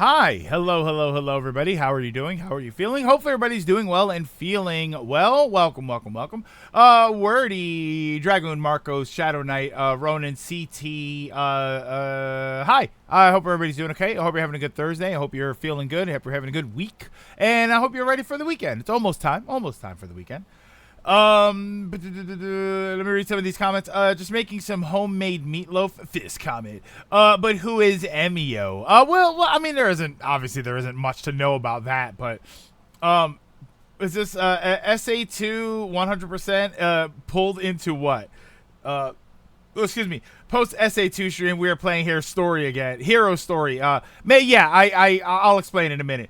Hi, hello, everybody. How are you doing? How are you feeling? Hopefully, everybody's doing well and feeling well. Welcome. Wordy, Dragoon, Marcos, Shadow Knight, Ronan, CT. Hi. I hope everybody's doing okay. I hope you're having a good Thursday. I hope you're feeling good. I hope you're having a good week, and I hope you're ready for the weekend. It's almost time for the weekend. Let me read some of these comments. Just making some homemade meatloaf. This comment. But who is Emio? Well, I mean, there isn't much to know about that, but, is this, SA2 100%, pulled into what? Excuse me. Post SA2 stream, we are playing here story again. Hero story. I'll explain in a minute.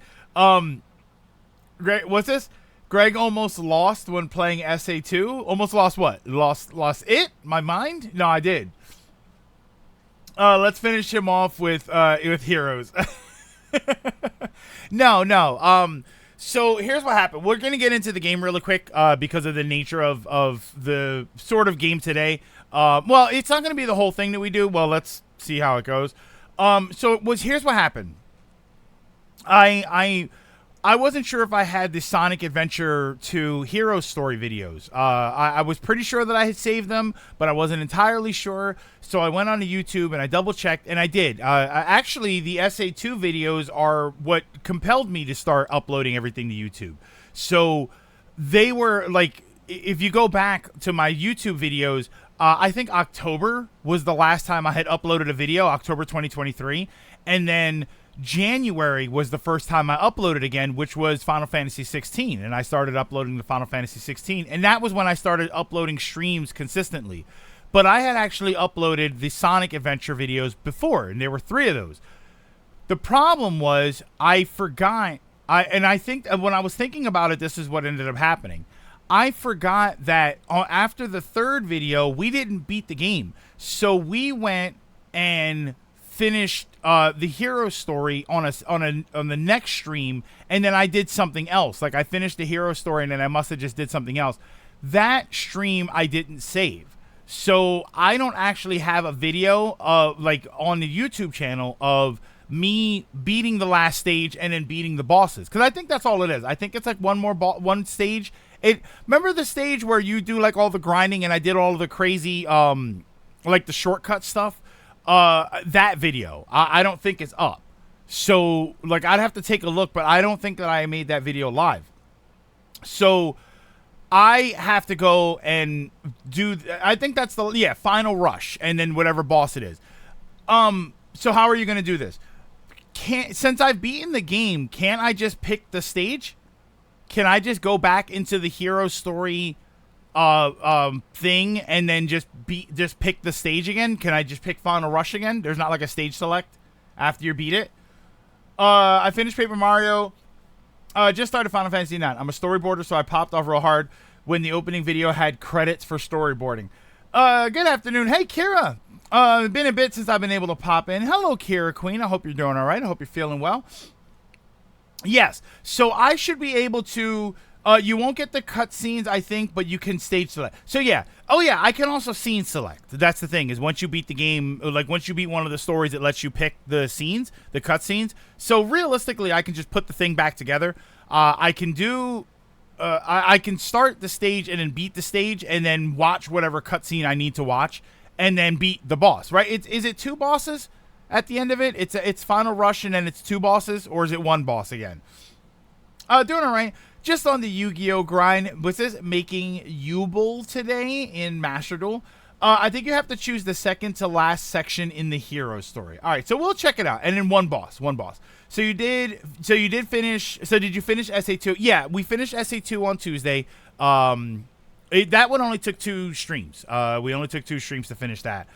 Great. What's this? Greg almost lost when playing SA2. Almost lost what? Lost it? My mind? No, I did. Let's finish him off with heroes. No. So here's what happened. We're gonna get into the game really quick because of the nature of the sort of game today. Well, it's not gonna be the whole thing that we do. Well, let's see how it goes. Here's what happened. I wasn't sure if I had the Sonic Adventure 2 Hero story videos. I was pretty sure that I had saved them, but I wasn't entirely sure. So I went onto YouTube and I double checked, and I did. Actually, the SA2 videos are what compelled me to start uploading everything to YouTube. So they were like, if you go back to my YouTube videos, I think October was the last time I had uploaded a video, October 2023. And then January was the first time I uploaded again, which was Final Fantasy 16, and I started uploading the Final Fantasy 16, and that was when I started uploading streams consistently. But I had actually uploaded the Sonic Adventure videos before, and there were 3 of those. The problem was I forgot, I think when I was thinking about it, this is what ended up happening. I forgot that after the 3rd video, we didn't beat the game, so we went and finished the hero story on the next stream, and then I did something else. Like I finished the hero story, and then I must have just did something else. That stream I didn't save, so I don't actually have a video like on the YouTube channel of me beating the last stage and then beating the bosses, because I think that's all it is. I think it's like one stage. Remember the stage where you do like all the grinding, and I did all of the crazy like the shortcut stuff. That video I don't think is up, so like I'd have to take a look, but I don't think that I made that video live, so I have to go and do I think that's the final rush, and then whatever boss it is. So how are you gonna do this? Since I've beaten the game, can't I just pick the stage? Can I just go back into the hero story thing and then just pick the stage again? Can I just pick Final Rush again? There's not like a stage select after you beat it. I finished Paper Mario. Just started Final Fantasy 9. I'm a storyboarder, so I popped off real hard when the opening video had credits for storyboarding. Good afternoon. Hey, Kira. Been a bit since I've been able to pop in. Hello, Kira Queen. I hope you're doing all right. I hope you're feeling well. Yes. So I should be able to... you won't get the cutscenes, I think, but you can stage select. So yeah. Oh yeah, I can also scene select. That's the thing, is once you beat the game, like once you beat one of the stories, it lets you pick the scenes, the cutscenes. So realistically, I can just put the thing back together. I can do... I can start the stage and then beat the stage and then watch whatever cutscene I need to watch and then beat the boss, right? Is it 2 bosses at the end of it? It's Final Rush and then it's 2 bosses, or is it 1 boss again? Doing all right. Just on the Yu-Gi-Oh grind. Was this making Yubel today in Master Duel? I think you have to choose the second to last section in the hero story. All right, so we'll check it out. And then one boss. So you did finish. So did you finish SA2? Yeah, we finished SA2 on Tuesday. That one only took 2 streams. We only took 2 streams to finish that.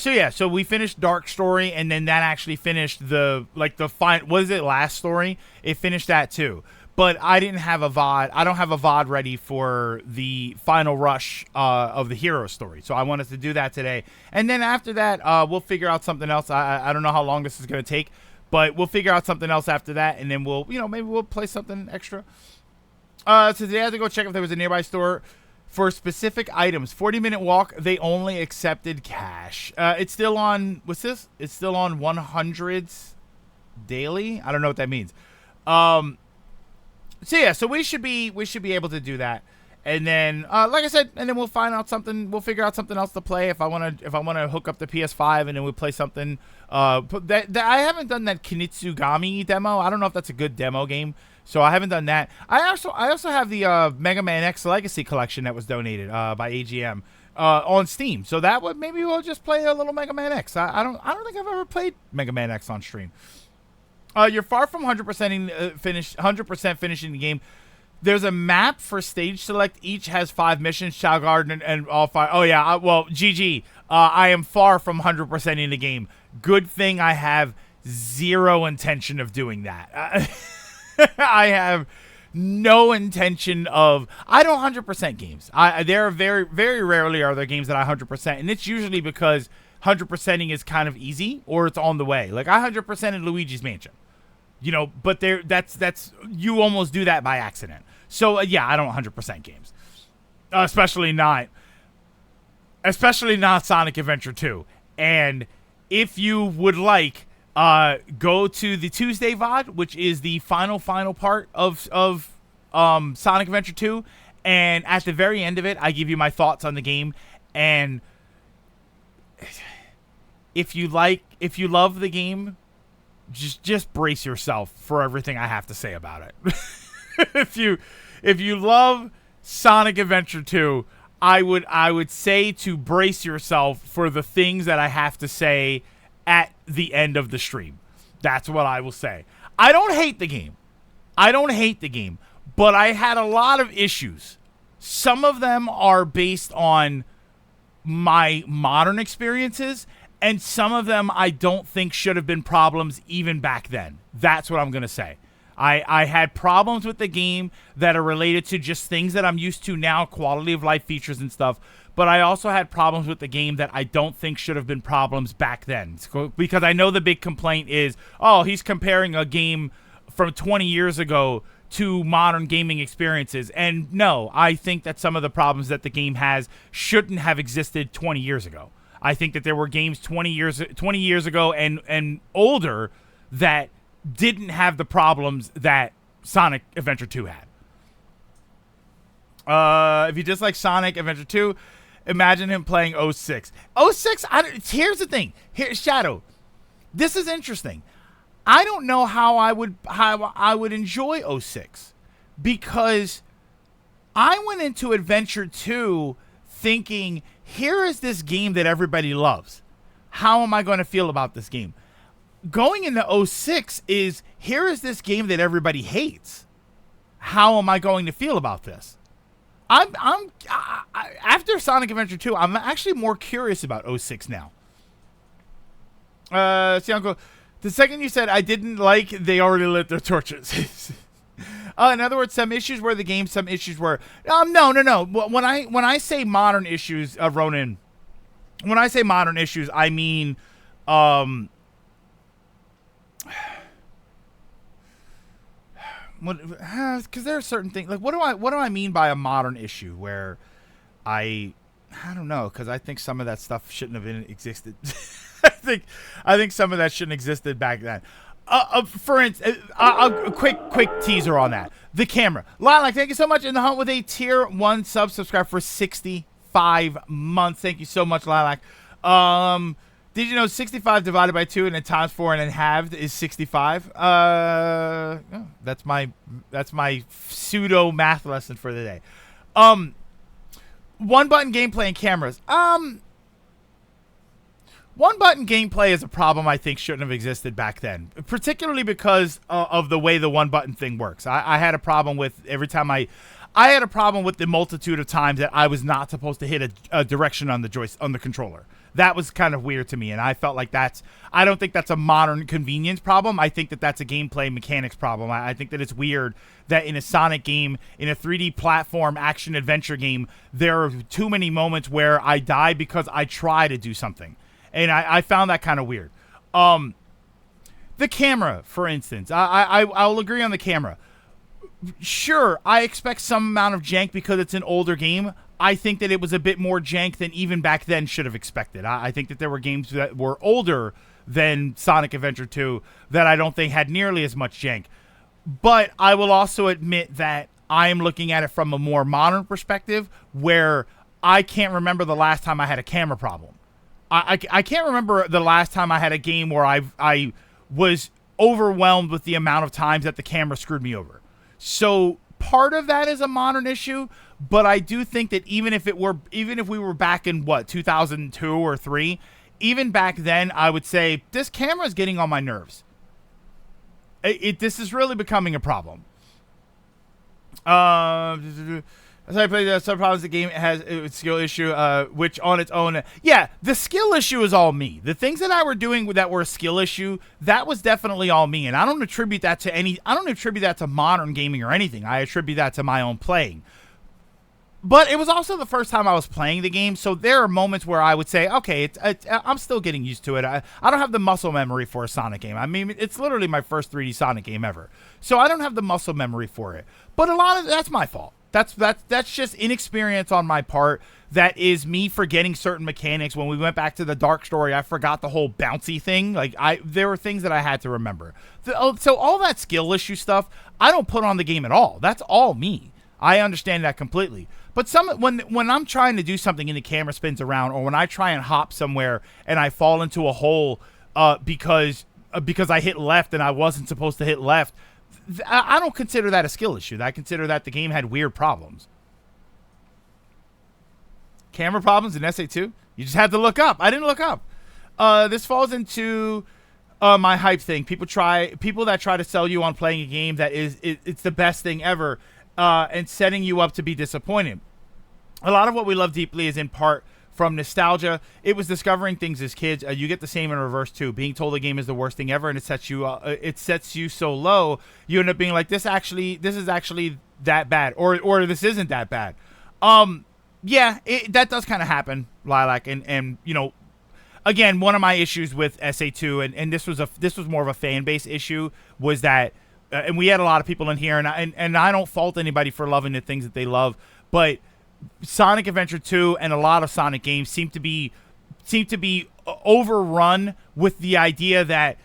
So we finished Dark Story, and then that actually finished last story? It finished that too. But I didn't have a VOD. I don't have a VOD ready for the final rush of the hero story. So I wanted to do that today. And then after that, we'll figure out something else. I don't know how long this is going to take, but we'll figure out something else after that. And then maybe we'll play something extra. So today I had to go check if there was a nearby store for specific items. 40-minute walk. They only accepted cash. It's still on, what's this? It's still on 100s. daily. I don't know what that means. So yeah, so we should be able to do that. And then, like I said, and then we'll find out something. We'll figure out something else to play if I want to hook up the PS5, and then we'll play something. That I haven't done that Kinitsugami demo. I don't know if that's a good demo game, so I haven't done that. I also have the Mega Man X Legacy Collection that was donated by AGM on Steam. So that would maybe we'll just play a little Mega Man X. I don't think I've ever played Mega Man X on stream. You're far from 100% finishing the game. There's a map for stage select. Each has 5 missions. Chow Garden and all 5. Oh yeah. Well, GG. I am far from 100% in the game. Good thing I have zero intention of doing that. I have no intention of. I don't 100% games. There are very, very rarely are there games that I 100%, and it's usually because 100%ing is kind of easy or it's on the way. Like I 100% in Luigi's Mansion. You know, but that's you almost do that by accident. So yeah, I don't 100% games, especially not Sonic Adventure 2. And if you would like, go to the Tuesday VOD, which is the final part of Sonic Adventure 2, and at the very end of it, I give you my thoughts on the game. And if you love the game, just brace yourself for everything I have to say about it. If you love Sonic Adventure 2, I would say to brace yourself for the things that I have to say at the end of the stream. That's what I will say. I don't hate the game, but I had a lot of issues. Some of them are based on my modern experiences, and some of them I don't think should have been problems even back then. That's what I'm going to say. I had problems with the game that are related to just things that I'm used to now, quality of life features and stuff. But I also had problems with the game that I don't think should have been problems back then. Because I know the big complaint is, oh, he's comparing a game from 20 years ago to modern gaming experiences. And no, I think that some of the problems that the game has shouldn't have existed 20 years ago. I think that there were games 20 years ago and older that didn't have the problems that Sonic Adventure 2 had. If you dislike Sonic Adventure 2, imagine him playing 06. 06, here's the thing. Shadow, this is interesting. I don't know how I would enjoy 06, because I went into Adventure 2 thinking, here is this game that everybody loves. How am I going to feel about this game? Going into 06 is, here is this game that everybody hates. How am I going to feel about this? After Sonic Adventure 2, I'm actually more curious about 06 now. See, Uncle, the second you said I didn't like, they already lit their torches. In other words, some issues were the game, some issues were no. When I say modern issues, Ronan, when I say modern issues, I mean because there are certain things, like what do I mean by a modern issue where I don't know, because I think some of that stuff shouldn't have been existed. I think some of that shouldn't have existed back then. For instance, a quick teaser on that. The camera. Lilac, thank you so much. In the Hunt with a tier 1 subscribe for 65 months. Thank you so much, Lilac. Did you know 65 divided by 2 and then times 4 and then halved is 65? That's my pseudo math lesson for the day. One button gameplay and cameras. One button gameplay is a problem I think shouldn't have existed back then, particularly because of the way the one button thing works. I had a problem with every time I had a problem with the multitude of times that I was not supposed to hit a direction on the controller. That was kind of weird to me, and I felt like I don't think that's a modern convenience problem. I think that that's a gameplay mechanics problem. I think that it's weird that in a Sonic game, in a 3D platform action adventure game, there are too many moments where I die because I try to do something. And I found that kind of weird. The camera, for instance, I'll agree on the camera. Sure, I expect some amount of jank because it's an older game. I think that it was a bit more jank than even back then should have expected. I think that there were games that were older than Sonic Adventure 2 that I don't think had nearly as much jank. But I will also admit that I am looking at it from a more modern perspective where I can't remember the last time I had a camera problem. I can't remember the last time I had a game where I was overwhelmed with the amount of times that the camera screwed me over. So part of that is a modern issue, but I do think that even if we were back in 2002 or 3, even back then, I would say this camera is getting on my nerves. This is really becoming a problem. As I played some problems, the game has a skill issue, which on its own, yeah, the skill issue is all me. The things that I were doing that were a skill issue, that was definitely all me, and I don't attribute that to modern gaming or anything. I attribute that to my own playing. But it was also the first time I was playing the game, so there are moments where I would say, okay, I'm still getting used to it. I don't have the muscle memory for a Sonic game. I mean, it's literally my first 3D Sonic game ever, so I don't have the muscle memory for it. But a lot of that's my fault. That's just inexperience on my part. That is me forgetting certain mechanics. When we went back to the Dark Story, I forgot the whole bouncy thing. There were things that I had to remember. So all that skill issue stuff, I don't put on the game at all. That's all me. I understand that completely. But when I'm trying to do something and the camera spins around, or when I try and hop somewhere and I fall into a hole because I hit left and I wasn't supposed to hit left, I don't consider that a skill issue. I consider that the game had weird problems. Camera problems in SA2? You just had to look up. I didn't look up. This falls into my hype thing. People that try to sell you on playing a game that it's the best thing ever, and setting you up to be disappointed. A lot of what we love deeply is in part from nostalgia. It was discovering things as kids. You get the same in reverse too. Being told a game is the worst thing ever, and it sets you so low, you end up being like, this is actually that bad, or this isn't that bad. Yeah, that does kind of happen, Lilac, and you know, again, one of my issues with SA2, and this was more of a fan base issue, was that, and we had a lot of people in here, and I don't fault anybody for loving the things that they love, but Sonic Adventure 2 and a lot of Sonic games seem to be overrun with the idea that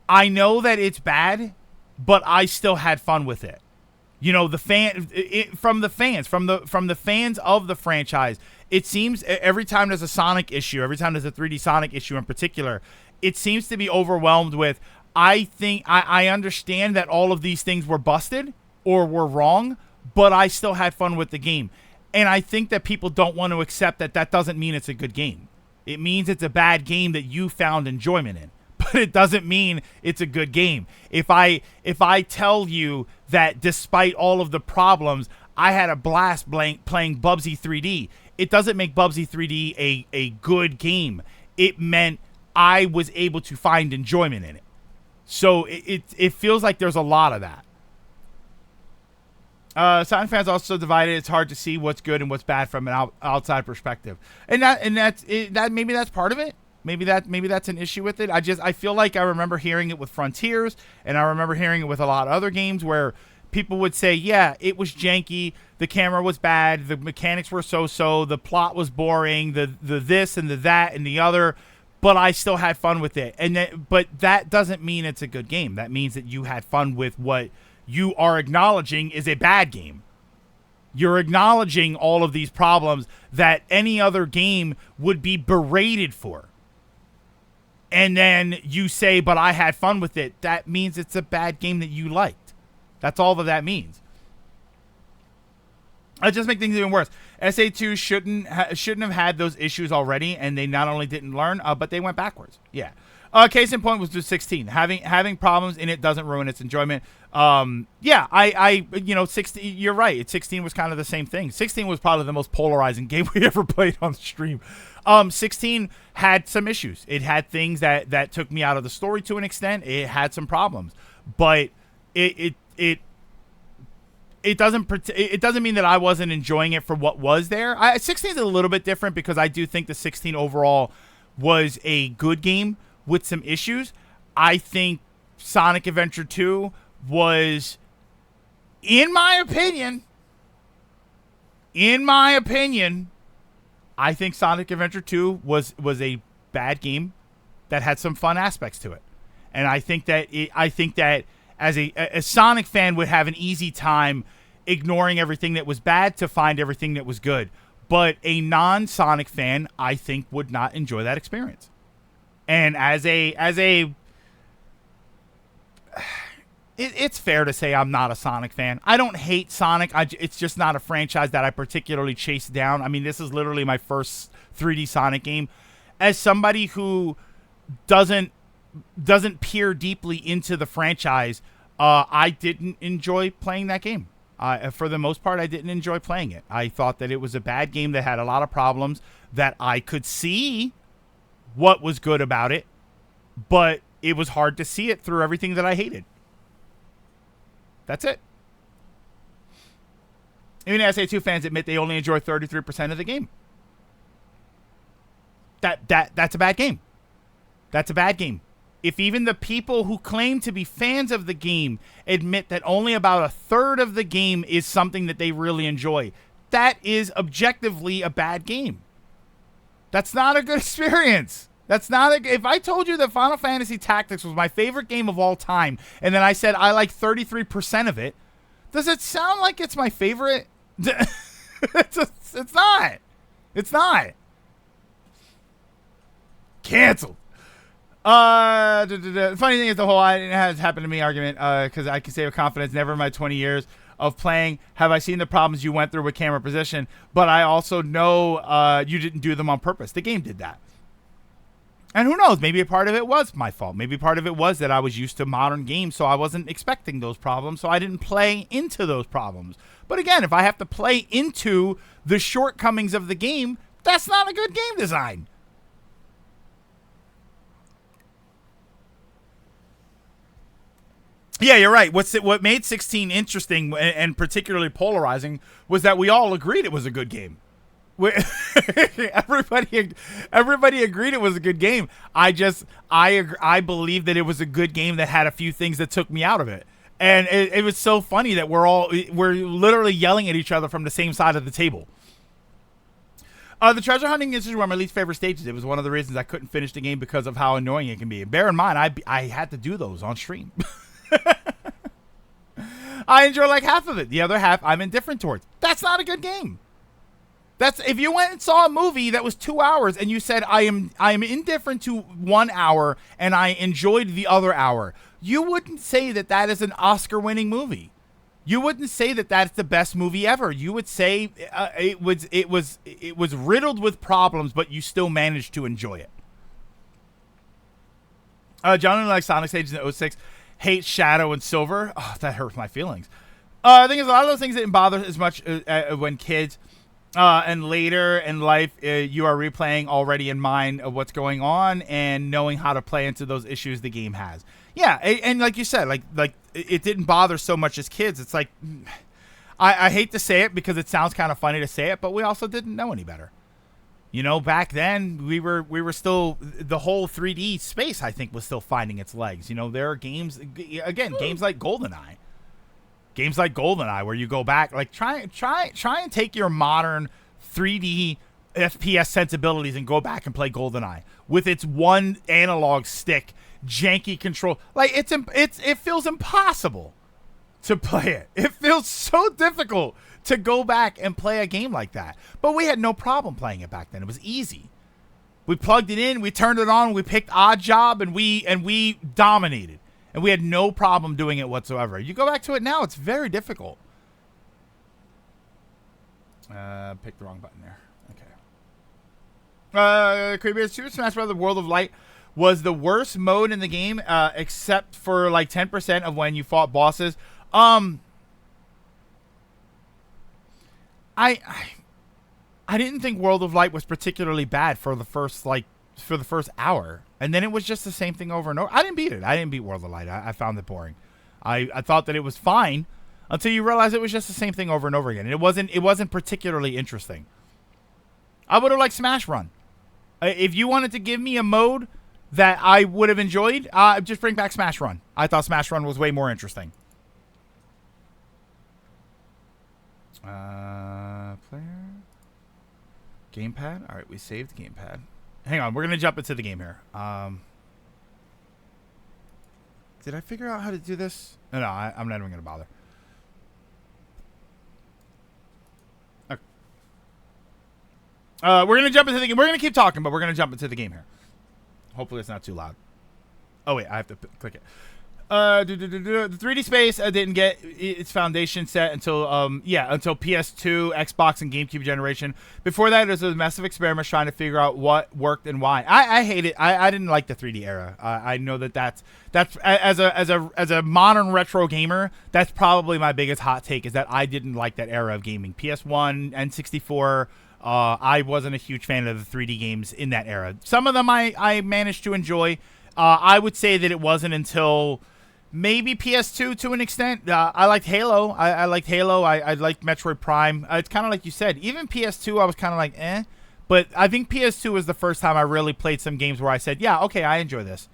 I know that it's bad, but I still had fun with it. You know, from the fans of the franchise, it seems every time there's a Sonic issue, every time there's a 3D Sonic issue in particular, it seems to be overwhelmed with, I think I understand that all of these things were busted or were wrong, but I still had fun with the game. And I think that people don't want to accept that doesn't mean it's a good game. It means it's a bad game that you found enjoyment in. But it doesn't mean it's a good game. If I tell you that despite all of the problems, I had a blast playing Bubsy 3D, it doesn't make Bubsy 3D a good game. It meant I was able to find enjoyment in it. So it feels like there's a lot of that. Sonic fans also divided. It's hard to see what's good and what's bad from an outside perspective, and that's maybe that's part of it. Maybe that's an issue with it. I feel like I remember hearing it with Frontiers, and I remember hearing it with a lot of other games where people would say, yeah, it was janky, the camera was bad, the mechanics were so-so, the plot was boring, the this and the that and the other, but I still had fun with it. But that doesn't mean it's a good game. That means that you had fun with what you are acknowledging is a bad game. You're acknowledging all of these problems that any other game would be berated for. And then you say, but I had fun with it. That means it's a bad game that you liked. That's all that means. It just makes things even worse. SA2 shouldn't have had those issues already, and they not only didn't learn, but they went backwards. Yeah. Case in point was just 16. Having problems in it doesn't ruin its enjoyment. Yeah, 16. You're right. 16 was kind of the same thing. 16 was probably the most polarizing game we ever played on stream. 16 had some issues. It had things that took me out of the story to an extent. It had some problems, but it doesn't mean that I wasn't enjoying it for what was there. 16 is a little bit different because I do think the 16 overall was a good game with some issues. I think Sonic Adventure 2 was, in my opinion, I think Sonic Adventure 2 was a bad game that had some fun aspects to it. And I think that as a Sonic fan would have an easy time ignoring everything that was bad to find everything that was good. But a non-Sonic fan, I think, would not enjoy that experience. And it's fair to say I'm not a Sonic fan. I don't hate Sonic. It's just not a franchise that I particularly chase down. I mean, this is literally my first 3D Sonic game. As somebody who doesn't peer deeply into the franchise, I didn't enjoy playing that game. For the most part, I didn't enjoy playing it. I thought that it was a bad game that had a lot of problems, that I could see what was good about it, but it was hard to see it through everything that I hated. That's it. Even SA2 fans admit they only enjoy 33% of the game. That's a bad game. That's a bad game. If even the people who claim to be fans of the game admit that only about a third of the game is something that they really enjoy, that is objectively a bad game. That's not a good experience. If I told you that Final Fantasy Tactics was my favorite game of all time, and then I said I like 33% of it, does it sound like it's my favorite? It's not. It's not. Canceled. The funny thing is the whole "it has happened to me" argument, because I can say with confidence, never in my 20 years of playing have I seen the problems you went through with camera position, but I also know you didn't do them on purpose. The game did that. And who knows, maybe a part of it was my fault. Maybe part of it was that I was used to modern games, so I wasn't expecting those problems, so I didn't play into those problems. But again, if I have to play into the shortcomings of the game, that's not a good game design. Yeah, you're right. What made 16 interesting and particularly polarizing was that we all agreed it was a good game. Everybody agreed it was a good game. I believe that it was a good game that had a few things that took me out of it. And it was so funny that we're literally yelling at each other from the same side of the table. The treasure hunting is one of my least favorite stages. It was one of the reasons I couldn't finish the game because of how annoying it can be. And bear in mind, I had to do those on stream. I enjoy like half of it. The other half I'm indifferent towards. That's not a good game. That's if you went and saw a movie that was 2 hours and you said I am indifferent to 1 hour and I enjoyed the other hour, you wouldn't say that that is an Oscar-winning movie. You wouldn't say that that's the best movie ever. You would say it was riddled with problems, but you still managed to enjoy it. John only likes Sonic stages in 06. Hates Shadow and Silver. Oh, that hurts my feelings. The thing is, a lot of those things didn't bother as much when kids. And later in life, you are replaying already in mind of what's going on and knowing how to play into those issues the game has. Yeah, and like you said, like it didn't bother so much as kids. It's like, I hate to say it because it sounds kind of funny to say it, but we also didn't know any better. You know, back then we were still, the whole 3D space I think was still finding its legs. You know, there are games games like GoldenEye. Games like GoldenEye where you go back, like try and take your modern 3D FPS sensibilities and go back and play GoldenEye with its one analog stick, janky control. Like it feels impossible to play it. It feels so difficult to go back and play a game like that. But we had no problem playing it back then. It was easy. We plugged it in, we turned it on, we picked Odd Job, and we dominated. And we had no problem doing it whatsoever. You go back to it now, it's very difficult. Picked the wrong button there. Okay. Creepy Super Smash Bros. World of Light was the worst mode in the game, except for like 10% of when you fought bosses. I didn't think World of Light was particularly bad for the first hour, and then it was just the same thing over and over. I didn't beat it. I didn't beat World of Light. I found it boring. I thought that it was fine until you realize it was just the same thing over and over again. And it wasn't particularly interesting. I would have liked Smash Run. If you wanted to give me a mode that I would have enjoyed, just bring back Smash Run. I thought Smash Run was way more interesting. Player. Gamepad. All right, we saved gamepad. Hang on, we're gonna jump into the game here. Did I figure out how to do this? No, I'm not even gonna bother. Okay. We're gonna jump into the game. We're gonna keep talking, but we're gonna jump into the game here. Hopefully, it's not too loud. Oh wait, I have to click it. The 3D space didn't get its foundation set until until PS2, Xbox, and GameCube generation. Before that, it was a massive experiment trying to figure out what worked and why. I hate it. I didn't like the 3D era. I know that's as a modern retro gamer, that's probably my biggest hot take, is that I didn't like that era of gaming. PS1, N64. I wasn't a huge fan of the 3D games in that era. Some of them I managed to enjoy. I would say that it wasn't until maybe PS2 to an extent. I liked Halo. I liked Halo. I liked Metroid Prime. It's kind of like you said. Even PS2, I was kind of like, eh. But I think PS2 was the first time I really played some games where I said, yeah, okay, I enjoy this.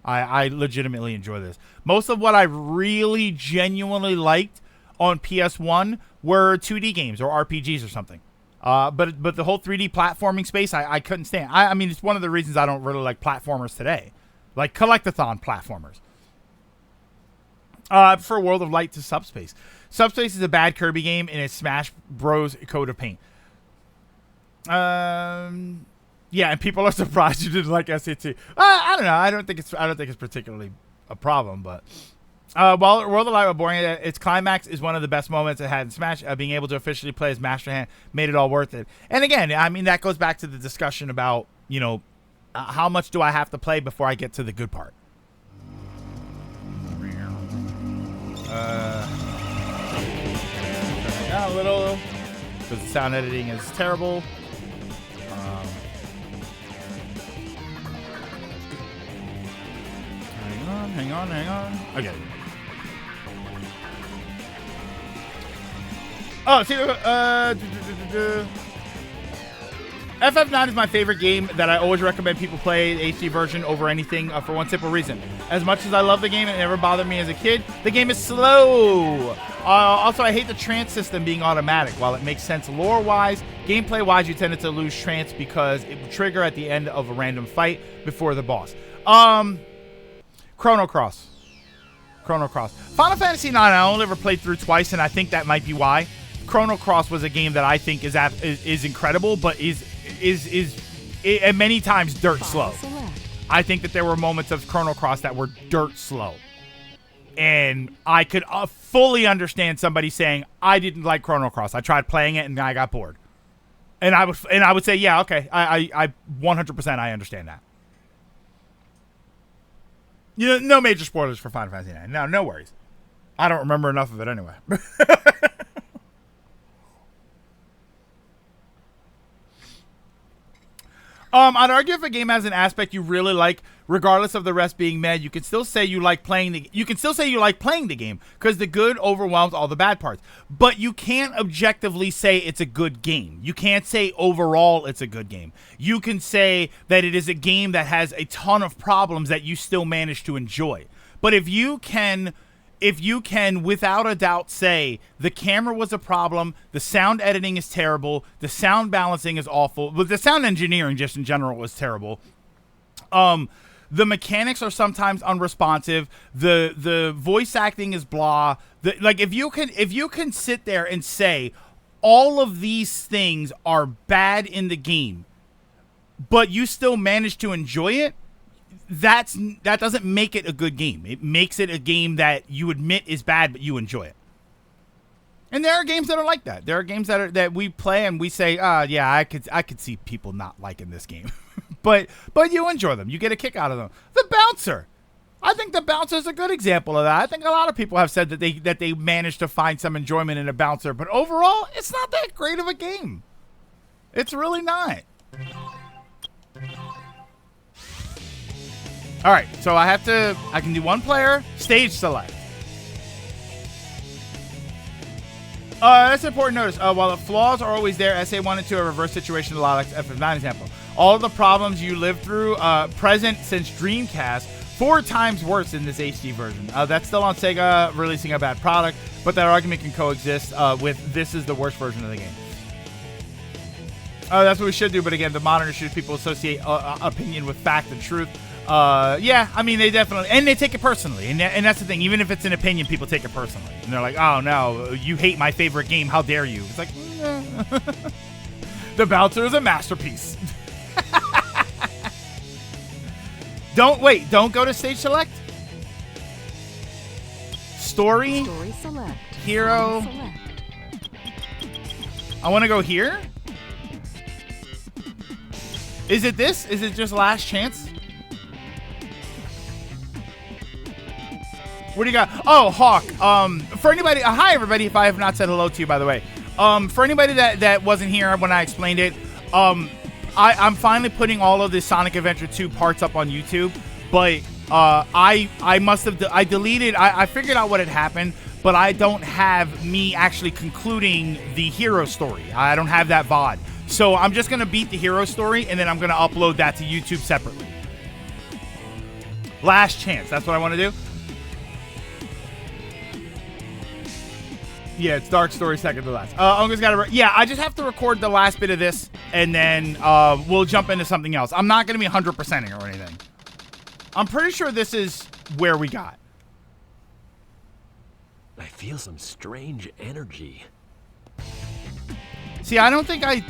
I legitimately enjoy this. Most of what I really genuinely liked on PS1 were 2D games or RPGs or something. But the whole 3D platforming space, I couldn't stand. I mean, it's one of the reasons I don't really like platformers today. Like collectathon platformers. For World of Light to Subspace. Subspace is a bad Kirby game, and it's Smash Bros. Code of Paint. Yeah, and people are surprised you didn't like SA2. I don't know. I don't think it's particularly a problem, but while World of Light was boring, its climax is one of the best moments it had in Smash. Being able to officially play as Master Hand made it all worth it. And again, I mean, that goes back to the discussion about, you know, how much do I have to play before I get to the good part? A little, because the sound editing is terrible. Hang on. Okay. Oh, see, FF9 is my favorite game that I always recommend people play the HD version over anything for one simple reason. As much as I love the game, it never bothered me as a kid. The game is slow. Also, I hate the trance system being automatic. While it makes sense lore-wise, gameplay-wise, you tended to lose trance because it would trigger at the end of a random fight before the boss. Chrono Cross. Final Fantasy IX, I only ever played through twice, and I think that might be why. Chrono Cross was a game that I think is incredible, but is many times dirt slow. I think that there were moments of Chrono Cross that were dirt slow. And I could fully understand somebody saying, I didn't like Chrono Cross. I tried playing it and I got bored. And I would say, yeah, okay, I 100% I understand that. You know, no major spoilers for Final Fantasy IX. No worries. I don't remember enough of it anyway. I'd argue if a game has an aspect you really like, regardless of the rest being meh, you can still say you like playing the game because the good overwhelms all the bad parts. But you can't objectively say it's a good game. You can't say overall it's a good game. You can say that it is a game that has a ton of problems that you still manage to enjoy. But if you can without a doubt say the camera was a problem, the sound editing is terrible, the sound balancing is awful, but the sound engineering just in general was terrible. The mechanics are sometimes unresponsive. The voice acting is blah. If you can sit there and say all of these things are bad in the game, but you still manage to enjoy it, that doesn't make it a good game. It makes it a game that you admit is bad, but you enjoy it. And there are games that are like that. There are games that we play and we say, yeah, I could see people not liking this game. but you enjoy them. You get a kick out of them. The Bouncer. I think The Bouncer is a good example of that. I think a lot of people have said that they managed to find some enjoyment in a Bouncer, but overall, it's not that great of a game. It's really not. All right, so I can do one player, stage select. That's an important notice. While the flaws are always there, SA1 and 2 are a reverse situation, a lot like FF9 example. All of the problems you lived through, present since Dreamcast, 4 times worse in this HD version. That's still on Sega releasing a bad product, but that argument can coexist with this is the worst version of the game. Oh, that's what we should do. But again, the modern issues, people associate opinion with fact and truth. Yeah, I mean, they definitely, and they take it personally. And that's the thing. Even if it's an opinion, people take it personally. And they're like, oh, no, you hate my favorite game. How dare you? It's like, The Bouncer is a masterpiece. Don't go to stage select. Story select. Hero. Select. I want to go here. Is it this? Is it just last chance? What do you got? Oh, Hawk. For anybody, hi everybody. If I have not said hello to you, by the way. For anybody that wasn't here when I explained it, I'm finally putting all of the Sonic Adventure 2 parts up on YouTube, but I must have I deleted. I figured out what had happened, but I don't have me actually concluding the hero story. I don't have that VOD, so I'm just gonna beat the hero story and then I'm gonna upload that to YouTube separately. Last chance. That's what I want to do. Yeah, it's Dark Story second to last. Unga's got to... Yeah, I just have to record the last bit of this, and then we'll jump into something else. I'm not going to be 100%ing or anything. I'm pretty sure this is where we got. I feel some strange energy. See, I don't think I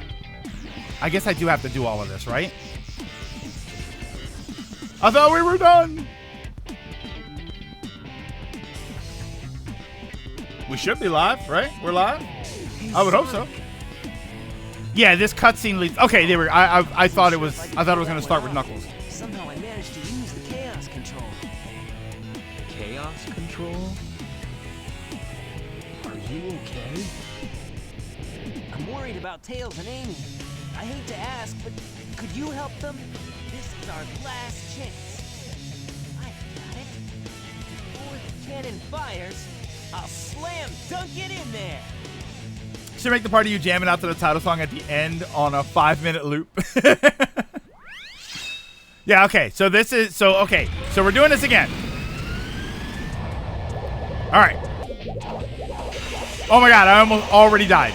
guess I do have to do all of this, right? I thought we were done. We should be live, right? We're live? I would hope so. Yeah, this cutscene leads. Okay, there we go. I thought it was gonna start with Knuckles. Somehow I managed to use the chaos control. Chaos control? Are you okay? I'm worried about Tails and Amy. I hate to ask, but could you help them? This is our last chance. I got it. Before the cannon fires, I'll slam dunk it in there. Should make the part of you jamming out to the title song at the end on a 5-minute loop. Yeah, okay. So this is okay. So we're doing this again. All right. Oh my god, I almost already died.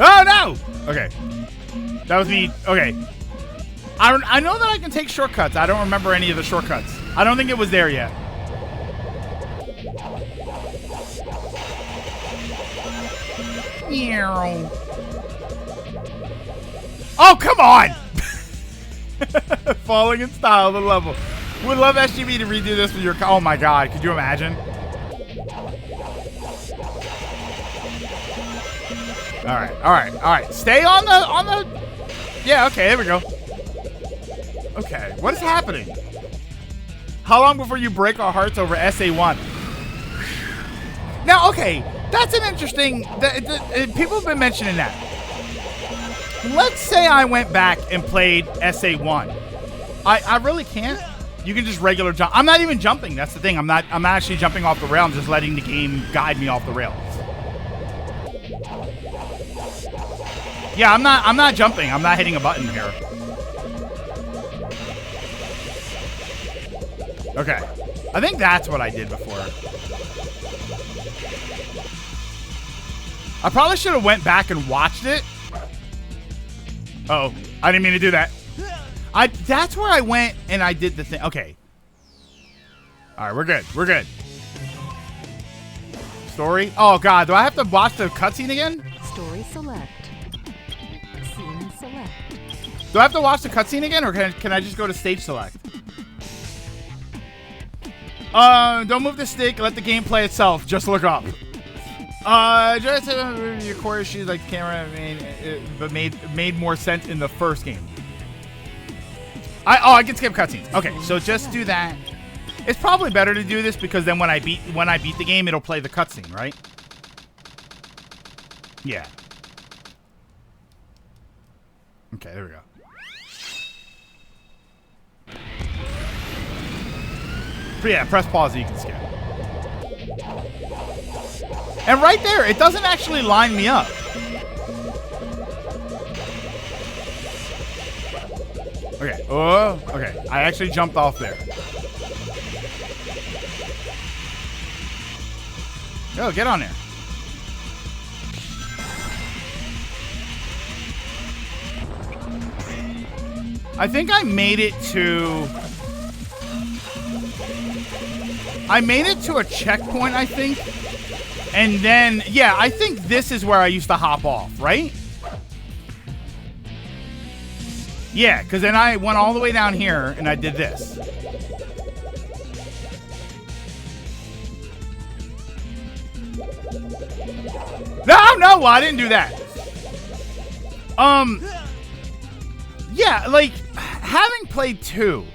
Oh no! Okay. That was me. Okay. I know that I can take shortcuts. I don't remember any of the shortcuts. I don't think it was there yet. Oh, come on! Falling in style, the level. Would love SGB to redo this with your... Oh my god, could you imagine? Alright. Stay on the... Yeah, okay, there we go. Okay, what is happening? How long before you break our hearts over SA1? Now, okay, that's an interesting... people have been mentioning that. Let's say I went back and played SA1. I really can't. You can just regular jump. I'm not even jumping. That's the thing. I'm not actually jumping off the rail. I'm just letting the game guide me off the rail. Yeah, I'm not jumping. I'm not hitting a button here. Okay. I think that's what I did before. I probably should have went back and watched it. Uh-oh. I didn't mean to do that. That's where I went and I did the thing. Okay. Alright, we're good. We're good. Story? Oh god, do I have to watch the cutscene again? Story select. Scene select. Do I have to watch the cutscene again, or can I just go to stage select? Don't move the stick. Let the game play itself. Just look up. Just your core issues like the camera, but made more sense in the first game. I can skip cutscenes. Okay, so just do that. It's probably better to do this because then when I beat the game, it'll play the cutscene, right? Yeah. Okay, there we go. But yeah, press pause so you can skip. And right there, it doesn't actually line me up. Okay. Oh, okay. I actually jumped off there. Yo, get on there. I think I made it to... a checkpoint, I think. And then, yeah, I think this is where I used to hop off, right? Yeah, because then I went all the way down here and I did this. No, I didn't do that. Yeah, like, having played 2,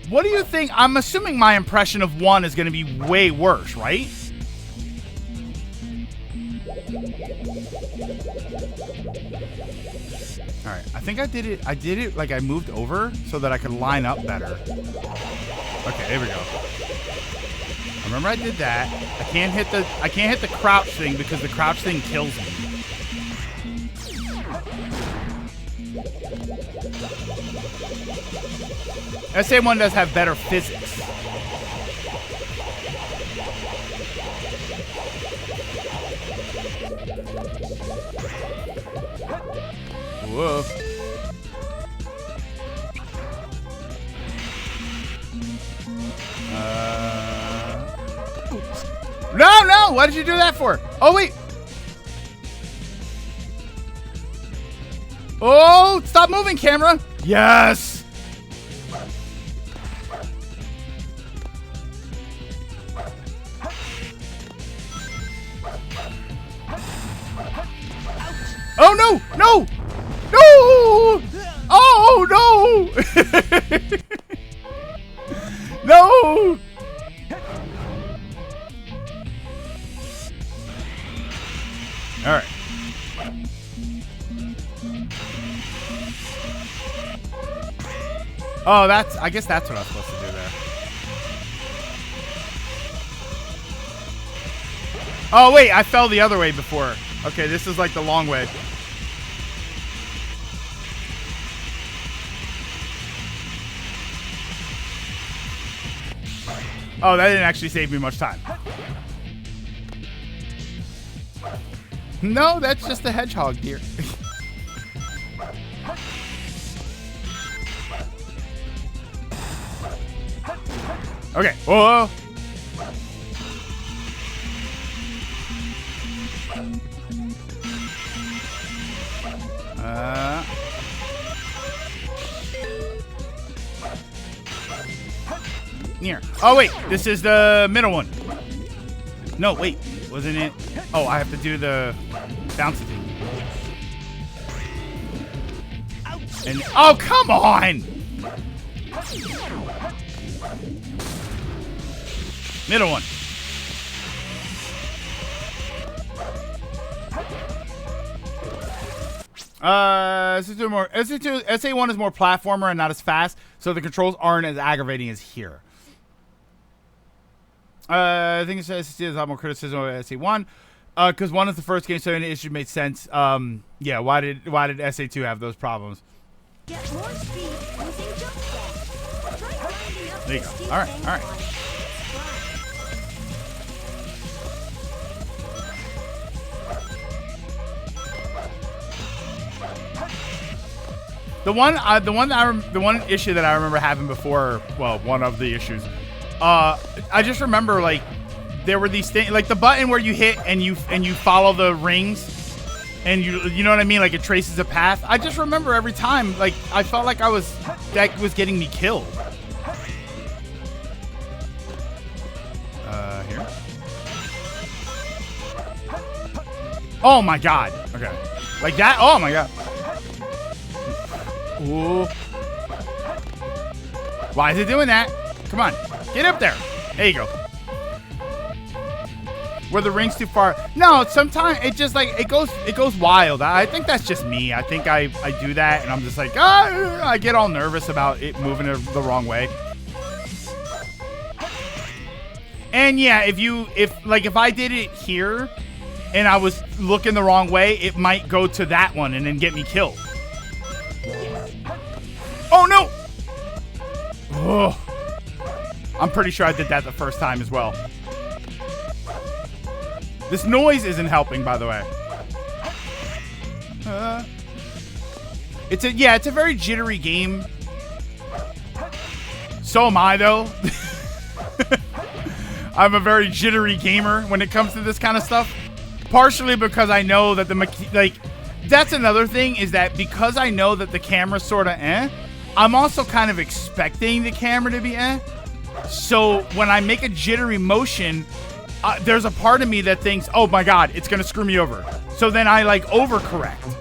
what do you think? I'm assuming my impression of 1 is going to be way worse, right? All right, I think I did it like I moved over so that I could line up better. Okay, there we go. I remember I did that. I can't hit the crouch thing because the crouch thing kills me. SA1 does have better physics. Whoa. No! What did you do that for? Oh, wait. Oh, stop moving, camera. Yes. Oh, no! No! No! Oh, no! No! All right. Oh, I guess that's what I was supposed to do there. Oh, wait, I fell the other way before. Okay, this is like the long way. Oh, that didn't actually save me much time. No, that's just a hedgehog, dear. Okay. Whoa. Near. Oh, wait. This is the middle one. No, wait. Wasn't it? Oh, I have to do the bouncy thing. And oh, come on! Middle one. SA1 is more platformer and not as fast, so the controls aren't as aggravating as here. I think it says SA2 has a lot more criticism of SA1. Because 1 is the first game, so an issue made sense. Yeah, why did SA2 have those problems? Get more speed using jump dash. Try climbing up There you the go. steep All right. incline. The one issue that I remember having before, well, one of the issues, I just remember like there were these things like the button where you hit and you follow the rings, and you know what I mean, like it traces a path. I just remember every time like I felt like that was getting me killed. Here. Oh my god. Okay. Like that. Oh my god. Ooh. Why is it doing that? Come on. Get up there. There you go. Were the rings too far? No, sometimes it just like it goes wild. I think that's just me. I think I do that and I'm just like, I get all nervous about it moving the wrong way. And yeah, if I did it here and I was looking the wrong way, it might go to that one and then get me killed. Oh no! Oh. I'm pretty sure I did that the first time as well. This noise isn't helping, by the way. It's a very jittery game. So am I, though. I'm a very jittery gamer when it comes to this kind of stuff. Partially because I know that that's another thing, is that because I know that the camera's sort of I'm also kind of expecting the camera to be So when I make a jittery motion, there's a part of me that thinks, oh my God, it's going to screw me over. So then I like overcorrect.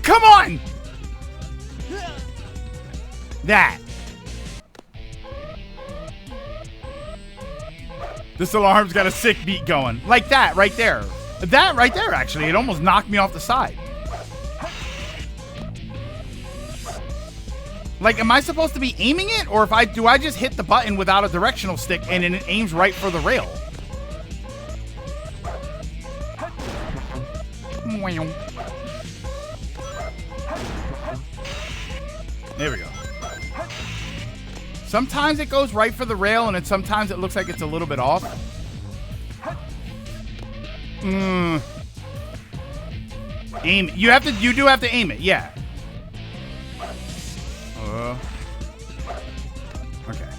Come on! That. This alarm's got a sick beat going. Like that right there. That right there, actually. It almost knocked me off the side. Like, am I supposed to be aiming it? Or do I just hit the button without a directional stick and it aims right for the rail? There we go. Sometimes it goes right for the rail, and sometimes it looks like it's a little bit off. Aim. You do have to aim it, yeah. Okay.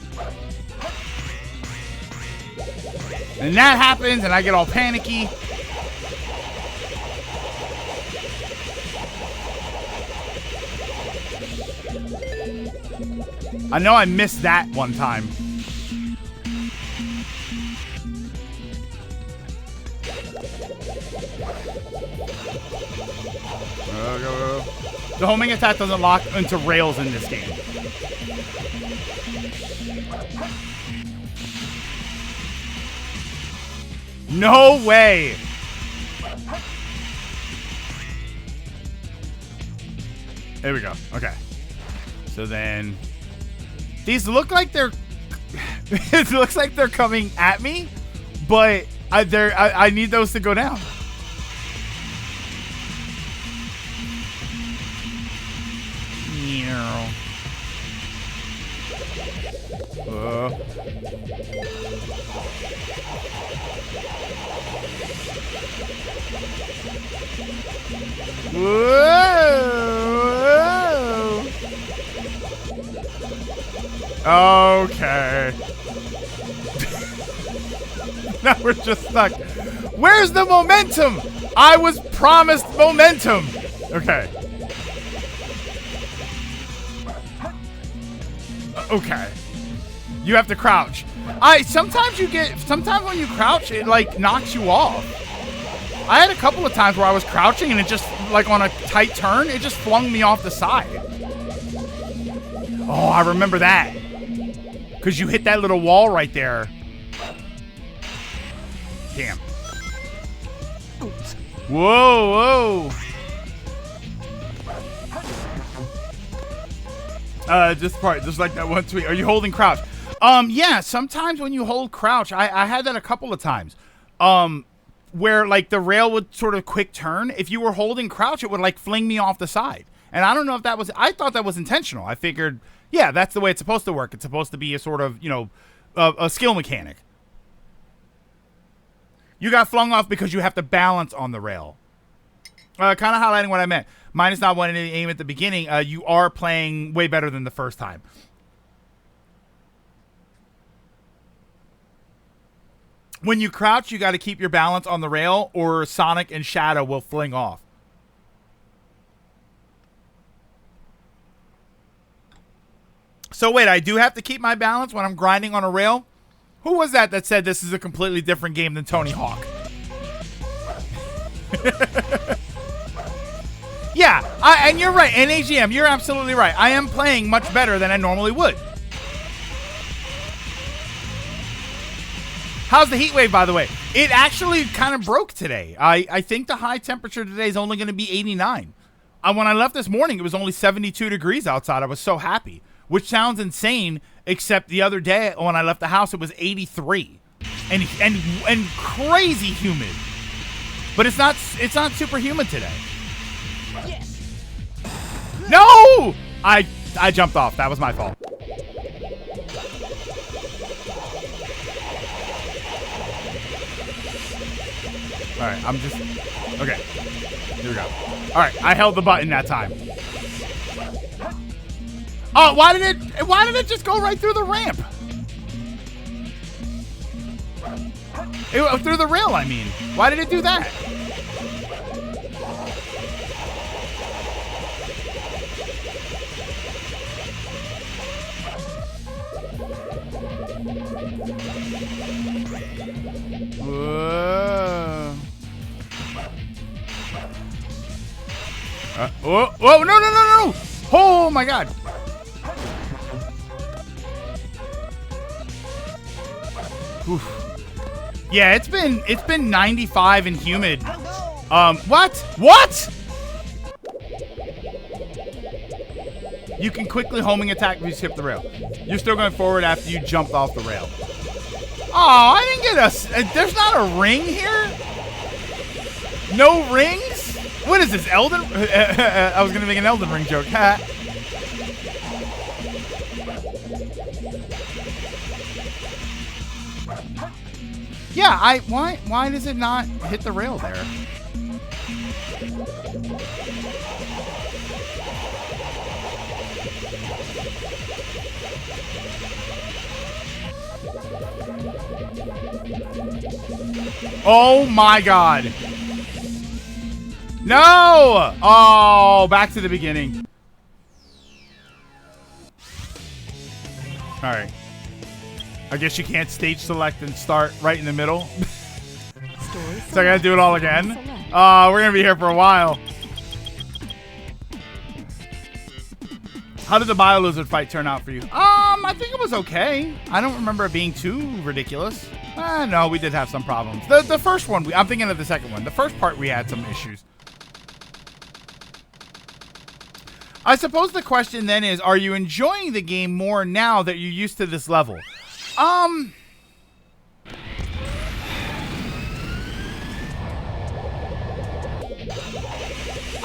And that happens, and I get all panicky. I know I missed that one time. Go. The homing attack doesn't lock into rails in this game. No way! There we go. Okay. So then... These look like they're... it looks like they're coming at me, but I need those to go down. Whoa. Okay. Now we're just stuck. Where's the momentum? I was promised momentum. Okay. Okay. You have to crouch. Sometimes when you crouch, it like knocks you off. I had a couple of times where I was crouching and it just, like on a tight turn, it just flung me off the side. Oh, I remember that. Because you hit that little wall right there. Damn. Oops. Whoa. This part, just like that one tweet. Are you holding crouch? Yeah, sometimes when you hold crouch, I had that a couple of times. Where like the rail would sort of quick turn. If you were holding crouch, it would like fling me off the side. And I don't know if that was, I thought that was intentional. I figured, yeah, that's the way it's supposed to work. It's supposed to be a sort of, a skill mechanic. You got flung off because you have to balance on the rail. Kind of highlighting what I meant. Minus not wanting to aim at the beginning. You are playing way better than the first time. When you crouch, you got to keep your balance on the rail, or Sonic and Shadow will fling off. So wait, I do have to keep my balance when I'm grinding on a rail? Who was that said this is a completely different game than Tony Hawk? Yeah, and you're right. NAGM, you're absolutely right. I am playing much better than I normally would. How's the heat wave, by the way? It actually kind of broke today. I think the high temperature today is only going to be 89. When I left this morning, it was only 72 degrees outside. I was so happy, which sounds insane, except the other day when I left the house, it was 83 and crazy humid. But it's not super humid today. Yes. No! I I jumped off. That was my fault. All right, I'm just okay. Here we go. All right, I held the button that time. Oh, why did it just go right through the ramp? Through the rail, I mean. Why did it do that? Whoa. Whoa, no. Oh my God. Oof. Yeah, it's been 95 and humid. What? You can quickly homing attack if you skip the rail. You're still going forward after you jumped off the rail. Oh, I didn't get there's not a ring here? No rings? What is this, Elden? I was going to make an Elden Ring joke. Yeah, why does it not hit the rail there? Oh my God. No! Oh, back to the beginning. All right. I guess you can't stage select and start right in the middle. So I gotta do it all again. We're gonna be here for a while. How did the Bio-Lizard fight turn out for you? I think it was okay. I don't remember it being too ridiculous. No, we did have some problems. The first one, I'm thinking of the second one. The first part, we had some issues. I suppose the question then is, are you enjoying the game more now that you're used to this level?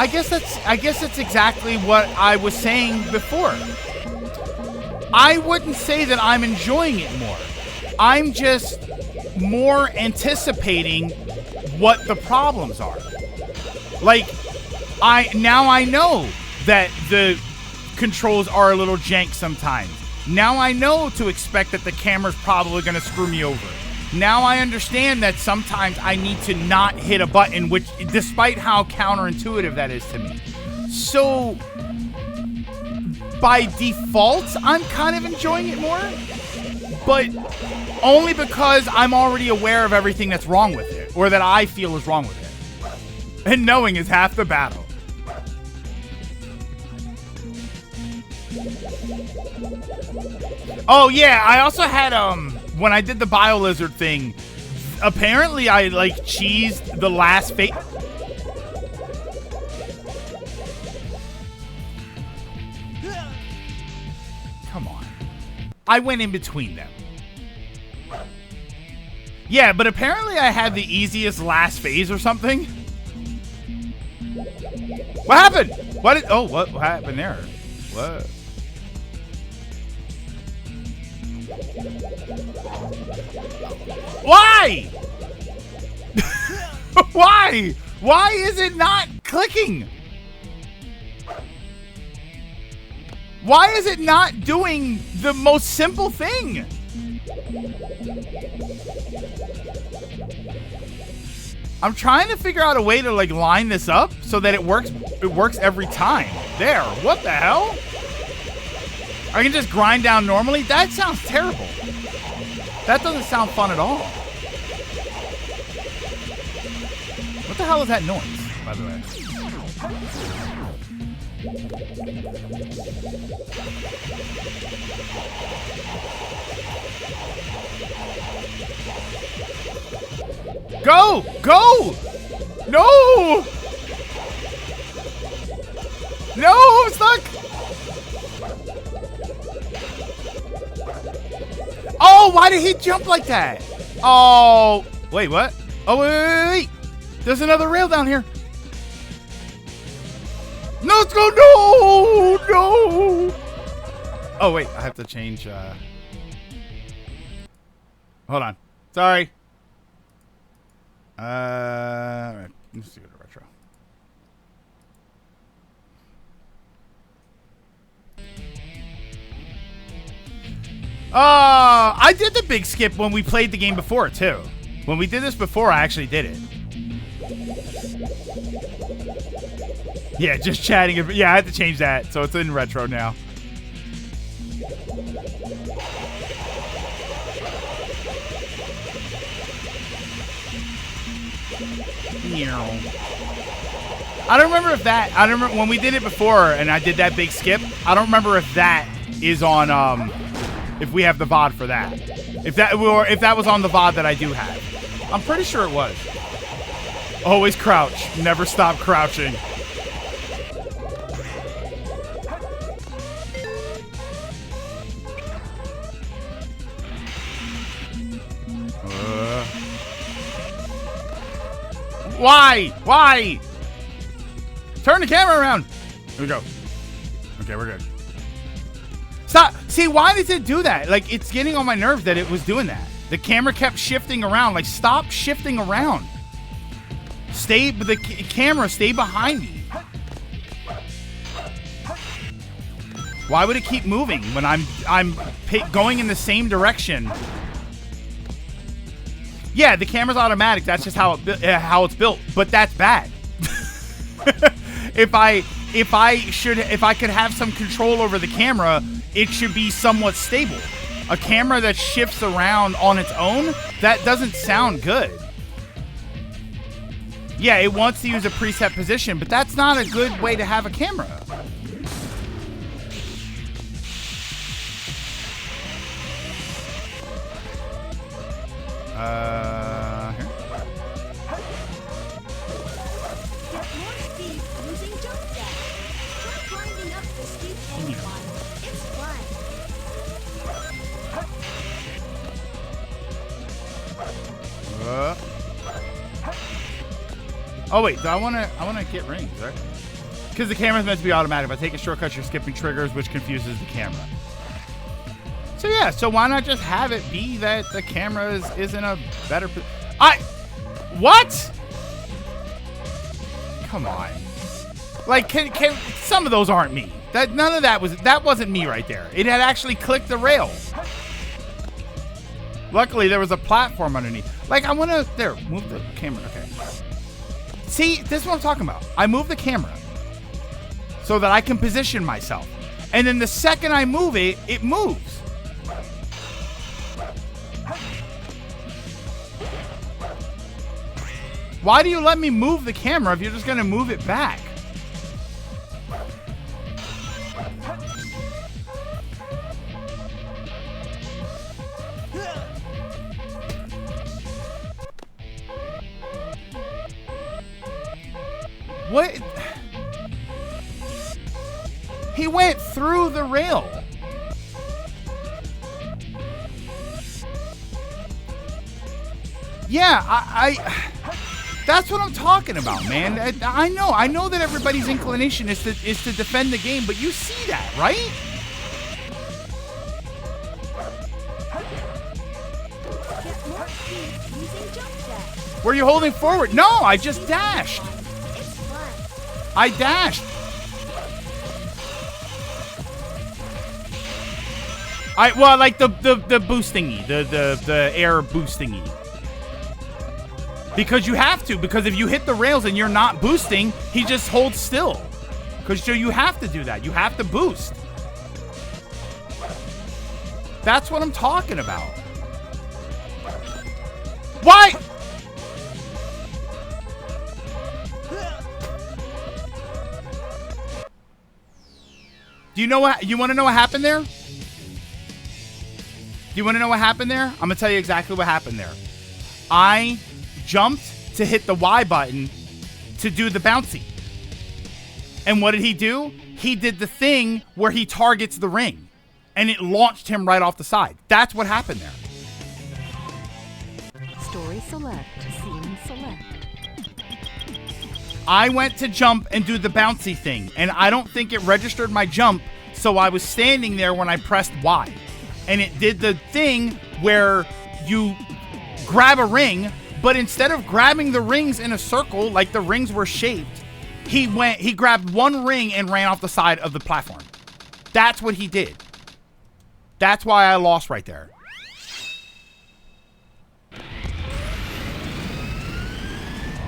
I guess that's exactly what I was saying before. I wouldn't say that I'm enjoying it more. I'm just more anticipating what the problems are. Like, now I know that the controls are a little jank sometimes. Now I know to expect that the camera's probably going to screw me over. Now I understand that sometimes I need to not hit a button, which, despite how counterintuitive that is to me. So, by default, I'm kind of enjoying it more. But only because I'm already aware of everything that's wrong with it, or that I feel is wrong with it. And knowing is half the battle. Oh yeah, I also had when I did the Bio-Lizard thing, apparently I like cheesed the last phase. Come on. I went in between them. Yeah, but apparently I had the easiest last phase or something. What happened? What happened there? What? Why? Why? Why is it not clicking? Why is it not doing the most simple thing? I'm trying to figure out a way to like line this up so that it works every time. There. What the hell? I can just grind down normally? That sounds terrible. That doesn't sound fun at all. What the hell is that noise, by the way? Go! Go! No! No, I'm stuck! Oh, why did he jump like that? Oh, wait, what? Oh, wait. There's another rail down here. No, let's go. No, no. Oh, wait. I have to change. Hold on. Sorry. Let's do it retro. I did the big skip when we played the game before, too. When we did this before, I actually did it. Yeah, just chatting. Yeah, I had to change that, so it's in retro now. I don't remember if that. I don't remember when we did it before, and I did that big skip. I don't remember if that is on. If we have the VOD for that. If that was on the VOD that I do have. I'm pretty sure it was. Always crouch. Never stop crouching. Why? Why? Turn the camera around. Here we go. Okay, we're good. Stop. See, why does it do that? Like, it's getting on my nerves that it was doing that. The camera kept shifting around. Like, stop shifting around. Stay, the camera, stay behind me. Why would it keep moving when I'm going in the same direction? Yeah, the camera's automatic. That's just how it's built. But that's bad. If I could have some control over the camera, it should be somewhat stable. A camera that shifts around on its own, that doesn't sound good. Yeah, it wants to use a preset position, but that's not a good way to have a camera. Here. Get more speed using jump dash. Try climbing up the steep incline. It's fun. Oh wait, I wanna get rings, right? Because the camera's meant to be automatic. By taking shortcuts, you're skipping triggers, which confuses the camera. So yeah, so why not just have it be that the camera is in a better what? Come on. Like, can some of those aren't me. None of that wasn't me right there. It had actually clicked the rail. Luckily, there was a platform underneath. Like, I want to move the camera. Okay. See, this is what I'm talking about. I move the camera so that I can position myself. And then the second I move it, it moves. Why do you let me move the camera if you're just going to move it back? What? He went through the rail. Yeah, that's what I'm talking about, man. I know that everybody's inclination is to defend the game, but you see that, right? Get more speed using jump dash. Were you holding forward? No, I just dashed. It's fun. I dashed. Well, like the boost thingy, the air boost thingy. Because you have to, because if you hit the rails and you're not boosting, he just holds still. Because so you have to do that. You have to boost. That's what I'm talking about. Why? Do you know what? You want to know what happened there? Do you want to know what happened there? I'm gonna tell you exactly what happened there. I jumped to hit the Y button to do the bouncy. And what did he do? He did the thing where he targets the ring. And it launched him right off the side. That's what happened there. Story select, scene select. I went to jump and do the bouncy thing. And I don't think it registered my jump. So I was standing there when I pressed Y. And it did the thing where you grab a ring, but instead of grabbing the rings in a circle like the rings were shaped, he grabbed one ring and ran off the side of the platform. That's what he did. That's why I lost right there.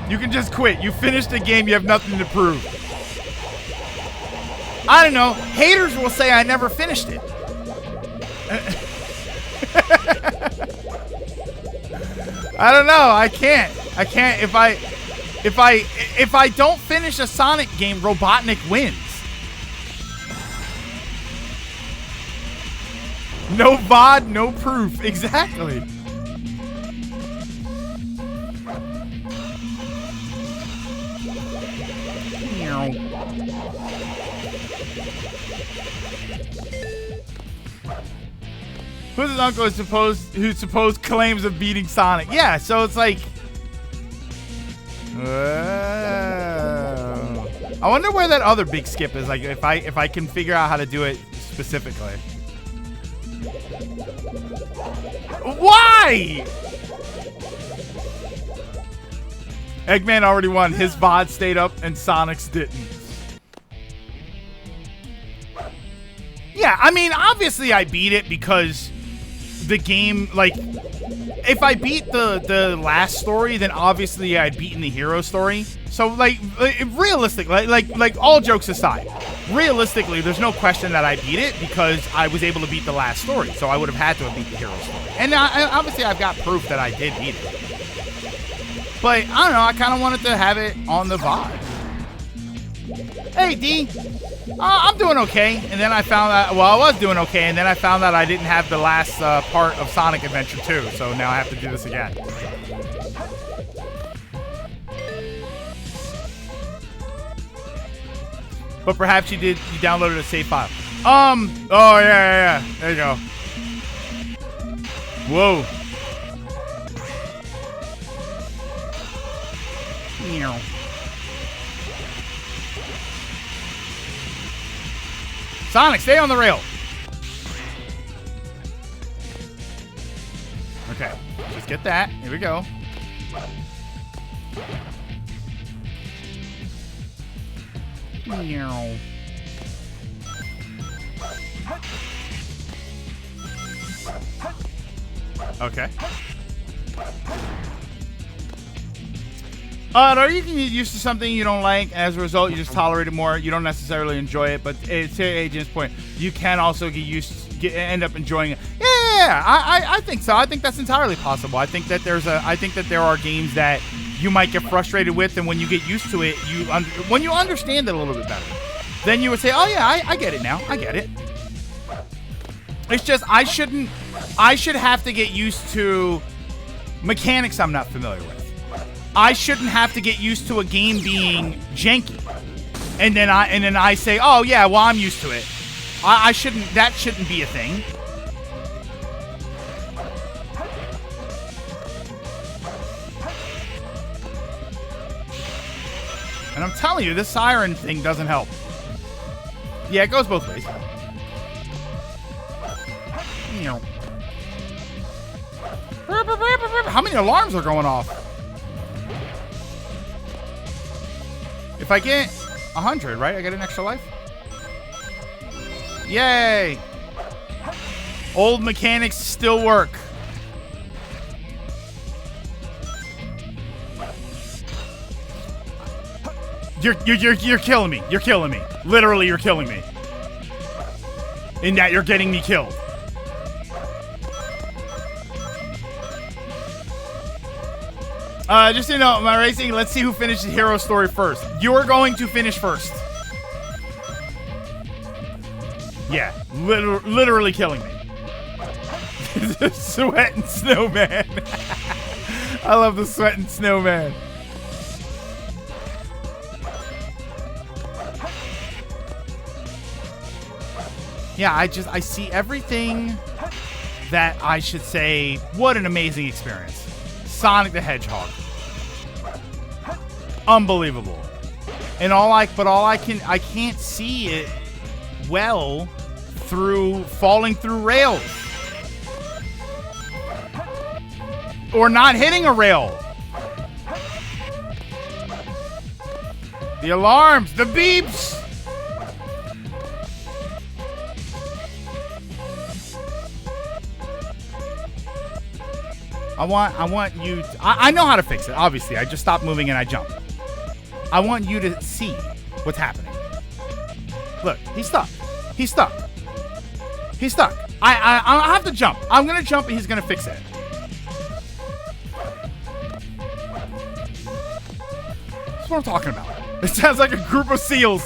You can just quit. You finished the game. You have nothing to prove. I don't know. Haters will say I never finished it. I don't know. I can't. If I don't finish a Sonic game, Robotnik wins. No VOD, no proof. Exactly. Who's his uncle who supposed claims of beating Sonic? Yeah, so it's like, I wonder where that other big skip is. Like, if I can figure out how to do it specifically. Why? Eggman already won. His VOD stayed up and Sonic's didn't. Yeah, I mean, obviously I beat it because the game, like, if I beat the last story, then obviously I'd beaten the hero story. So, like realistically, like all jokes aside, realistically, there's no question that I beat it because I was able to beat the last story. So I would have had to have beat the hero story. And obviously I've got proof that I did beat it. But, I don't know, I kind of wanted to have it on the VOD. Hey, D. I'm doing okay. And then I found out, well, I was doing okay, and then I found out I didn't have the last part of Sonic Adventure 2, so now I have to do this again. But perhaps you downloaded a save file. Oh, yeah. There you go. Whoa. Sonic, stay on the rail. Okay, just get that. Here we go. Okay. Or you can get used to something you don't like. As a result, you just tolerate it more. You don't necessarily enjoy it, but to Agent's point, you can also end up enjoying it. Yeah, I think so. I think that's entirely possible. I think that there are games that you might get frustrated with, and when you get used to it, when you understand it a little bit better, then you would say, "Oh yeah, I get it now. I get it." It's just I should have to get used to mechanics I'm not familiar with. I shouldn't have to get used to a game being janky, and then I say, "Oh yeah, well I'm used to it." I shouldn't. That shouldn't be a thing. And I'm telling you, this siren thing doesn't help. Yeah, it goes both ways. How many alarms are going off? If I get 100, right? I get an extra life? Yay! Old mechanics still work. You're killing me. You're killing me. Literally, you're killing me. In that you're getting me killed. Just so you know, my racing, let's see who finishes Hero Story first. You're going to finish first. Yeah, literally killing me. Sweat and snowman. I love the sweat and snowman. Yeah, I see everything that I should say, what an amazing experience. Sonic the Hedgehog. Unbelievable. And I can't see it well through falling through rails. Or not hitting a rail. The alarms, the beeps. I want you, I know how to fix it, obviously. I just stop moving and I jump. I want you to see what's happening. Look, he's stuck. He's stuck. He's stuck. I have to jump. I'm gonna jump and he's gonna fix it. That's what I'm talking about. It sounds like a group of seals.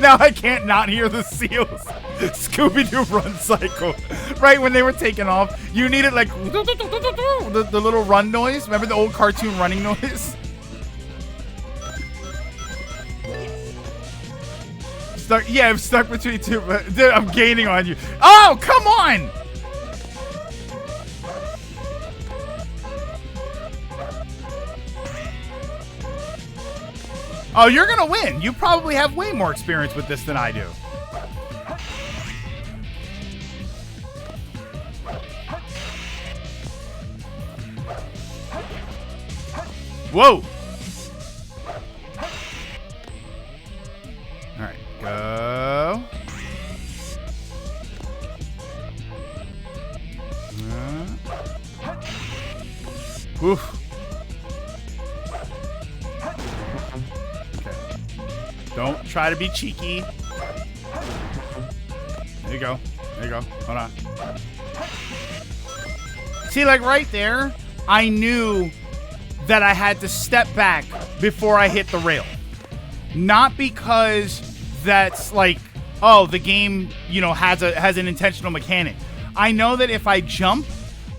Now I can't not hear the seals. Scooby-Doo run cycle. Right when they were taking off, you needed like the little run noise. Remember the old cartoon running noise? Stuck. Yeah, I'm stuck between two. Dude, I'm gaining on you. Oh, come on! Oh, you're gonna win. You probably have way more experience with this than I do. Whoa! All right, go. Oof. Don't try to be cheeky. There you go. There you go. Hold on. See, like right there, I knew that I had to step back before I hit the rail. Not because that's like, oh, the game, you know, has an intentional mechanic. I know that if I jump,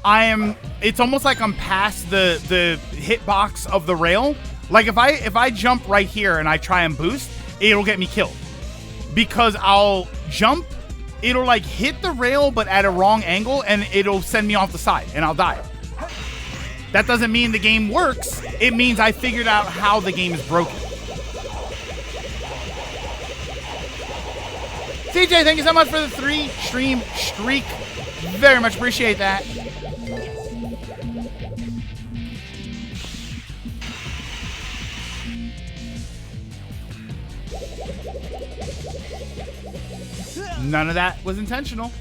it's almost like I'm past the hitbox of the rail. Like if I jump right here and I try and boost, it'll get me killed. Because I'll jump, it'll like hit the rail but at a wrong angle and it'll send me off the side and I'll die. That doesn't mean the game works. It means I figured out how the game is broken. CJ, thank you so much for the 3-stream streak. Very much appreciate that. None of that was intentional.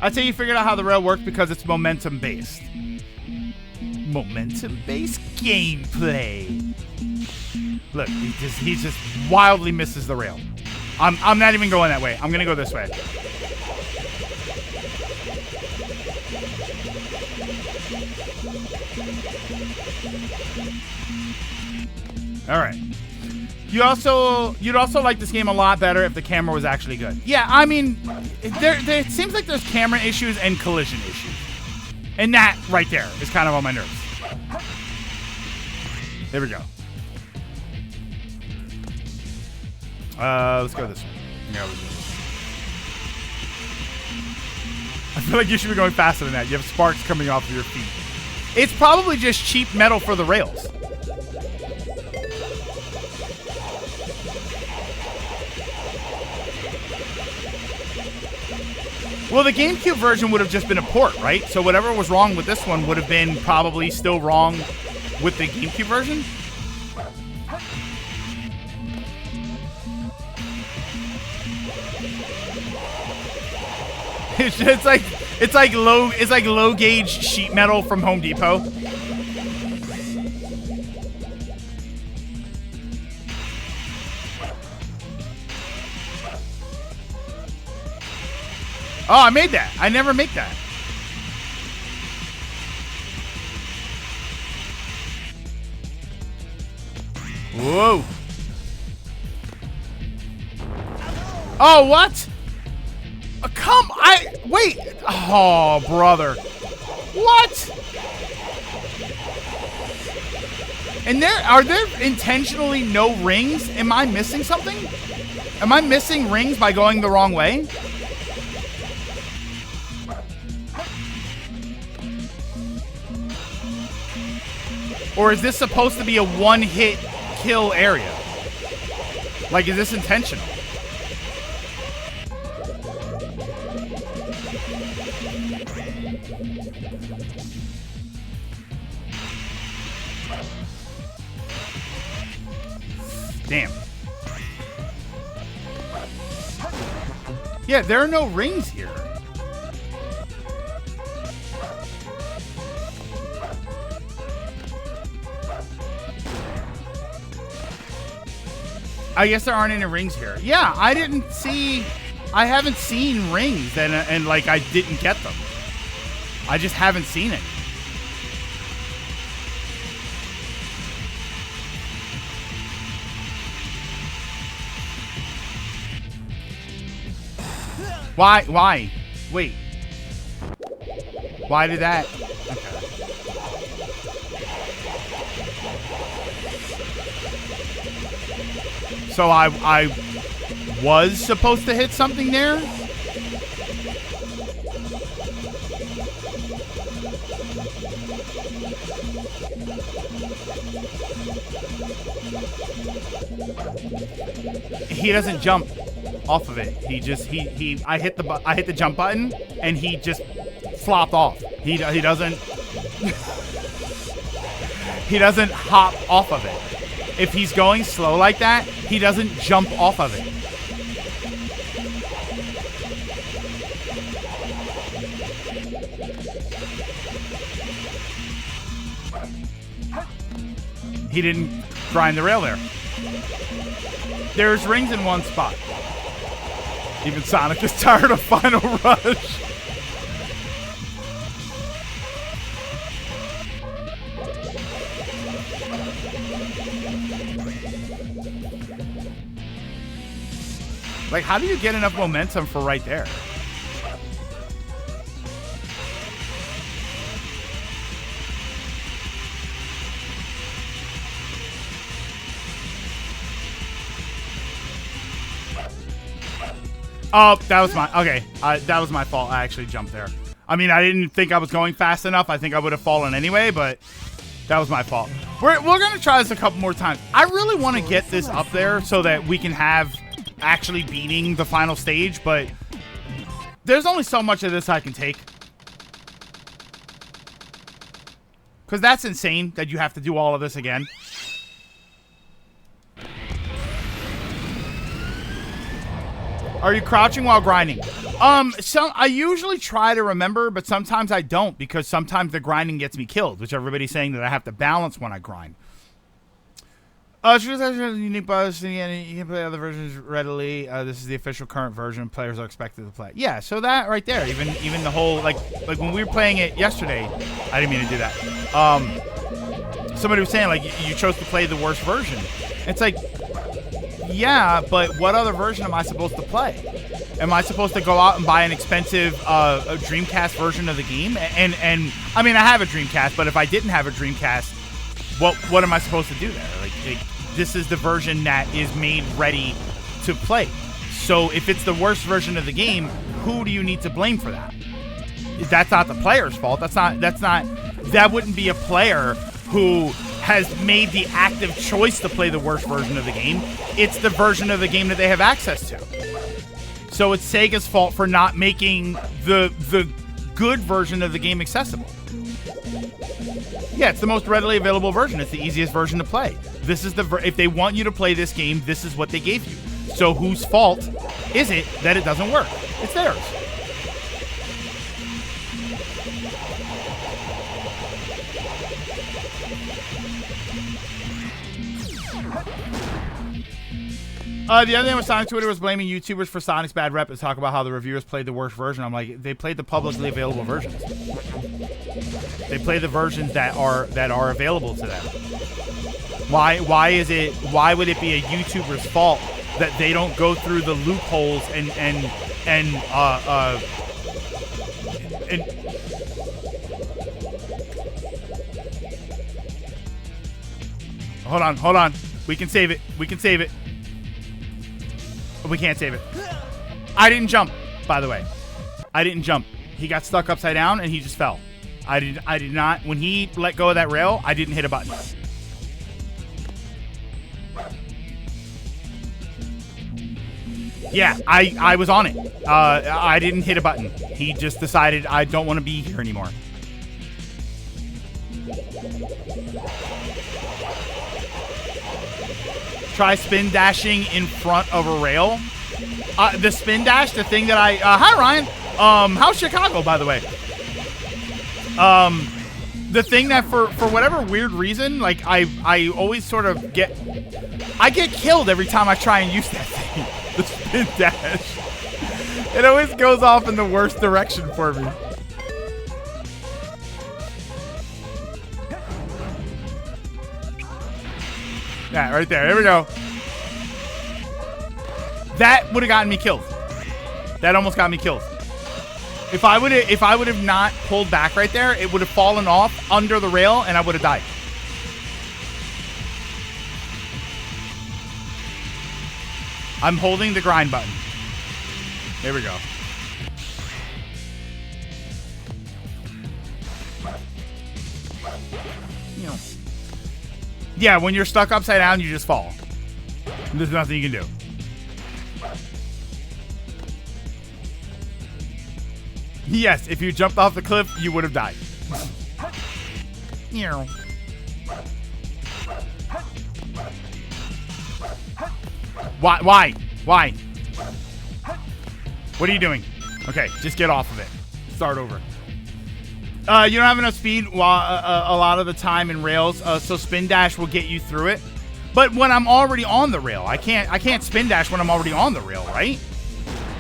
I'd say you figured out how the rail works because it's momentum-based. Momentum-based gameplay. Look, he just wildly misses the rail. I'm not even going that way. I'm gonna go this way. All right. You'd also like this game a lot better if the camera was actually good. Yeah, I mean, it seems like there's camera issues and collision issues. And that right there is kind of on my nerves. There we go. Let's go this way. Yeah, let's do this. I feel like you should be going faster than that. You have sparks coming off of your feet. It's probably just cheap metal for the rails. Well, the GameCube version would have just been a port, right? So whatever was wrong with this one would have been probably still wrong with the GameCube version. It's like low gauge sheet metal from Home Depot. Oh, I made that. I never make that. Whoa. Oh, what? Wait. Oh, brother. What? And are there intentionally no rings? Am I missing something? Am I missing rings by going the wrong way? Or is this supposed to be a one-hit kill area? Like, is this intentional? Damn. Yeah, there are no rings here. I guess there aren't any rings here. Yeah, I haven't seen rings and like I didn't get them. I just haven't seen it. Why? Wait. Why did that? Okay. So I was supposed to hit something there? He doesn't jump off of it. I hit the jump button and he just flopped off. He doesn't he doesn't hop off of it. If he's going slow like that, he doesn't jump off of it. He didn't grind the rail there. There's rings in one spot. Even Sonic is tired of Final Rush. Like, how do you get enough momentum for right there? Oh, that was my, okay. That was my fault. I actually jumped there. I mean, I didn't think I was going fast enough. I think I would have fallen anyway, but that was my fault. We're going to try this a couple more times. I really want to get this up there so that we can have actually beating the final stage, but there's only so much of this I can take. Because that's insane that you have to do all of this again. Are you crouching while grinding? I usually try to remember, but sometimes I don't because sometimes the grinding gets me killed, which everybody's saying that I have to balance when I grind. Unique bugs, and you can play other versions readily. This is the official current version. Players are expected to play. Yeah, so that right there, even the whole like when we were playing it yesterday, I didn't mean to do that. Somebody was saying like you chose to play the worst version. It's like, yeah, but what other version am I supposed to play? Am I supposed to go out and buy an expensive a Dreamcast version of the game? And I mean, I have a Dreamcast, but if I didn't have a Dreamcast, what am I supposed to do there? Like this is the version that is made ready to play. So if it's the worst version of the game, who do you need to blame for that? That's not the player's fault. That wouldn't be a player who has made the active choice to play the worst version of the game. It's the version of the game that they have access to. So it's Sega's fault for not making the good version of the game accessible. Yeah, it's the most readily available version. It's the easiest version to play. This is if they want you to play this game, this is what they gave you. So whose fault is it that it doesn't work? It's theirs. The other thing with Sonic Twitter was blaming YouTubers for Sonic's bad rep and talk about how the reviewers played the worst version. I'm like, they played the publicly available versions. They play the versions that are available to them. Why would it be a YouTuber's fault that they don't go through the loopholes and hold on. We can save it. We can save it. But we can't save it. I didn't jump, by the way. I didn't jump. He got stuck upside down and he just fell. I did not. When he let go of that rail, I didn't hit a button. Yeah, I was on it. I didn't hit a button. He just decided I don't want to be here anymore. Try spin dashing in front of a rail. The spin dash, the thing that I... hi, Ryan. How's Chicago, by the way? The thing that for whatever weird reason, like, I always sort of get... I get killed every time I try and use that thing. The spin dash. It always goes off in the worst direction for me. Yeah, right there. There we go. That would have gotten me killed. That almost got me killed. If I would have not pulled back right there, it would have fallen off under the rail and I would have died. I'm holding the grind button. There we go. Yeah, when you're stuck upside down, you just fall. There's nothing you can do. Yes, if you jumped off the cliff, you would have died. Why? Why? What are you doing? Okay, just get off of it. Start over. You don't have enough speed a lot of the time in rails, so spin dash will get you through it. But when I'm already on the rail, I can't spin dash when I'm already on the rail, right?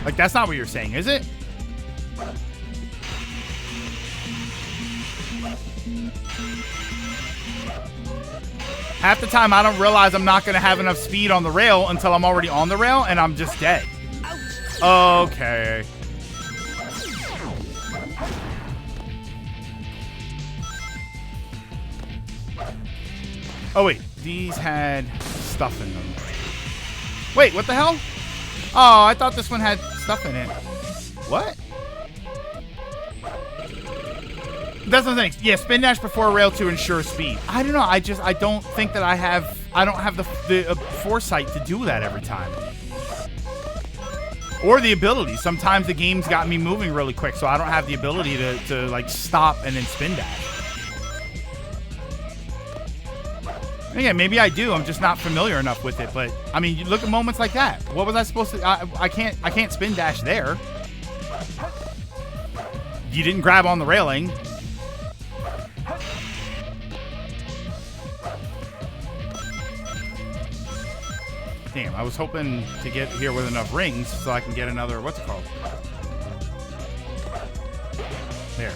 Like, that's not what you're saying, is it? Half the time, I don't realize I'm not going to have enough speed on the rail until I'm already on the rail, and I'm just dead. Okay. Oh, wait. These had stuff in them. Wait, what the hell? Oh, I thought this one had stuff in it. What? That's the thing. Yeah, spin dash before rail to ensure speed. I don't know. I don't think that I don't have the foresight to do that every time. Or the ability. Sometimes the game's got me moving really quick, so I don't have the ability to like stop and then spin dash. Yeah, maybe I do. I'm just not familiar enough with it. But I mean, you look at moments like that. What was I supposed to? I can't spin dash there. You didn't grab on the railing. Damn, I was hoping to get here with enough rings so I can get another. What's it called? There.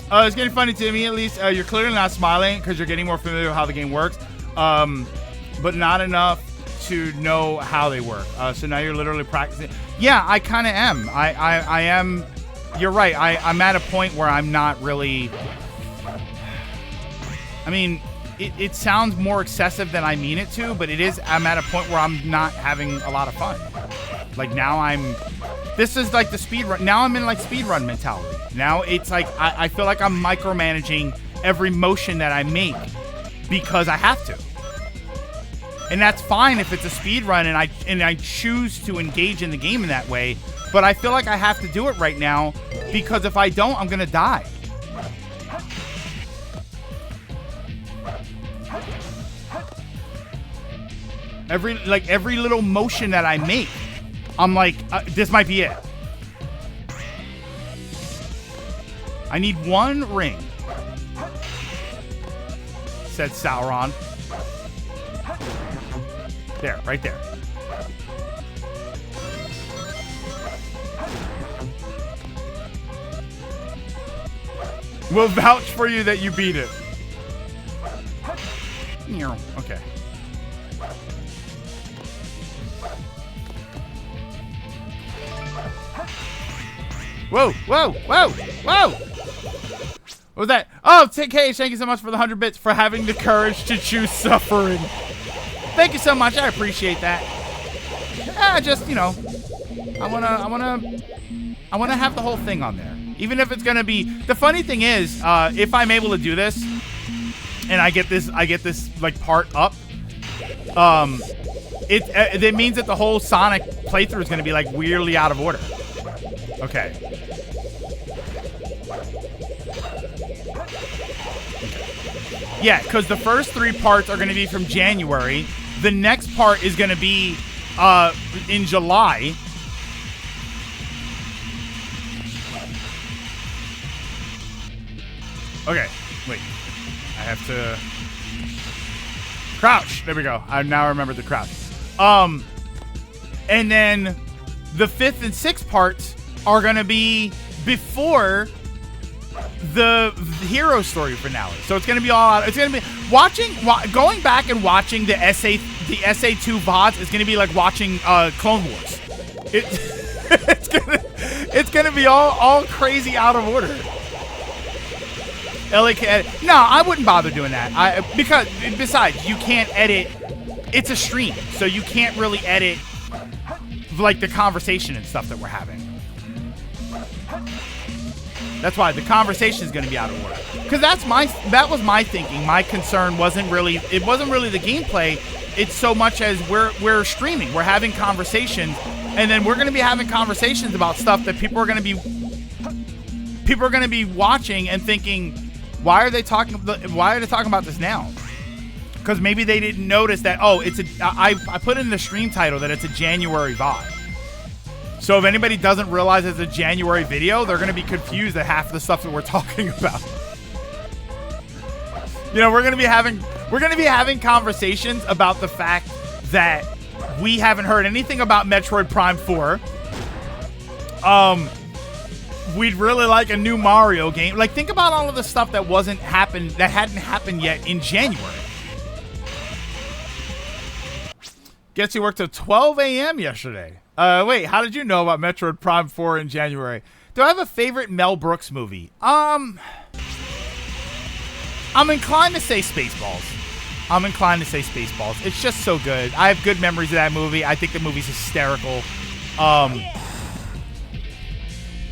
It's getting funny to me, at least. You're clearly not smiling because you're getting more familiar with how the game works, but not enough to know how they work. So now you're literally practicing. Yeah, I kind of am. I am. You're right. I'm at a point where I'm not really. I mean, it sounds more excessive than I mean it to, but it is. I'm at a point where I'm not having a lot of fun. Like now this is like the speed run. Now I'm in like speed run mentality. Now it's like I feel like I'm micromanaging every motion that I make because I have to. And that's fine if it's a speed run and I choose to engage in the game in that way. But I feel like I have to do it right now because if I don't, I'm gonna die. Every little motion that I make, I'm like, this might be it. I need one ring, said Sauron. There, right there. We'll vouch for you that you beat it. Okay. Whoa, whoa, whoa, whoa! What was that? Oh, TK, thank you so much for the 100 bits for having the courage to choose suffering. Thank you so much. I appreciate that. Just, you know, I wanna have the whole thing on there. Even if it's gonna be. The funny thing is, if I'm able to do this, and I get this like part up, It means that the whole Sonic playthrough is going to be like weirdly out of order. Okay. Yeah, because the first 3 parts are going to be from January. The next part is going to be in July. Okay, wait. I have to crouch. There we go. I now remember the crouch. And then the 5th and 6th parts are going to be before the hero story finale. So it's going to be all out. It's going to be going back and watching the SA2 VODs is going to be like watching Clone Wars. It's going to be all crazy out of order. LA can edit. No, I wouldn't bother doing that. Because besides, you can't edit. It's a stream, so you can't really edit like the conversation and stuff that we're having. That's why the conversation is going to be out of order. Because that was my thinking. My concern wasn't really the gameplay. It's so much as we're streaming. We're having conversations, and then we're going to be having conversations about stuff that people are going to be watching and thinking, why are they talking about this now? Because maybe they didn't notice that, I put in the stream title that it's a January VOD. So if anybody doesn't realize it's a January video, they're going to be confused at half the stuff that we're talking about. You know, we're going to be having conversations about the fact that we haven't heard anything about Metroid Prime 4. We'd really like a new Mario game. Like, think about all of the stuff that hadn't happened yet in January. Guess you worked till 12 a.m. yesterday. Wait, how did you know about Metroid Prime 4 in January? Do I have a favorite Mel Brooks movie? I'm inclined to say Spaceballs. It's just so good. I have good memories of that movie. I think the movie's hysterical.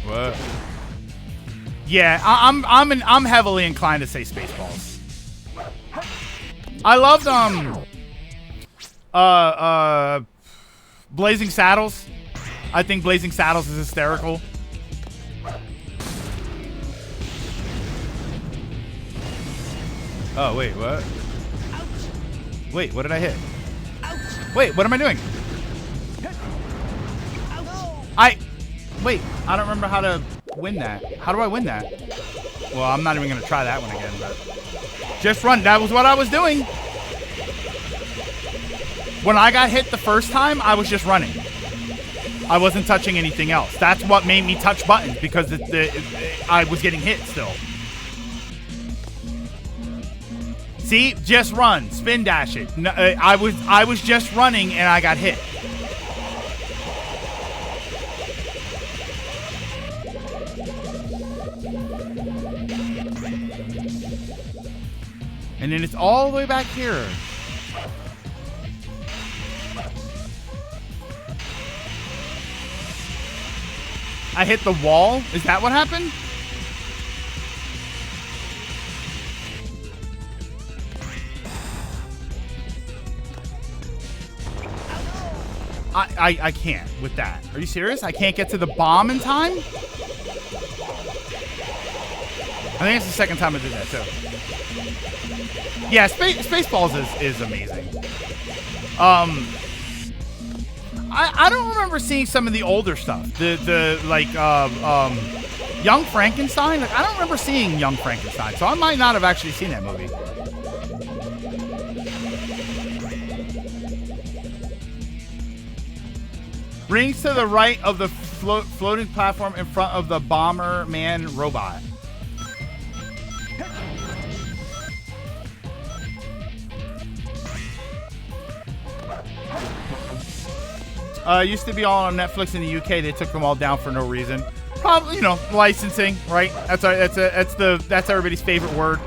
What? Yeah, I'm heavily inclined to say Spaceballs. I loved Blazing Saddles. I think Blazing Saddles is hysterical. Oh, wait, what? Ouch. Wait, what did I hit? Ouch. Wait, what am I doing? Wait, I don't remember how to win that. How do I win that? Well, I'm not even going to try that one again, but just run. That was what I was doing. When I got hit the first time, I was just running. I wasn't touching anything else. That's what made me touch buttons, because I was getting hit still. See? Just run. Spin dash it. No, I was just running and I got hit. And then it's all the way back here. I hit the wall? Is that what happened? I can't with that. Are you serious? I can't get to the bomb in time? I think it's the second time I did that, too. Yeah, Spaceballs is amazing. I don't remember seeing some of the older stuff. Young Frankenstein? Like, I don't remember seeing Young Frankenstein, so I might not have actually seen that movie. Rings to the right of the floating platform in front of the Bomberman robot. Used to be all on Netflix in the UK. They took them all down for no reason. Probably, licensing, right? That's everybody's favorite word.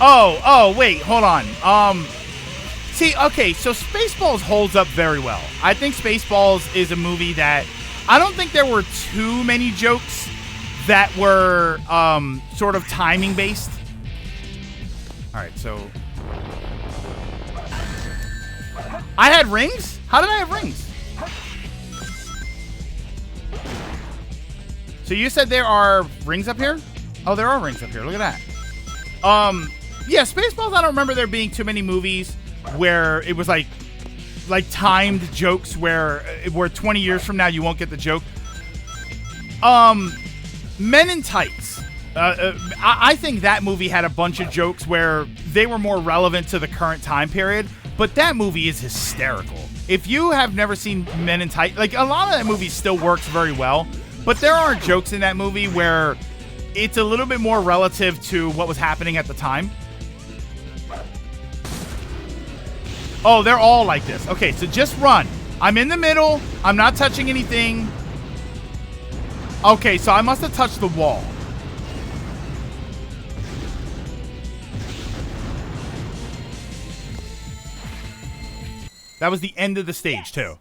Oh, wait, hold on. See, okay, so Spaceballs holds up very well. I think Spaceballs is a movie that I don't think there were too many jokes that were sort of timing based. All right, so I had rings? How did I have rings? So you said there are rings up here? Oh, there are rings up here. Look at that. Yeah, Spaceballs, I don't remember there being too many movies where it was like timed jokes where 20 years from now you won't get the joke. Men in Tights. I think that movie had a bunch of jokes where they were more relevant to the current time period, but that movie is hysterical. If you have never seen Men in Tights, like a lot of that movie still works very well, but there are jokes in that movie where it's a little bit more relative to what was happening at the time. Oh, they're all like this. Okay, so just run. I'm in the middle. I'm not touching anything. Okay, so I must have touched the wall. That was the end of the stage, too.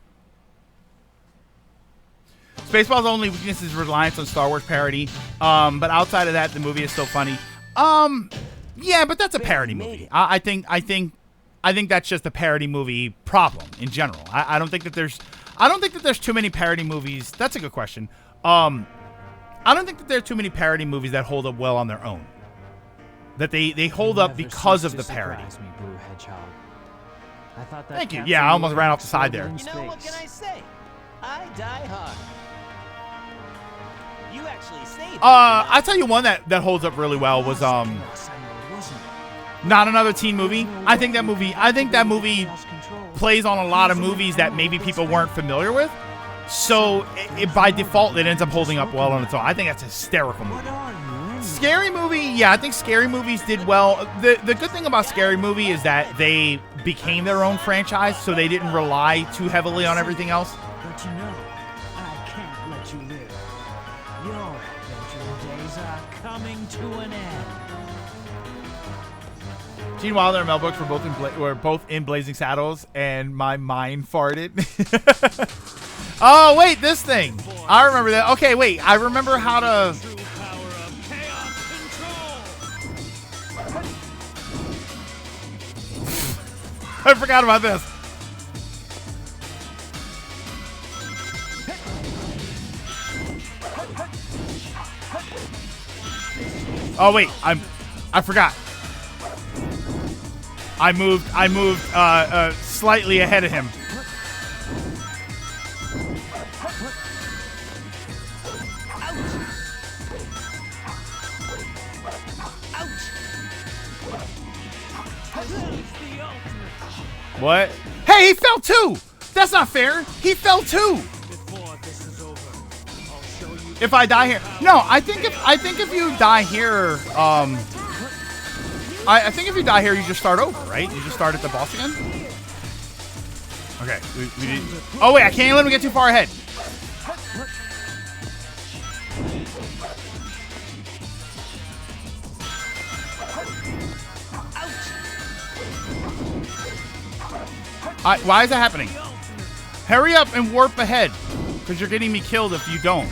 Spaceballs' only weakness is reliance on Star Wars parody. But outside of that, the movie is still funny. Yeah, but that's a parody movie. I think that's just a parody movie problem in general. I don't think that there's too many parody movies. That's a good question. I don't think that there are too many parody movies that hold up well on their own. That they hold up because of the parody. Thank you. Yeah, I almost ran off the side there. You know, what can I say? I die hard. You actually saved me. I tell you one that holds up really well was Not Another Teen Movie. I think that movie plays on a lot of movies that maybe people weren't familiar with. So by default, it ends up holding up well on its own. I think that's a hysterical movie. Scary Movie, yeah, I think Scary Movies did well. The good thing about Scary Movie is that they became their own franchise, so they didn't rely too heavily on everything else. But you know, I can't let you live. Your adventure days are coming to an end. Gene Wilder and Mel Brooks were both in Blazing Saddles, and my mind farted. Oh, wait, this thing. I remember that. Okay, wait, I remember how to... I forgot about this. Oh wait, I forgot. I moved slightly ahead of him. What? Hey, he fell too! That's not fair! He fell too! If I die here... No, I think if you die here, I think if you die here, you just start over, right? You just start at the boss again? Okay. We did... Oh, wait, I can't let him get too far ahead. Why is that happening? Hurry up and warp ahead, because you're getting me killed if you don't.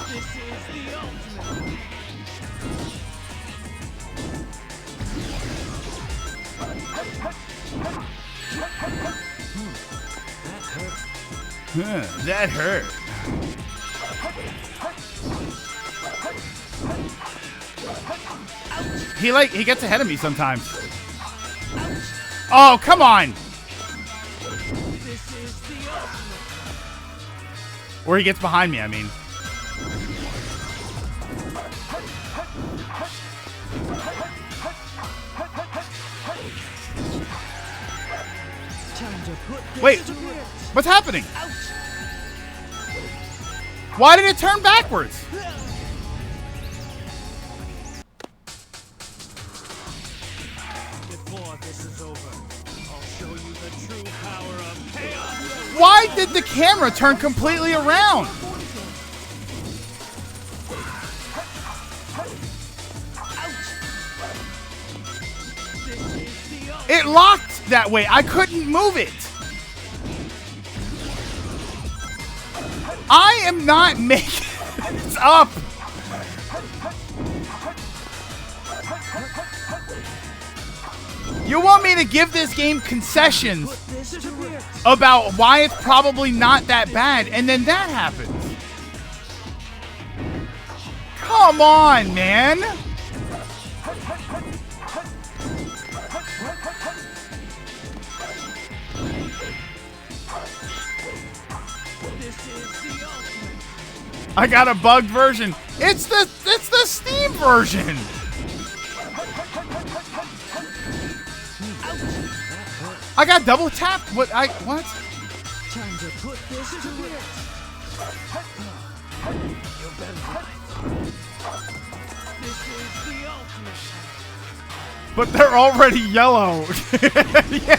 This is the ultimate. That hurt. He gets ahead of me sometimes. Oh, come on. Or he gets behind me, I mean. Wait, what's happening? Why did it turn backwards? Why did the camera turn completely around? It locked that way. I couldn't move it. I am not making this up. You want me to give this game concessions about why it's probably not that bad, and then that happens. Come on, man. I got a bugged version. It's the Steam version. I got double tapped. What? Time to put this to rest. This is the ultimate. But they're already yellow. Yeah,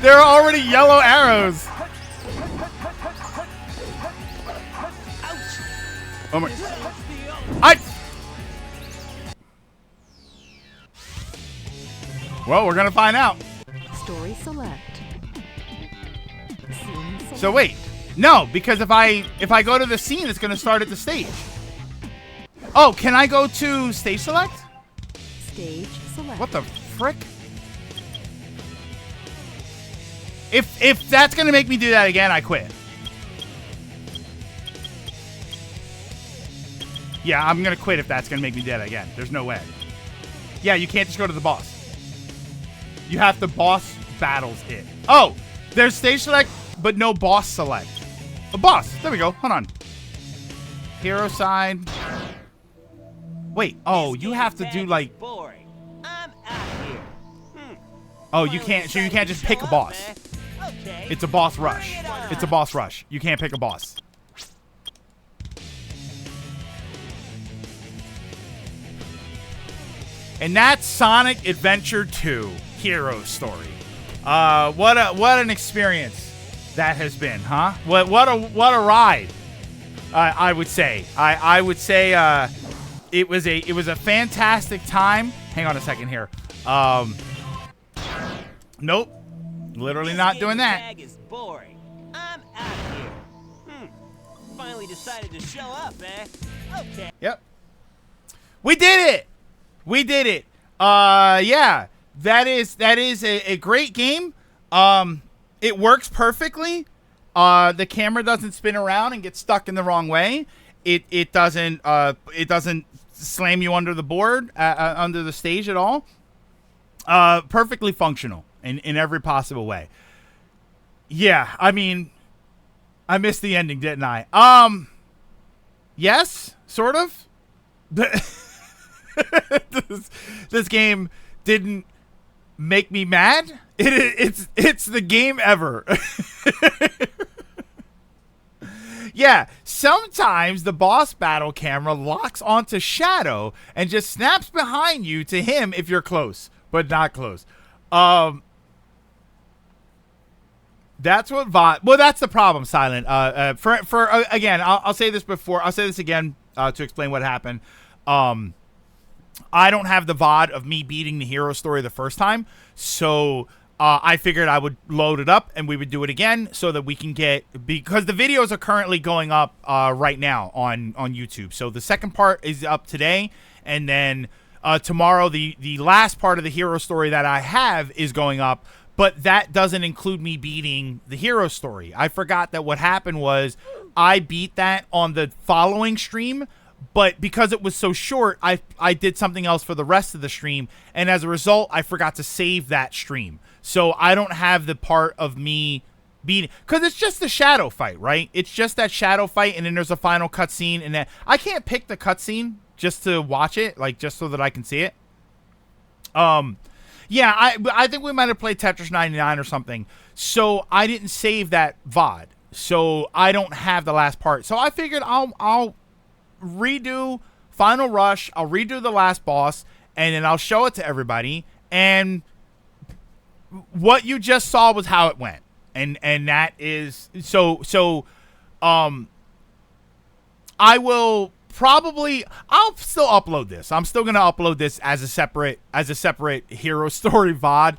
they're already yellow arrows. Oh my! Well, we're gonna find out. Story select. Scene select. So wait, no, because if I go to the scene, it's gonna start at the stage. Oh, can I go to stage select? Stage select. What the frick? If that's gonna make me do that again, I quit. Yeah, I'm gonna quit if that's gonna make me do that again. There's no way. Yeah, you can't just go to the boss. You have to boss battles it. Oh, there's stage select, but no boss select. A boss. There we go. Hold on. Hero side. Wait. Oh, you have to do like. Boring. I'm out here. Oh, you can't. So you can't just pick a boss. Okay. It's a boss rush. It's a boss rush. You can't pick a boss. And that's Sonic Adventure 2 Hero Story. What an experience that has been, huh? What a ride. I would say. I would say it was a fantastic time. Hang on a second here. Nope. Literally not doing that. Tag is boring. I'm out here. Finally decided to show up, eh? Okay. Yep. We did it. We did it. Yeah. That is a great game. It works perfectly. The camera doesn't spin around and get stuck in the wrong way. It doesn't slam you under the board, under the stage at all. Perfectly functional in every possible way. Yeah, I mean, I missed the ending, didn't I? Yes, sort of. This game didn't make me mad. It's the game ever. Yeah, sometimes the boss battle camera locks onto Shadow and just snaps behind you to him if you're close, but not close. That's what VOD. Well, that's the problem, Silent. Again, I'll say this before. I'll say this again to explain what happened. I don't have the VOD of me beating the hero story the first time, so I figured I would load it up and we would do it again so that we can get, because the videos are currently going up right now on YouTube. So the second part is up today, and then tomorrow the last part of the hero story that I have is going up, but that doesn't include me beating the hero story. I forgot that what happened was I beat that on the following stream, but because it was so short, I did something else for the rest of the stream, and as a result, I forgot to save that stream. So I don't have the part of me beating, because it's just the shadow fight, right? It's just that shadow fight, and then there's a final cutscene, and then I can't pick the cutscene just to watch it, like just so that I can see it. Yeah, I think we might have played Tetris 99 or something, so I didn't save that VOD, so I don't have the last part. So I figured I'll redo Final Rush, I'll redo the last boss, and then I'll show it to everybody, and what you just saw was how it went. And that is so I will probably, I'll still upload this. I'm still gonna upload this as a separate hero story VOD.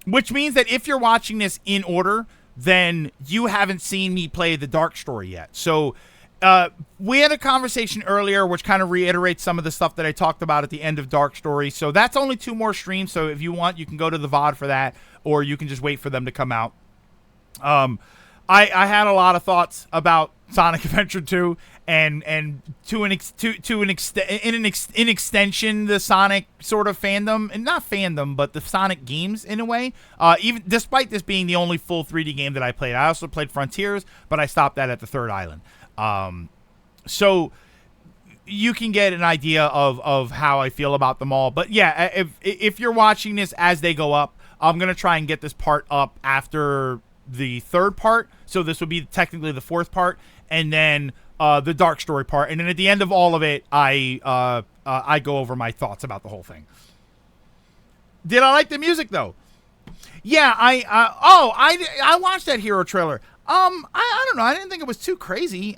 Which means that if you're watching this in order then you haven't seen me play the Dark Story yet. So we had a conversation earlier which kind of reiterates some of the stuff that I talked about at the end of Dark Story. So that's only 2 more streams. So if you want, you can go to the VOD for that, or you can just wait for them to come out. I had a lot of thoughts about Sonic Adventure 2 and in extension the Sonic sort of fandom, and not fandom, but the Sonic games in a way. Even despite this being the only full 3D game that I played, I also played Frontiers, but I stopped that at the third island. So you can get an idea of how I feel about them all. But yeah, if you're watching this as they go up, I'm gonna try and get this part up after the third part. So this would be technically the fourth part, and then the Dark Story part, and then at the end of all of it, I go over my thoughts about the whole thing. Did I like the music though? Yeah, I watched that Hero trailer. I don't know. I didn't think it was too crazy.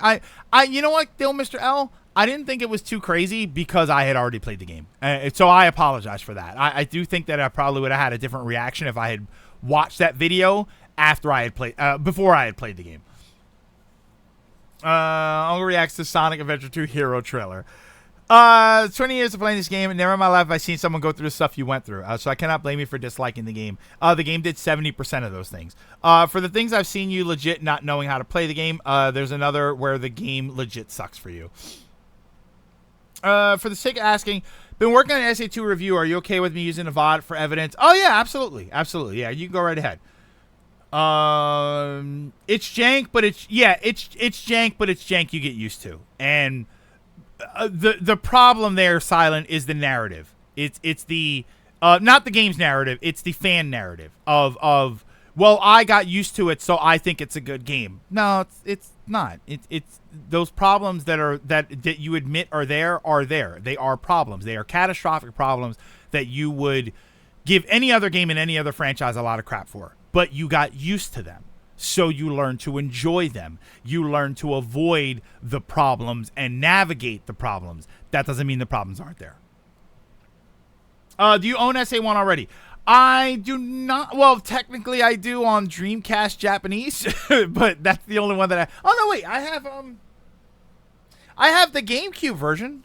You know what, Dill, Mr. L? I didn't think it was too crazy because I had already played the game. So I apologize for that. I do think that I probably would have had a different reaction if I had watched that video after I had played, before I had played the game. Uncle reacts to Sonic Adventure 2 Hero trailer. 20 years of playing this game, and never in my life have I seen someone go through the stuff you went through. So I cannot blame you for disliking the game. The game did 70% of those things. For the things I've seen you legit not knowing how to play the game, there's another where the game legit sucks for you. For the sake of asking, been working on an SA2 review. Are you okay with me using a VOD for evidence? Oh yeah, absolutely, absolutely. Yeah, you can go right ahead. It's jank, but it's jank, but it's jank you get used to. And the problem there, Silent, is the narrative. It's the not the game's narrative. It's the fan narrative of well, I got used to it, so I think it's a good game. No, it's not. It's those problems that you admit are there. They are problems. They are catastrophic problems that you would give any other game in any other franchise a lot of crap for. But you got used to them. So you learn to enjoy them. You learn to avoid the problems and navigate the problems. That doesn't mean the problems aren't there. Do you own SA1 already? I do not. Well, technically I do on Dreamcast Japanese, but that's the only one that I... Oh, no, wait. I have the GameCube version.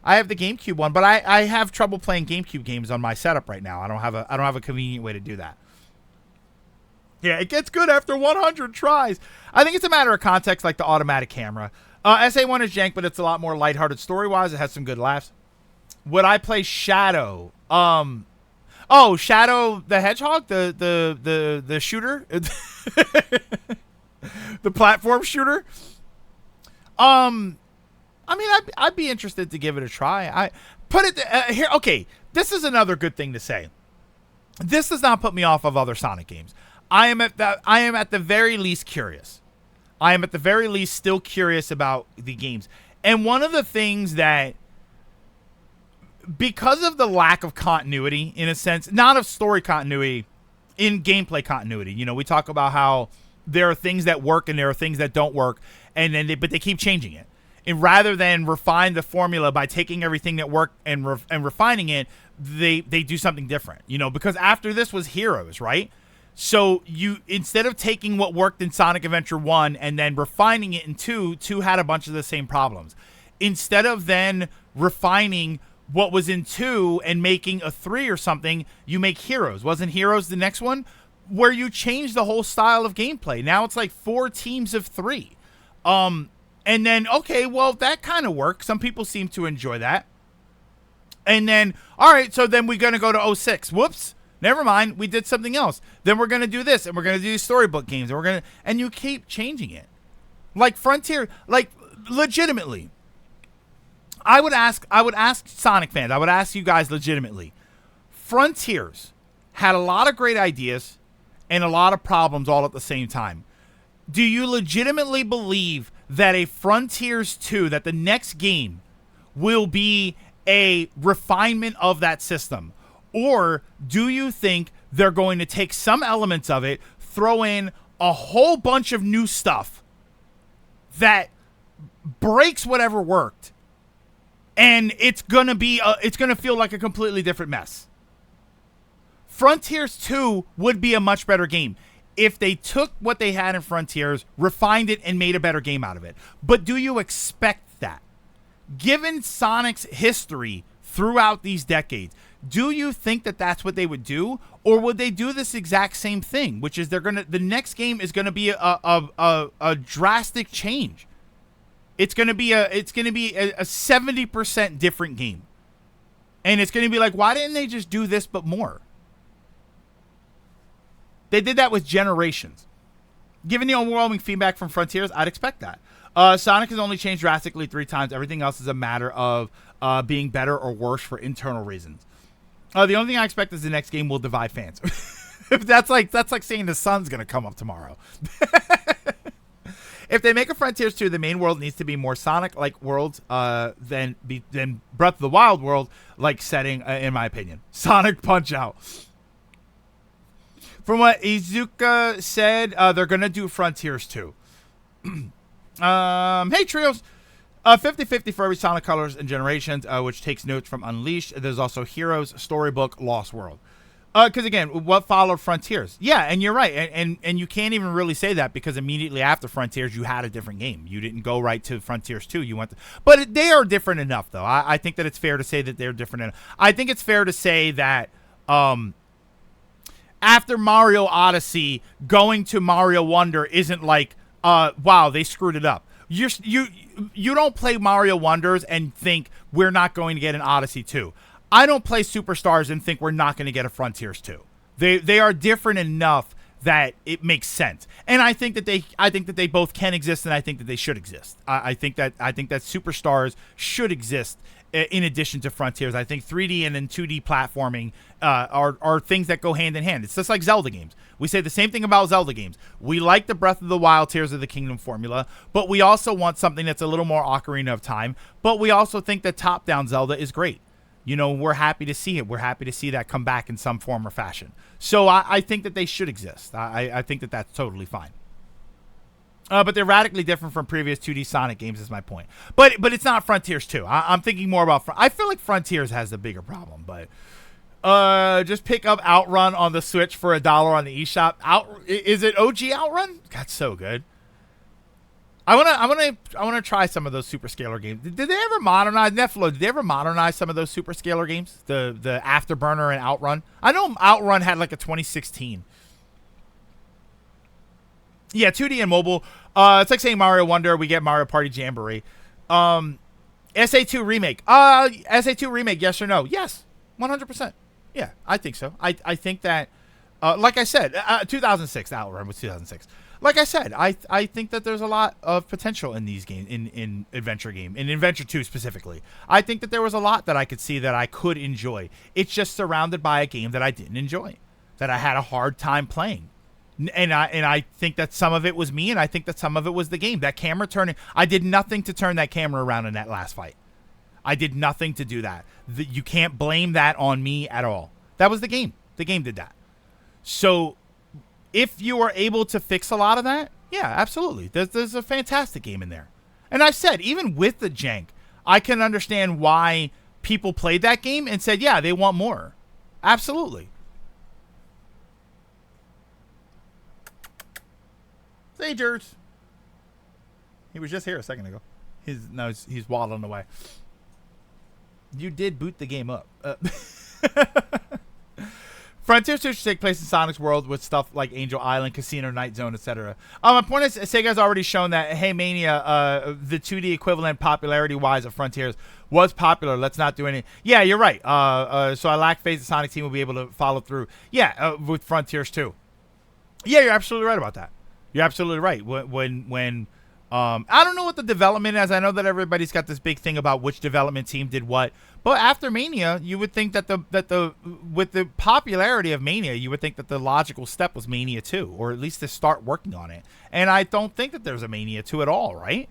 I have the GameCube one, but I have trouble playing GameCube games on my setup right now. I don't have a convenient way to do that. Yeah, it gets good after 100 tries. I think it's a matter of context, like the automatic camera. SA1 is jank, but it's a lot more lighthearted story-wise. It has some good laughs. Would I play Shadow? Oh, Shadow the Hedgehog, the shooter, the platform shooter. I mean, I'd be interested to give it a try. I put it here. Okay, this is another good thing to say. This does not put me off of other Sonic games. I am at the very least curious. I am at the very least still curious about the games. And one of the things that, because of the lack of continuity, in a sense, not of story continuity, in gameplay continuity, you know, we talk about how there are things that work and there are things that don't work, and then but they keep changing it. And rather than refine the formula by taking everything that worked and refining it, they do something different, you know, because after this was Heroes, right? So you, instead of taking what worked in Sonic Adventure 1 and then refining it in 2 had a bunch of the same problems. Instead of then refining what was in 2 and making a 3 or something, you make Heroes. Wasn't Heroes the next one? Where you change the whole style of gameplay. Now it's like 4 teams of 3. And then, okay, well, that kind of works. Some people seem to enjoy that. And then, all right, so then we're going to go to 06. Whoops. Never mind, we did something else. Then we're gonna do this, and we're gonna do these storybook games, and you keep changing it. Like Frontier, like legitimately. I would ask Sonic fans, I would ask you guys legitimately. Frontiers had a lot of great ideas and a lot of problems all at the same time. Do you legitimately believe that a Frontiers 2, that the next game will be a refinement of that system? Or do you think they're going to take some elements of it, throw in a whole bunch of new stuff that breaks whatever worked, and it's going to feel like a completely different mess? Frontiers 2 would be a much better game. if they took what they had in Frontiers, refined it, and made a better game out of it. But do you expect that? Given Sonic's history throughout these decades, do you think that that's what they would do, or would they do this exact same thing, which is the next game is gonna be a drastic change. It's gonna be a 70% different game, and it's gonna be like, why didn't they just do this but more? They did that with Generations. Given the overwhelming feedback from Frontiers, I'd expect that. Sonic has only changed drastically 3 times. Everything else is a matter of being better or worse for internal reasons. The only thing I expect is the next game will divide fans. that's like saying the sun's gonna come up tomorrow. If they make a Frontiers 2, the main world needs to be more Sonic-like worlds than Breath of the Wild world like setting, in my opinion. Sonic Punch-Out. From what Izuka said, they're gonna do Frontiers 2. Hey Trios. 50-50 for every Sonic Colors and Generations, which takes notes from Unleashed. There's also Heroes, Storybook, Lost World. Because again, what followed Frontiers? Yeah, and you're right, and you can't even really say that because immediately after Frontiers, you had a different game. You didn't go right to Frontiers 2. You went, but they are different enough, though. I think that it's fair to say that they're different enough. I think it's fair to say that after Mario Odyssey, going to Mario Wonder isn't like, wow, they screwed it up. You don't play Mario Wonders and think we're not going to get an Odyssey 2. I don't play Superstars and think we're not going to get a Frontiers 2. They are different enough that it makes sense. And I think that they both can exist, and I think that they should exist. I think that Superstars should exist in addition to Frontiers. I think 3D and then 2D platforming are things that go hand in hand. It's just like Zelda games. We say the same thing about Zelda games. We like the Breath of the Wild, Tears of the Kingdom formula, but we also want something that's a little more Ocarina of Time, but we also think that top-down Zelda is great. You know, we're happy to see it. We're happy to see that come back in some form or fashion. So I think that they should exist. I think that that's totally fine. But they're radically different from previous 2D Sonic games is my point. But it's not Frontiers 2. I'm thinking more about... I feel like Frontiers has the bigger problem, but... just pick up Outrun on the Switch for $1 on the eShop. Is it OG Outrun? That's so good. I wanna try some of those super scalar games. Did they ever modernize Netflix? Did they ever modernize some of those super scalar games? The Afterburner and Outrun. I know Outrun had like a 2016. Yeah, 2D and mobile. It's like saying Mario Wonder. We get Mario Party Jamboree. SA2 remake. SA2 remake. Yes or no? Yes, 100%. Yeah, I think so. I think that, like I said, 2006 Outrun was 2006. Like I said, I think that there's a lot of potential in these games, in Adventure 2 specifically. I think that there was a lot that I could see that I could enjoy. It's just surrounded by a game that I didn't enjoy, that I had a hard time playing. And I think that some of it was me, and I think that some of it was the game. That camera turning, I did nothing to turn that camera around in that last fight. I did nothing to do that. You can't blame that on me at all. That was the game. The game did that. So if you are able to fix a lot of that, yeah, absolutely. There's a fantastic game in there. And I've said, even with the jank, I can understand why people played that game and said, yeah, they want more. Absolutely. Sagers. He was just here a second ago. He's waddling away. You did boot the game up. Frontiers 2 should take place in Sonic's world with stuff like Angel Island, Casino, Night Zone, etc. My point is, Sega's already shown that, hey, Mania, the 2D equivalent popularity-wise of Frontiers was popular. Let's not do any... Yeah, you're right. So I lack faith the Sonic team will be able to follow through. Yeah, with Frontiers 2. Yeah, you're absolutely right about that. You're absolutely right. When I don't know what the development is. I know that everybody's got this big thing about which development team did what. But after Mania, you would think that with the popularity of Mania, you would think that the logical step was Mania 2, or at least to start working on it. And I don't think that there's a Mania 2 at all, right?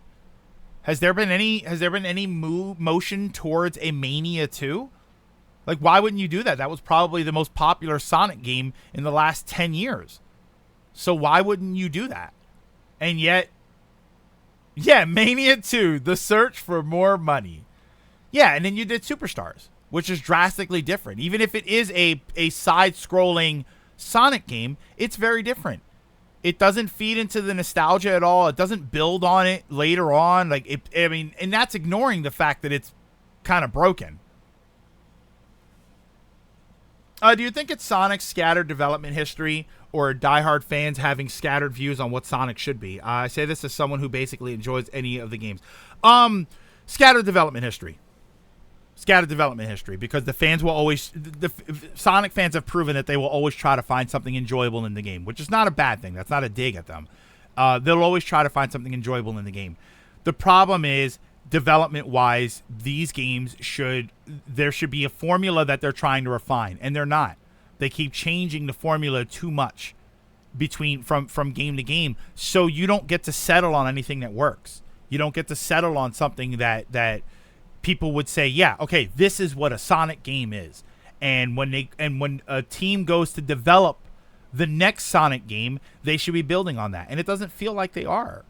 Has there been any motion towards a Mania 2? Like, why wouldn't you do that? That was probably the most popular Sonic game in the last 10 years. So why wouldn't you do that? And yet, yeah, Mania 2, the search for more money. Yeah, and then you did Superstars, which is drastically different. Even if it is a side-scrolling Sonic game, it's very different. It doesn't feed into the nostalgia at all. It doesn't build on it later on. Like and that's ignoring the fact that it's kind of broken. Do you think it's Sonic's scattered development history or diehard fans having scattered views on what Sonic should be? I say this as someone who basically enjoys any of the games. Scattered development history. Scattered development history, because the fans will always, the Sonic fans have proven that they will always try to find something enjoyable in the game, which is not a bad thing. That's not a dig at them. They'll always try to find something enjoyable in the game. The problem is, development-wise, these games there should be a formula that they're trying to refine, and they're not. They keep changing the formula too much from game to game, so you don't get to settle on anything that works. You don't get to settle on something that people would say, yeah, okay, this is what a Sonic game is. And when a team goes to develop the next Sonic game, they should be building on that. And it doesn't feel like they are.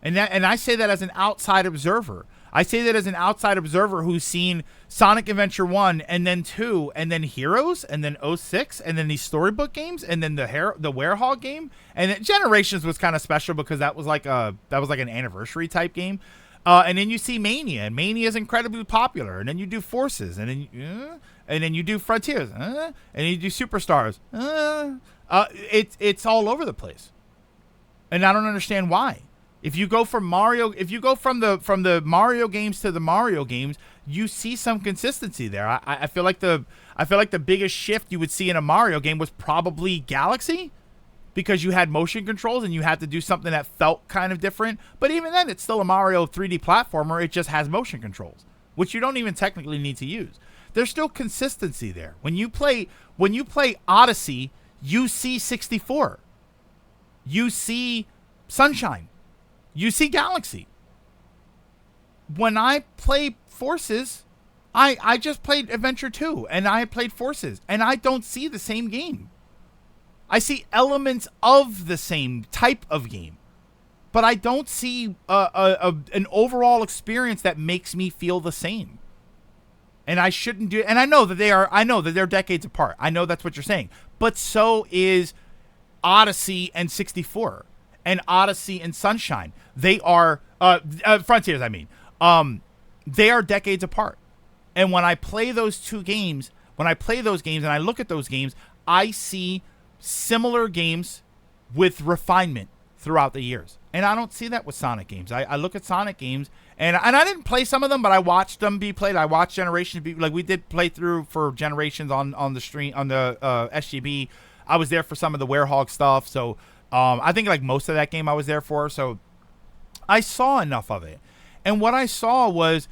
And I say that as an outside observer. I say that as an outside observer who's seen Sonic Adventure 1 and then 2 and then Heroes and then 06 and then these storybook games and then the Werehog game. And Generations was kind of special because that was like an anniversary type game. And then you see Mania, and Mania is incredibly popular. And then you do Forces, and then you do Frontiers, and then you do Superstars. It's all over the place, and I don't understand why. If you go from the Mario games to the Mario games, you see some consistency there. I feel like the biggest shift you would see in a Mario game was probably Galaxy, because you had motion controls and you had to do something that felt kind of different. But even then, it's still a Mario 3D platformer. It just has motion controls, which you don't even technically need to use. There's still consistency there. When you play Odyssey, you see 64. You see Sunshine. You see Galaxy. When I play Forces, I just played Adventure 2 and I played Forces, and I don't see the same game. I see elements of the same type of game, but I don't see an overall experience that makes me feel the same. And I shouldn't do. And I know that they're decades apart. I know that's what you're saying. But so is Odyssey and 64, and Odyssey and Sunshine. They are Frontiers. I mean, they are decades apart. And when I play those games, and I look at those games, I see similar games with refinement throughout the years. And I don't see that with Sonic games. I look at Sonic games, and I didn't play some of them, but I watched them be played. I watched Generations be, like we did play through for Generations on the stream, on the SGB. I was there for some of the Werehog stuff, so I think like most of that game I was there for, so I saw enough of it. And what I saw was,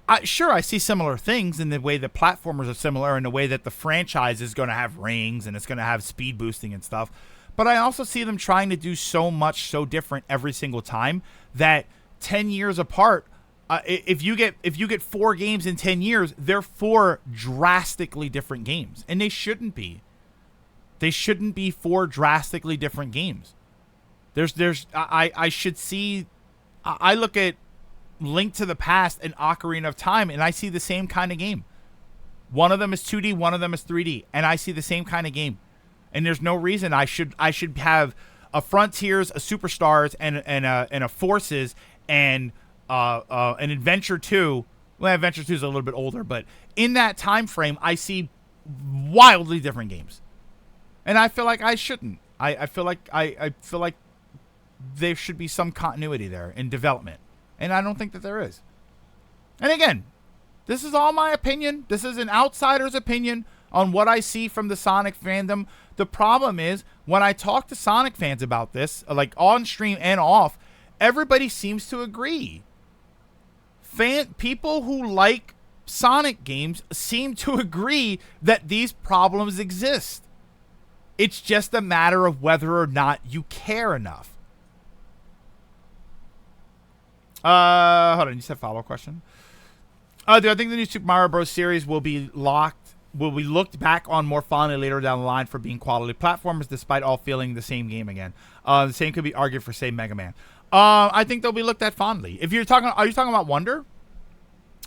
I see similar things in the way that platformers are similar, in the way that the franchise is going to have rings and it's going to have speed boosting and stuff. But I also see them trying to do so much so different every single time that 10 years apart, if you get 4 games in 10 years, they're 4 drastically different games, and they shouldn't be. They shouldn't be 4 drastically different games. I should see. I look at Link to the Past and Ocarina of Time, and I see the same kind of game. One of them is 2D, one of them is 3D, and I see the same kind of game. And there's no reason I should have a Frontiers, a Superstars, and a Forces, and an Adventure 2. Well, Adventure 2 is a little bit older, but in that time frame, I see wildly different games, and I feel like I shouldn't. I feel like there should be some continuity there in development. And I don't think that there is. And again, this is all my opinion. This is an outsider's opinion on what I see from the Sonic fandom. The problem is, when I talk to Sonic fans about this, like on stream and off, everybody seems to agree. People who like Sonic games seem to agree that these problems exist. It's just a matter of whether or not you care enough. Hold on, you said follow-up question. Do I think the new Super Mario Bros. Series will be looked back on more fondly later down the line for being quality platformers, despite all feeling the same game again? The same could be argued for, say, Mega Man. I think they'll be looked at fondly. Are you talking about Wonder?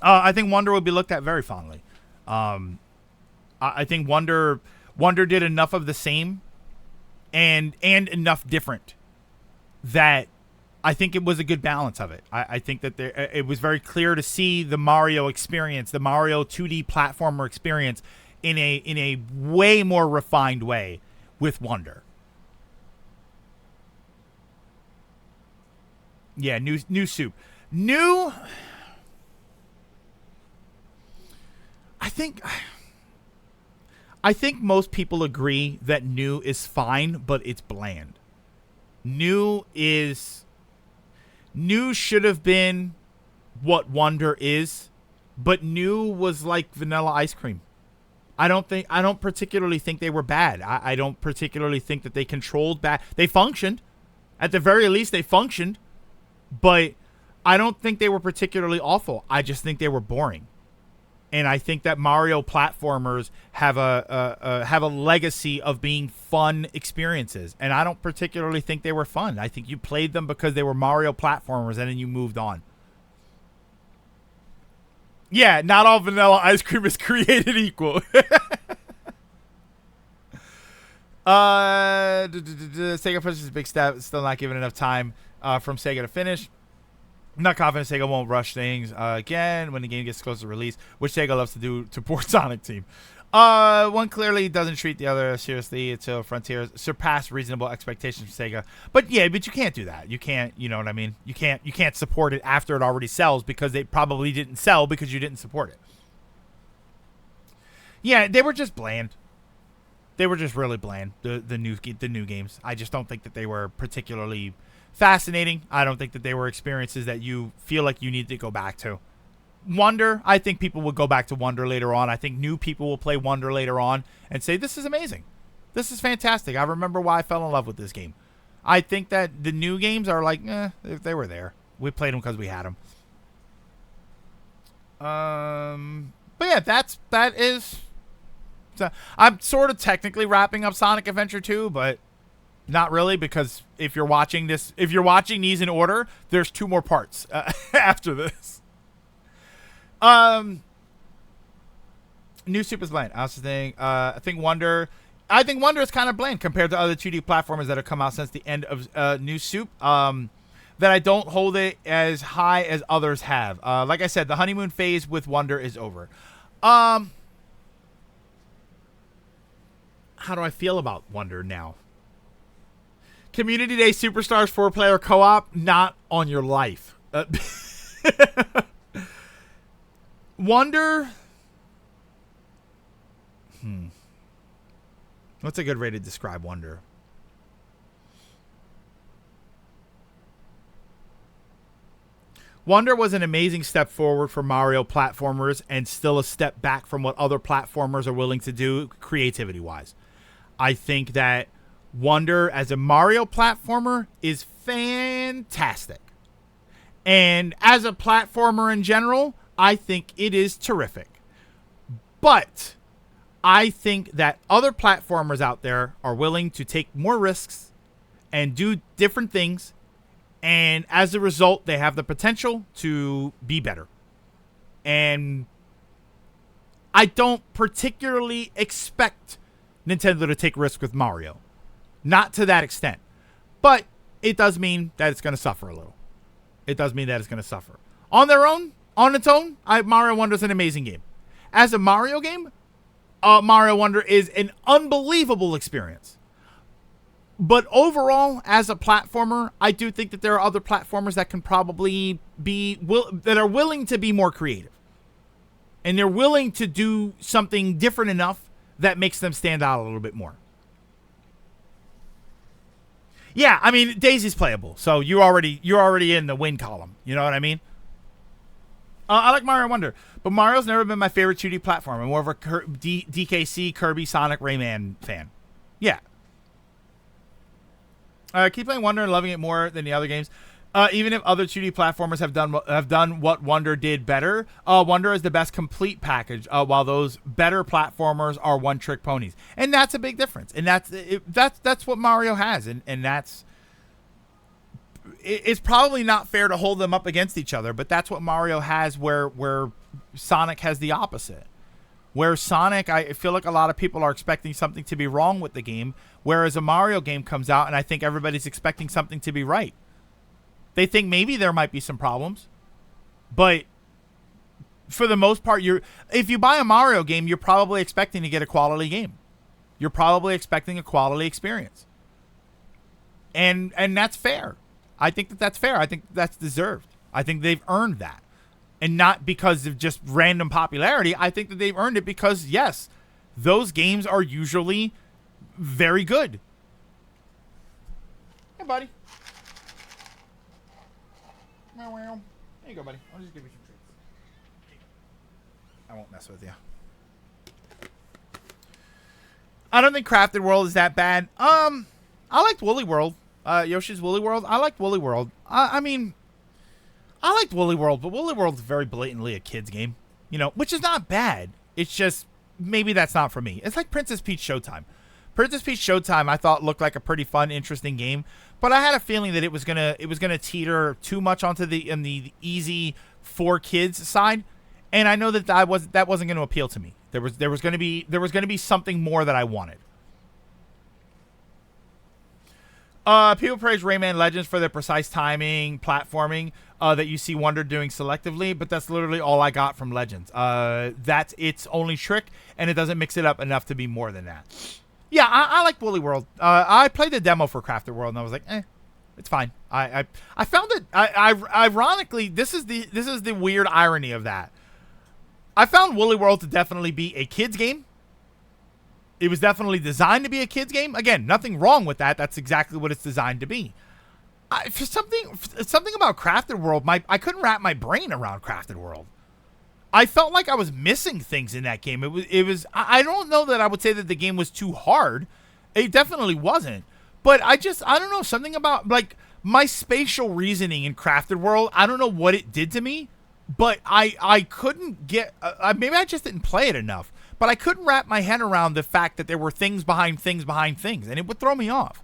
I think Wonder will be looked at very fondly. I think Wonder did enough of the same and enough different that I think it was a good balance of it. I think that it was very clear to see the Mario experience, the Mario 2D platformer experience, in a way more refined way with Wonder. Yeah, new soup. New, I think most people agree that new is fine, but it's bland. New should have been what Wonder is, but new was like vanilla ice cream. I don't particularly think they were bad. I don't particularly think that they controlled bad. They functioned. At the very least, they functioned. But I don't think they were particularly awful. I just think they were boring. And I think that Mario platformers have a legacy of being fun experiences. And I don't particularly think they were fun. I think you played them because they were Mario platformers and then you moved on. Yeah, not all vanilla ice cream is created equal. Sega pushes a big step. Still not given enough time from Sega to finish. I'm not confident Sega won't rush things again when the game gets close to release, which Sega loves to do to poor Sonic Team. One clearly doesn't treat the other seriously until Frontier surpass reasonable expectations from Sega. But you can't do that. You can't, you know what I mean? You can't support it after it already sells because it probably didn't sell because you didn't support it. Yeah, they were just bland. They were just really bland. The new games. I just don't think that they were particularly fascinating. I don't think that they were experiences that you feel like you need to go back to. Wonder, I think people will go back to Wonder later on. I think new people will play Wonder later on and say, this is amazing. This is fantastic. I remember why I fell in love with this game. I think that the new games are like, they were there. We played them because we had them. But yeah, that is... So I'm sort of technically wrapping up Sonic Adventure 2, but not really, because if you're watching these in order, there's 2 more parts after this. New Super is bland. I also think Wonder is kind of bland compared to other 2D platformers that have come out since the end of New Soup. That I don't hold it as high as others have. Like I said, the honeymoon phase with Wonder is over. How do I feel about Wonder now? Community Day Superstars 4-player co-op, not on your life. Wonder. What's a good way to describe Wonder? Wonder was an amazing step forward for Mario platformers and still a step back from what other platformers are willing to do creativity-wise. I think that Wonder as a Mario platformer is fantastic. And as a platformer in general, I think it is terrific. But I think that other platformers out there are willing to take more risks and do different things. And as a result, they have the potential to be better. And I don't particularly expect Nintendo to take risks with Mario. Not to that extent. But it does mean that it's going to suffer a little. It does mean that it's going to suffer. On its own, Mario Wonder is an amazing game. As a Mario game, Mario Wonder is an unbelievable experience. But overall, as a platformer, I do think that there are other platformers that can probably that are willing to be more creative. And they're willing to do something different enough that makes them stand out a little bit more. Yeah, I mean, Daisy's playable, so you're already in the win column. You know what I mean? I like Mario Wonder, but Mario's never been my favorite 2D platform. I'm more of a DKC, Kirby, Sonic, Rayman fan. Yeah. Keep playing Wonder and loving it more than the other games. Even if other 2D platformers have done what Wonder did better, Wonder is the best complete package, while those better platformers are one-trick ponies. And that's a big difference. And that's what Mario has. And it's probably not fair to hold them up against each other, but that's what Mario has where Sonic has the opposite. Where Sonic, I feel like a lot of people are expecting something to be wrong with the game, whereas a Mario game comes out and I think everybody's expecting something to be right. They think maybe there might be some problems, but for the most part, if you buy a Mario game, you're probably expecting to get a quality game. You're probably expecting a quality experience. And that's fair. I think that's fair. I think that's deserved. I think they've earned that. And not because of just random popularity. I think that they've earned it because, yes, those games are usually very good. Hey, buddy. There you go, buddy. I'll just give you some treats. I won't mess with you. I don't think Crafted World is that bad. I liked Woolly World. Yoshi's Woolly World. I liked Woolly World. I mean, I liked Woolly World, but Woolly World is very blatantly a kid's game, you know, which is not bad. It's just maybe that's not for me. It's like Princess Peach Showtime. Princess Peach Showtime I thought looked like a pretty fun, interesting game, but I had a feeling that it was gonna teeter too much onto the easy for kids side, and I know that wasn't going to appeal to me. There was going to be something more that I wanted. People praise Rayman Legends for their precise timing, platforming that you see Wonder doing selectively, but that's literally all I got from Legends. That's its only trick, and it doesn't mix it up enough to be more than that. Yeah, I like Woolly World. I played the demo for Crafted World, and I was like, it's fine. I found it. Ironically, this is the weird irony of that. I found Woolly World to definitely be a kid's game. It was definitely designed to be a kid's game. Again, nothing wrong with that. That's exactly what it's designed to be. For something about Crafted World, I couldn't wrap my brain around Crafted World. I felt like I was missing things in that game. It was. I don't know that I would say that the game was too hard. It definitely wasn't. But I don't know, something about like my spatial reasoning in Crafted World. I don't know what it did to me, but I couldn't get. Maybe I just didn't play it enough. But I couldn't wrap my head around the fact that there were things behind things behind things, and it would throw me off.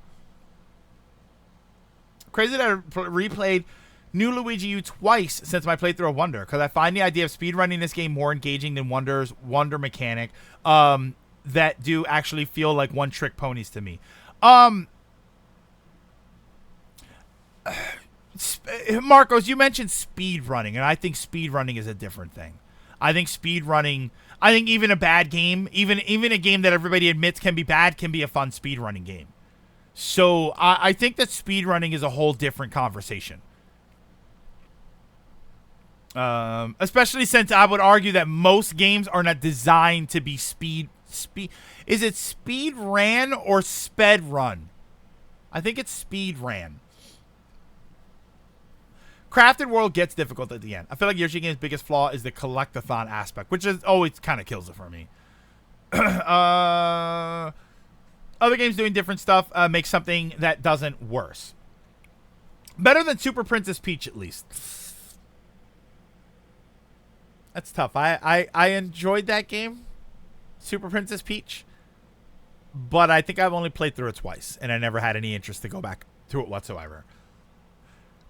Crazy that I replayed New Luigi U twice since my playthrough of Wonder, because I find the idea of speedrunning this game more engaging than Wonder's Wonder mechanic that do actually feel like one-trick ponies to me. Marcos, you mentioned speedrunning, and I think speedrunning is a different thing. I think even a bad game, even a game that everybody admits can be bad, can be a fun speedrunning game. So I think that speedrunning is a whole different conversation. Especially since I would argue that most games are not designed to be speed. Is it speed ran or sped run? I think it's speed ran. Crafted World gets difficult at the end. I feel like Yoshi Game's biggest flaw is the collectathon aspect, which is always kind of kills it for me. Other games doing different stuff make something that doesn't worse. Better than Super Princess Peach, at least. That's tough. I enjoyed that game, Super Princess Peach, but I think I've only played through it twice, and I never had any interest to go back through it whatsoever.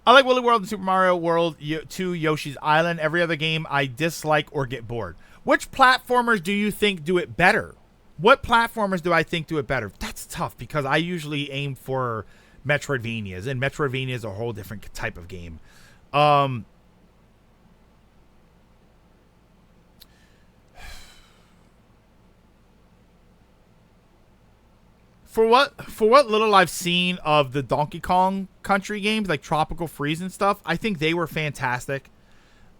I like Woolly World and Super Mario World 2 Yoshi's Island. Every other game I dislike or get bored. Which platformers do you think do it better? What platformers do I think do it better? That's tough because I usually aim for Metroidvanias, and Metroidvania is a whole different type of game. For what little I've seen of the Donkey Kong Country games, like Tropical Freeze and stuff, I think they were fantastic.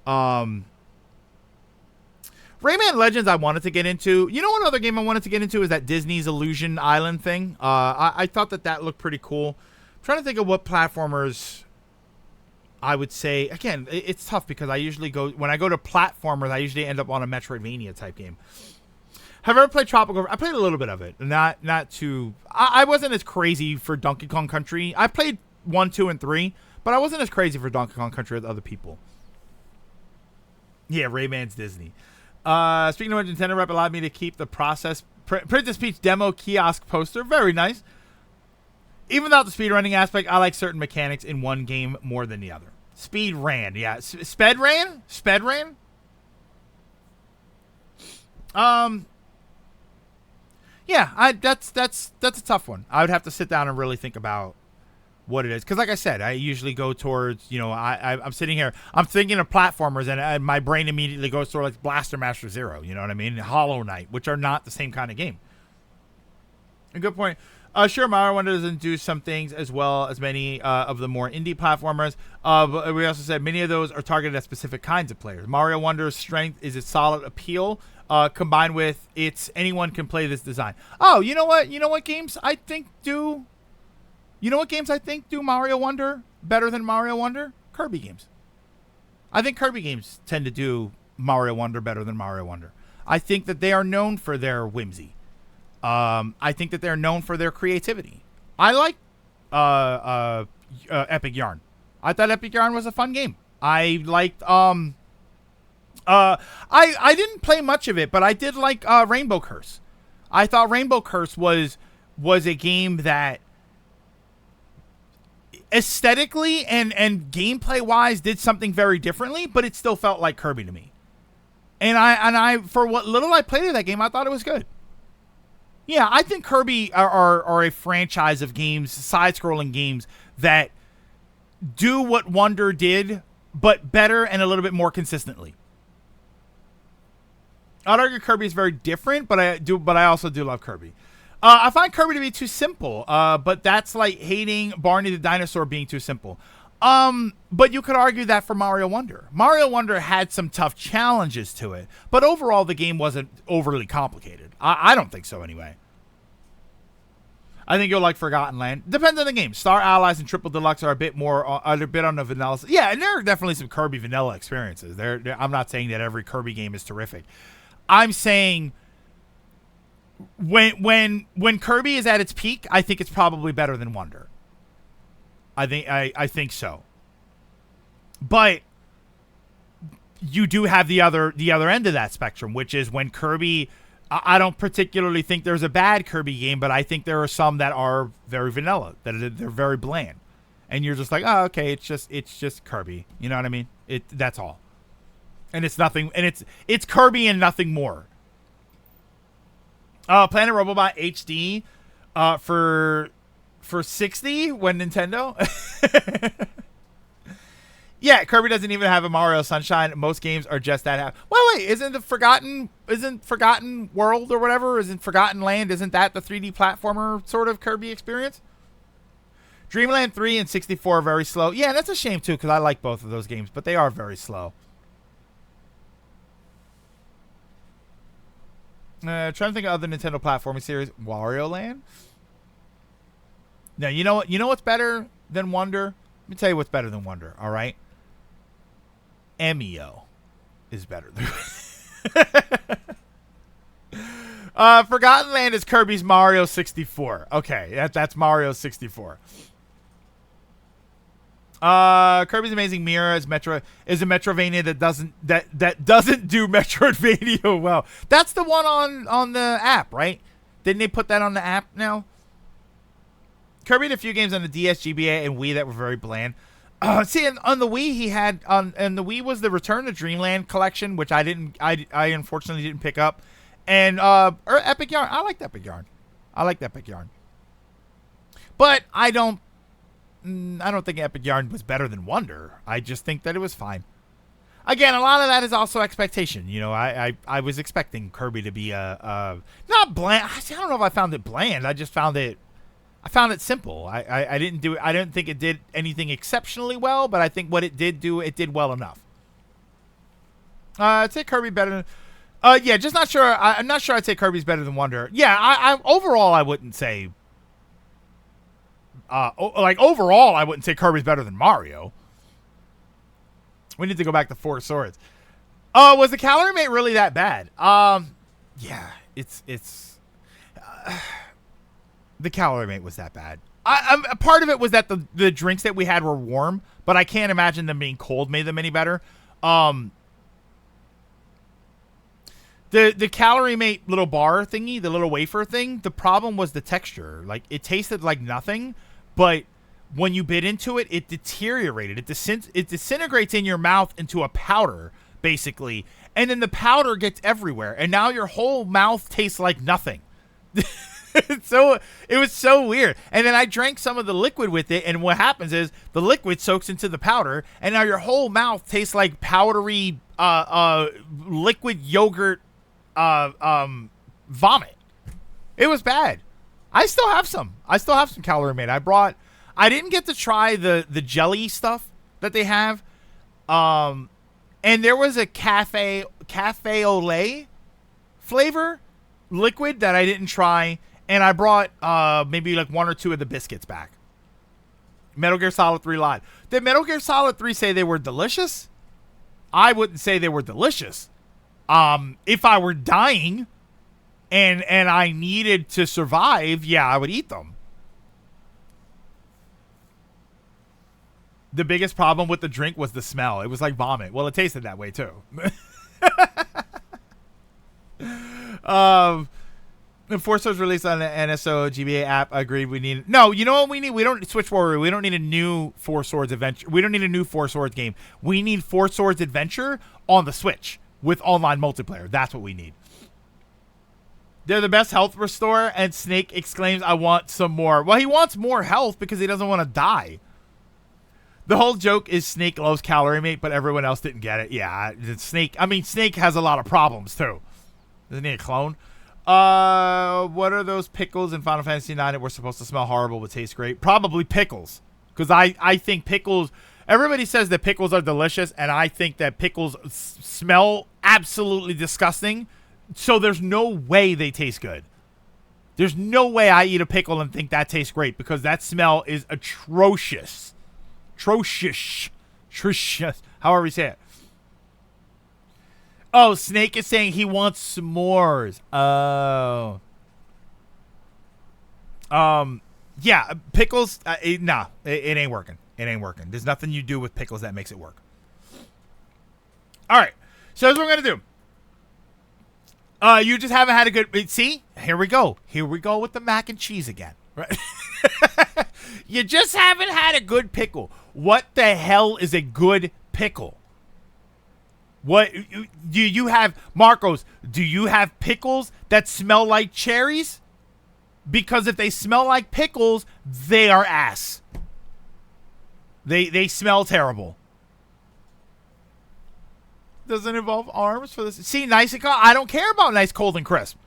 Rayman Legends I wanted to get into. You know what other game I wanted to get into is that Disney's Illusion Island thing. I thought that looked pretty cool. I'm trying to think of what platformers I would say. Again, it's tough because when I go to platformers, I usually end up on a Metroidvania type game. Have you ever played Tropical? I played a little bit of it. Not too. I wasn't as crazy for Donkey Kong Country. I played 1, 2, and 3, but I wasn't as crazy for Donkey Kong Country as other people. Yeah, Rayman's Disney. Speaking of which, Nintendo rep allowed me to keep the Princess Peach demo kiosk poster. Very nice. Even without the speedrunning aspect, I like certain mechanics in one game more than the other. Speed ran, yeah. Sped ran? Yeah, that's a tough one. I would have to sit down and really think about what it is, because like I said, I usually go towards, I'm sitting here, I'm thinking of platformers, and my brain immediately goes toward like Blaster Master Zero, you know what I mean, Hollow Knight, which are not the same kind of game. A good point. Sure, Mario Wonder doesn't do some things as well as many of the more indie platformers, but we also said many of those are targeted at specific kinds of players. Mario Wonder's strength is its solid appeal, combined with its anyone can play this design. Oh, you know what games I think do Mario Wonder better than Mario Wonder? Kirby games. I think Kirby games tend to do Mario Wonder better than Mario Wonder. I think that they are known for their whimsy. I think that they're known for their creativity. I like Epic Yarn. I thought Epic Yarn was a fun game. I liked I didn't play much of it, but I did like Rainbow Curse. I thought Rainbow Curse was a game that aesthetically and gameplay wise did something very differently, but it still felt like Kirby to me. And I for what little I played of that game, I thought it was good. Yeah, I think Kirby are a franchise of games, side-scrolling games that do what Wonder did, but better and a little bit more consistently. I'd argue Kirby is very different, but I also do love Kirby. I find Kirby to be too simple, but that's like hating Barney the Dinosaur being too simple. But you could argue that for Mario Wonder. Mario Wonder had some tough challenges to it, but overall the game wasn't overly complicated. I don't think so anyway. I think you'll like Forgotten Land. Depends on the game. Star Allies and Triple Deluxe are a bit on the vanilla side. Yeah, and there are definitely some Kirby vanilla experiences. I'm not saying that every Kirby game is terrific. I'm saying when Kirby is at its peak, I think it's probably better than Wonder. I think so. But you do have the other end of that spectrum, which is when Kirby. I don't particularly think there's a bad Kirby game, but I think there are some that are very vanilla, that they're very bland, and you're just like, oh, okay, it's just Kirby. You know what I mean? That's all, and it's nothing, and it's Kirby and nothing more. Planet Robobot HD, for $60 when Nintendo. Yeah, Kirby doesn't even have a Mario Sunshine. Most games are just that. Wait, isn't Forgotten World or whatever? Isn't Forgotten Land? Isn't that the 3D platformer sort of Kirby experience? Dreamland 3 and 64 are very slow. Yeah, that's a shame too, because I like both of those games, but they are very slow. Trying to think of other Nintendo platforming series. Wario Land. Now you know what? You know what's better than Wonder? Let me tell you what's better than Wonder. All right. Emio is better than Forgotten Land is Kirby's Mario 64. Okay, that's Mario 64. Kirby's Amazing Mirror is a Metrovania that doesn't do Metroidvania well. That's the one on the app, right? Didn't they put that on the app now? Kirby had a few games on the DS, GBA, and Wii that were very bland. See, on the Wii, he had and the Wii was the Return to Dreamland collection, which I unfortunately didn't pick up, and Epic Yarn. I liked Epic Yarn. But I don't think Epic Yarn was better than Wonder. I just think that it was fine. Again, a lot of that is also expectation. You know, I was expecting Kirby to be not bland. I don't know if I found it bland. I just found it. I found it simple. I didn't think it did anything exceptionally well, but I think what it did do, it did well enough. I'd say Kirby better than... yeah, just not sure. I'm not sure I'd say Kirby's better than Wonder. Yeah, I overall, I wouldn't say... overall, I wouldn't say Kirby's better than Mario. We need to go back to Four Swords. Was the calorie mate really that bad? Yeah, it's... the calorie mate was that bad. Part of it was that the drinks that we had were warm, but I can't imagine them being cold made them any better. The calorie mate little bar thingy, the little wafer thing, the problem was the texture. Like, it tasted like nothing, but when you bit into it, it deteriorated. It disintegrates in your mouth into a powder basically, and then the powder gets everywhere, and now your whole mouth tastes like nothing. So it was so weird. And then I drank some of the liquid with it, and what happens is the liquid soaks into the powder, and now your whole mouth tastes like powdery liquid yogurt vomit. It was bad. I still have some Calorie Mate. I didn't get to try the jelly stuff that they have. And there was a cafe au lait flavor liquid that I didn't try, and I brought maybe like 1 or 2 of the biscuits back. Metal Gear Solid 3 Live. Did Metal Gear Solid 3 say they were delicious? I wouldn't say they were delicious. If I were dying and I needed to survive, yeah, I would eat them. The biggest problem with the drink was the smell. It was like vomit. Well, it tasted that way too. The Force was released on the NSO GBA app. I agreed. We need no. You know what we need? We don't Switch Warrior. We don't need a new Four Swords adventure. We don't need a new Four Swords game. We need Four Swords Adventure on the Switch with online multiplayer. That's what we need. They're the best health restore, and Snake exclaims, "I want some more." Well, he wants more health because he doesn't want to die. The whole joke is Snake loves Calorie Mate, but everyone else didn't get it. Yeah, Snake. I mean, Snake has a lot of problems too. Isn't he a clone? What are those pickles in Final Fantasy IX that were supposed to smell horrible but taste great? Probably pickles, because I think pickles. Everybody says that pickles are delicious, and I think that pickles smell absolutely disgusting. So there's no way they taste good. There's no way I eat a pickle and think that tastes great, because that smell is atrocious. Atrocious. However you say it. Oh, Snake is saying he wants s'mores. Oh. Yeah, pickles. Nah, it ain't working. It ain't working. There's nothing you do with pickles that makes it work. All right. So here's what we're gonna do. You just haven't had a good. See, here we go. Here we go with the mac and cheese again. Right. You just haven't had a good pickle. What the hell is a good pickle? What do you have, Marcos? Do you have pickles that smell like cherries? Because if they smell like pickles, they are ass. They smell terrible. Doesn't involve arms for this. See, nice and cold. I don't care about nice, cold, and crisp.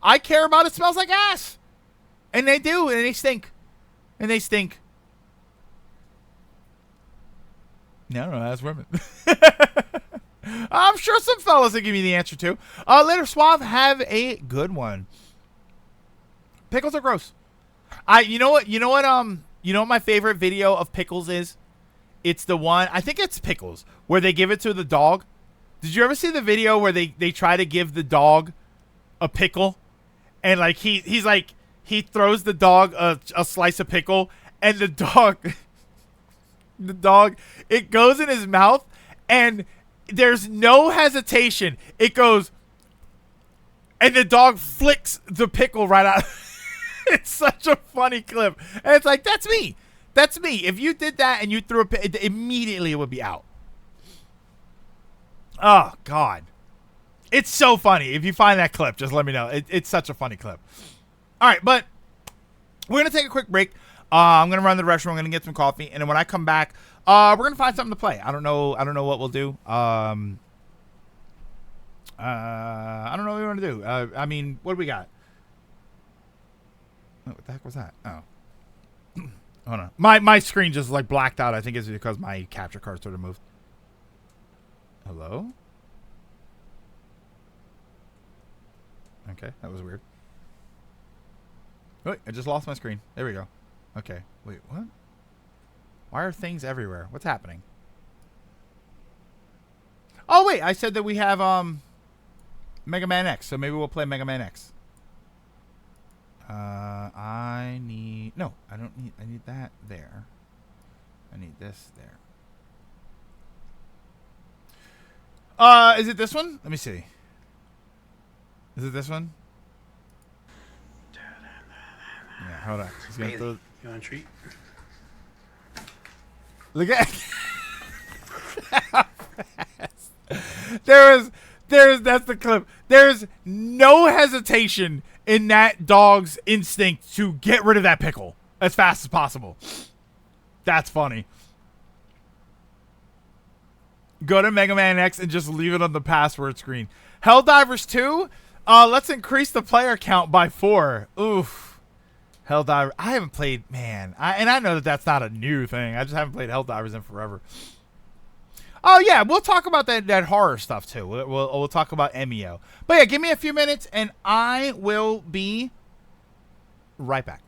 I care about it smells like ass. And they do, and they stink. And they stink. No, that's women. I'm sure some fellas will give me the answer to. Later, Suave, have a good one. Pickles are gross. You know what my favorite video of pickles is? It's the one, I think it's Pickles, where they give it to the dog. Did you ever see the video where they try to give the dog a pickle? And like he's like, he throws the dog a slice of pickle, and the dog, it goes in his mouth, and there's no hesitation. It goes, and the dog flicks the pickle right out. It's such a funny clip. And it's like, that's me. That's me. If you did that and you threw a immediately it would be out. Oh, God. It's so funny. If you find that clip, just let me know. It's such a funny clip. All right, but we're going to take a quick break. I'm going to run to the restroom. I'm going to get some coffee. And then when I come back, we're going to find something to play. I don't know what we'll do. I don't know what we want to do. I mean, what do we got? What the heck was that? Oh. Hold on. My screen just like blacked out. I think it's because my capture card sort of moved. Hello? Okay, that was weird. Wait, I just lost my screen. There we go. Okay. Wait, what? Why are things everywhere? What's happening? Oh, wait. I said that we have Mega Man X, so maybe we'll play Mega Man X. I need that there. I need this there. Is it this one? Let me see. Is it this one? Yeah, hold on. You want a treat? Look at how fast. That's the clip. There's no hesitation in that dog's instinct to get rid of that pickle as fast as possible. That's funny. Go to Mega Man X and just leave it on the password screen. Helldivers 2? Let's increase the player count by 4. Oof. Helldiver. I haven't played, man. I know that that's not a new thing. I just haven't played Helldivers in forever. Oh yeah, we'll talk about that horror stuff too. We'll talk about Emio. But yeah, give me a few minutes and I will be right back.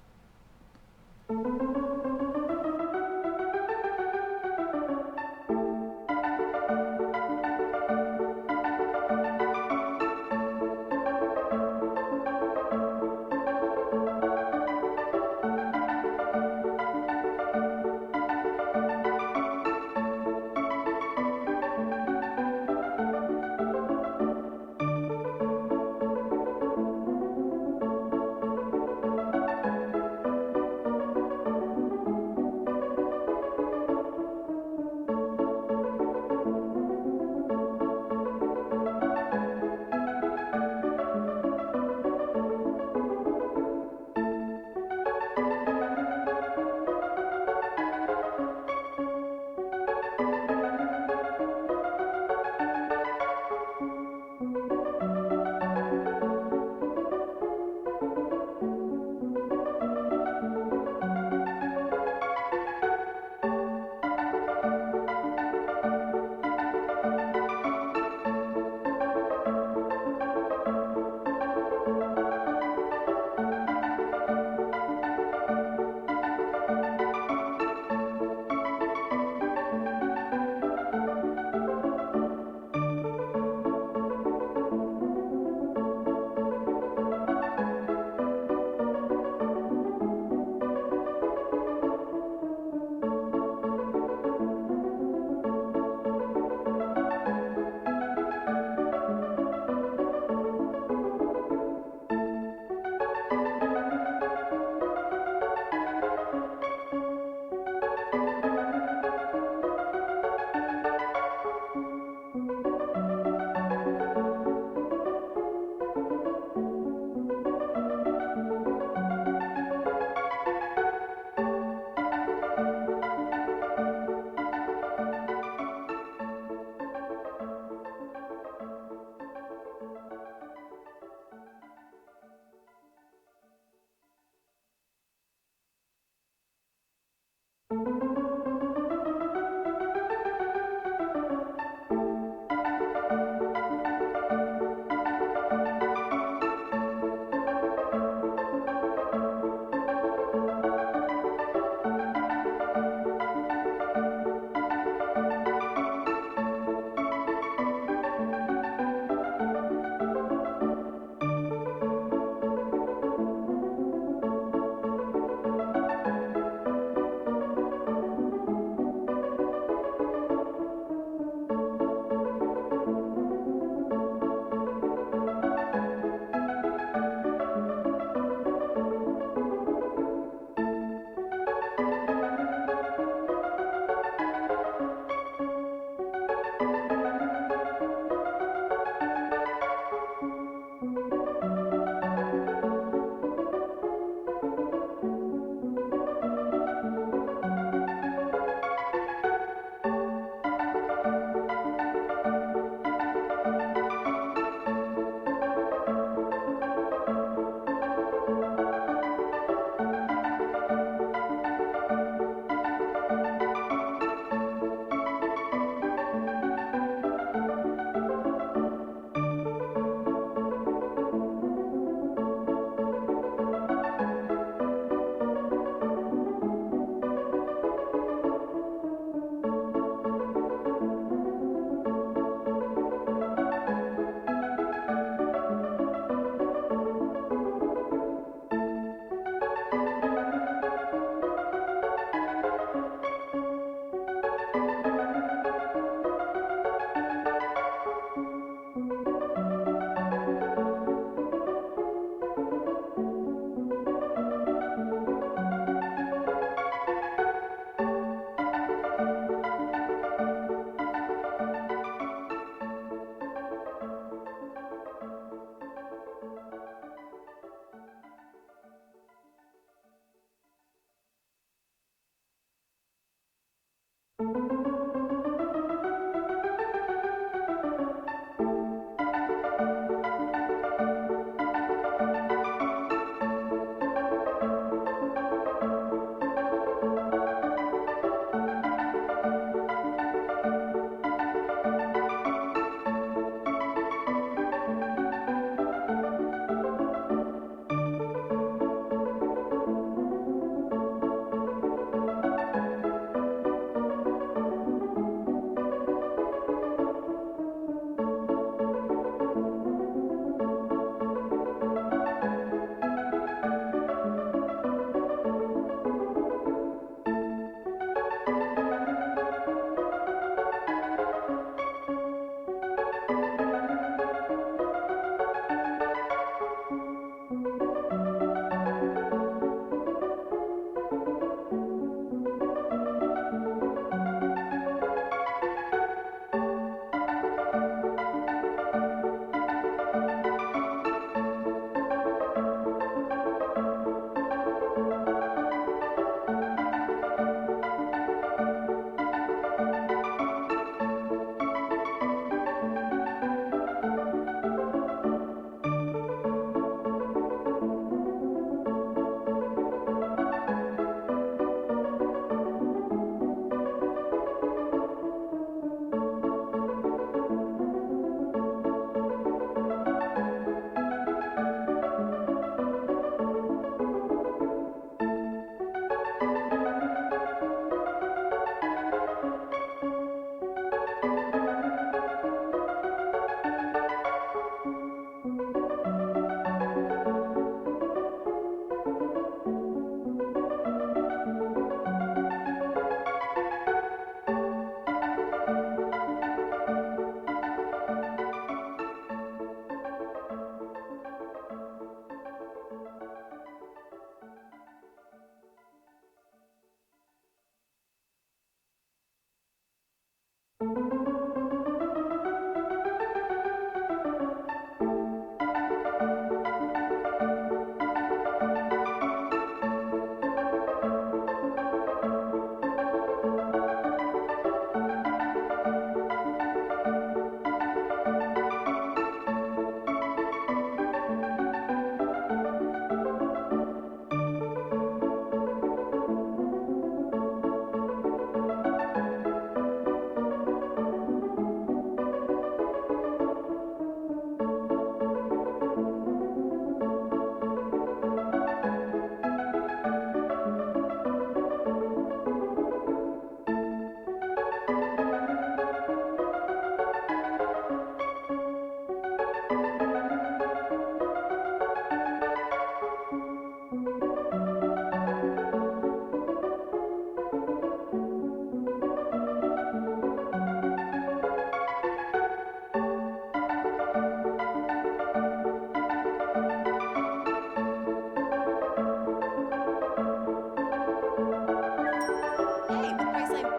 Hey, with Priceline.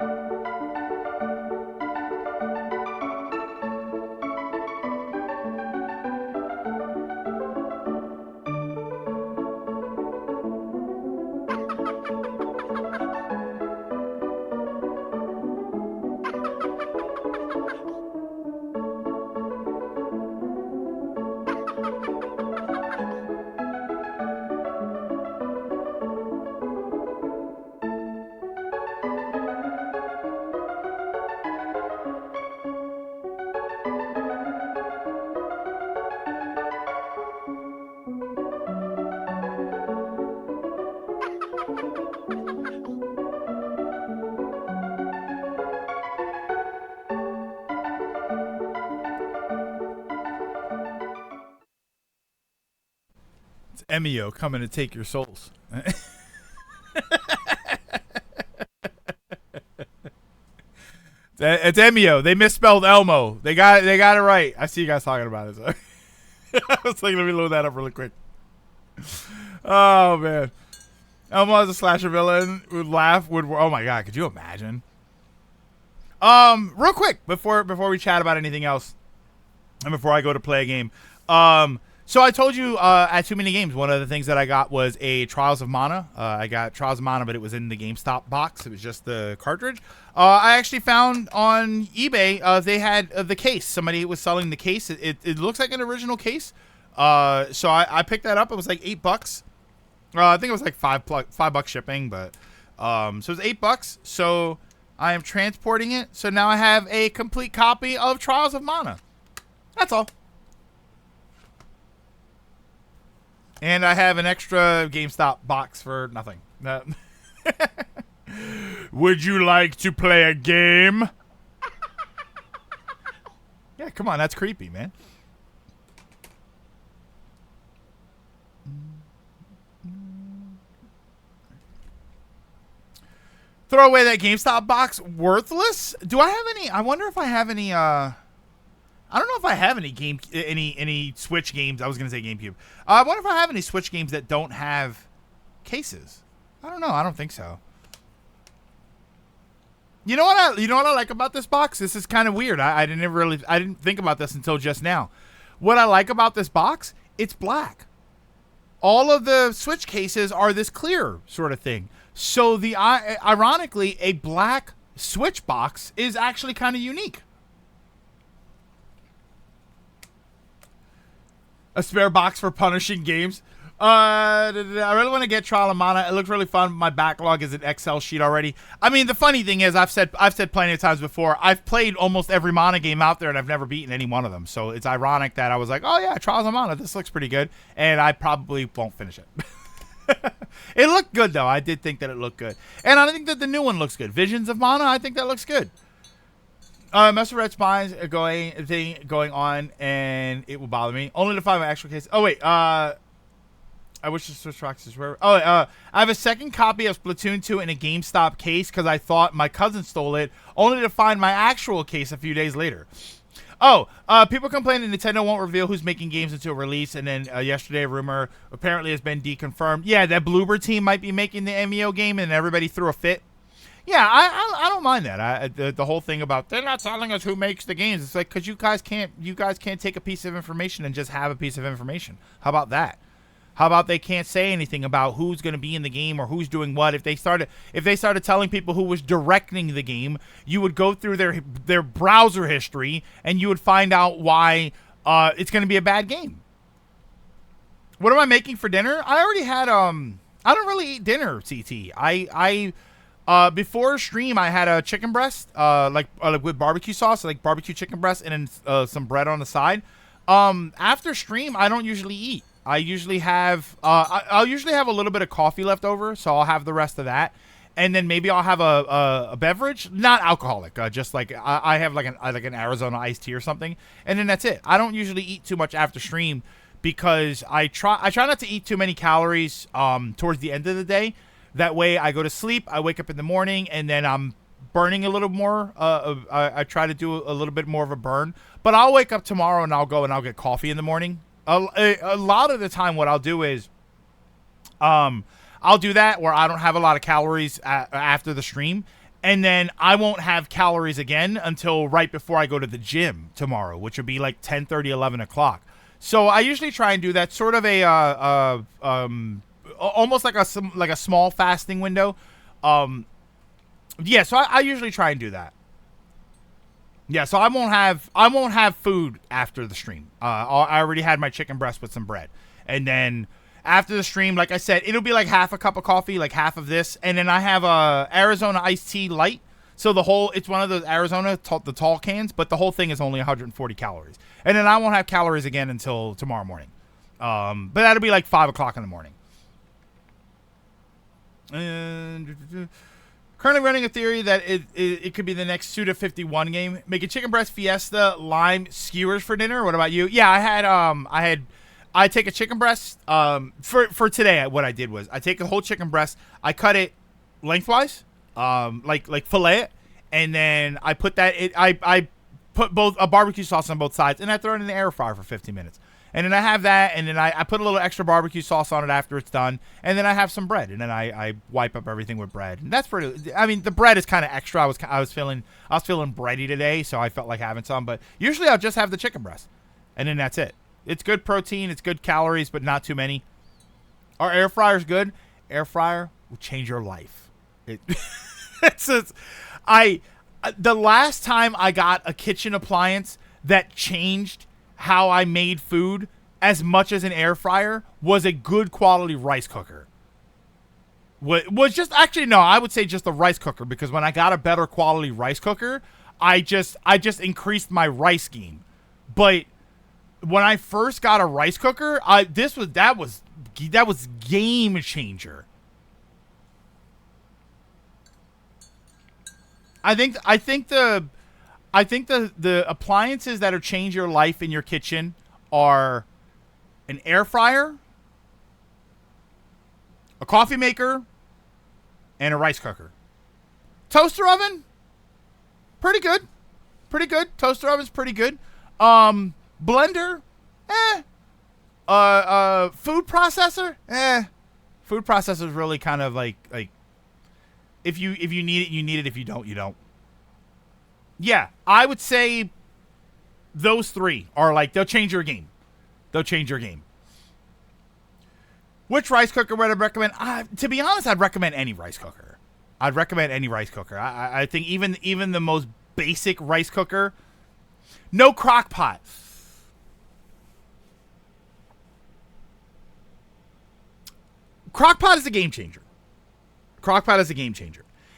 It's Emio coming to take your souls. It's Emio. They misspelled Elmo. They got it right. I see you guys talking about it. So. I was like, let me load that up really quick. Oh man, Elmo as a slasher villain would laugh. Oh my god, could you imagine? Real quick before we chat about anything else, and before I go to play a game, so I told you at Too Many Games, one of the things that I got was a Trials of Mana. I got Trials of Mana, but it was in the GameStop box. It was just the cartridge. I actually found on eBay they had the case. Somebody was selling the case. It looks like an original case. So I picked that up. It was like $8. I think it was like $5 shipping, but so it was $8. So I am transporting it. So now I have a complete copy of Trials of Mana. That's all. And I have an extra GameStop box for nothing. Would you like to play a game? Yeah, come on. That's creepy, man. Throw away that GameStop box. Worthless? Do I have any? I wonder if I have any, I don't know if I have any Switch games. I was gonna say GameCube. I wonder if I have any Switch games that don't have cases. I don't know. I don't think so. You know what I like about this box? This is kind of weird. I didn't think about this until just now. What I like about this box, it's black. All of the Switch cases are this clear sort of thing. So ironically, a black Switch box is actually kind of unique. A spare box for punishing games. I really want to get Trial of Mana. It looks really fun. My backlog is an Excel sheet already. I mean, the funny thing is, I've said plenty of times before, I've played almost every Mana game out there, and I've never beaten any one of them. So it's ironic that I was like, oh yeah, Trials of Mana, this looks pretty good, and I probably won't finish it. It looked good though. I did think that it looked good, and I think that the new one looks good. Visions of Mana, I think that looks good. Master Red Spines going on, and it will bother me only to find my actual case. Oh wait, I wish the Switch boxes were. Oh, I have a second copy of Splatoon 2 in a GameStop case because I thought my cousin stole it, only to find my actual case a few days later. Oh, people complain that Nintendo won't reveal who's making games until release, and then yesterday a rumor apparently has been deconfirmed. Yeah, that Bloober team might be making the MEO game, and everybody threw a fit. Yeah, I don't mind that. The whole thing about they're not telling us who makes the games. It's like, because you guys can't take a piece of information and just have a piece of information. How about that? How about they can't say anything about who's going to be in the game or who's doing what? If they started telling people who was directing the game, you would go through their browser history and you would find out why it's going to be a bad game. What am I making for dinner? I already had I don't really eat dinner, CT. Before stream, I had a chicken breast, like with barbecue sauce, like barbecue chicken breast, and then some bread on the side. After stream, I don't usually eat. I usually have, I'll usually have a little bit of coffee left over, so I'll have the rest of that, and then maybe I'll have a beverage, not alcoholic, just like I have like an Arizona iced tea or something, and then that's it. I don't usually eat too much after stream because I try not to eat too many calories towards the end of the day. That way I go to sleep, I wake up in the morning, and then I'm burning a little more. I try to do a little bit more of a burn, but I'll wake up tomorrow and I'll go and I'll get coffee in the morning. A lot of the time what I'll do is I'll do that where I don't have a lot of calories after the stream, and then I won't have calories again until right before I go to the gym tomorrow, which would be like 10:30, 11 o'clock. So I usually try and do that, sort of almost like a small fasting window. Yeah, so I usually try and do that. Yeah, so I won't have food after the stream. I already had my chicken breast with some bread, and then after the stream, like I said, it'll be like half a cup of coffee, like half of this, and then I have a Arizona iced tea light. So it's one of those Arizona the tall cans, but the whole thing is only 140 calories, and then I won't have calories again until tomorrow morning. But that'll be like 5 o'clock in the morning. And currently running a theory that it could be the next Suda 51 game. Making chicken breast fiesta lime skewers for dinner. What about you? Yeah, I take a chicken breast for today. What I did was I take a whole chicken breast, I cut it lengthwise, like fillet it, and then I put I put both a barbecue sauce on both sides, and I throw it in the air fryer for 15 minutes. And then I have that, and then I put a little extra barbecue sauce on it after it's done, and then I have some bread, and then I wipe up everything with bread. And that's pretty. I mean, the bread is kind of extra. I was feeling bready today, so I felt like having some. But usually I'll just have the chicken breast, and then that's it. It's good protein, it's good calories, but not too many. Our air fryer's good. Air fryer will change your life. The last time I got a kitchen appliance that changed how I made food as much as an air fryer was a good quality rice cooker. Was just actually no, I would say just a rice cooker, because when I got a better quality rice cooker, I just increased my rice game. But when I first got a rice cooker, that was game changer. I think the appliances that are change your life in your kitchen are an air fryer, a coffee maker, and a rice cooker. Toaster oven, pretty good. Toaster oven's pretty good. Blender, food processor, Food processor is really kind of like if you need it, you need it. If you don't, you don't. Yeah, I would say those three are like, they'll change your game. Which rice cooker would I recommend? To be honest, I'd recommend any rice cooker. I think even the most basic rice cooker. No crock pot. Crock pot is a game changer.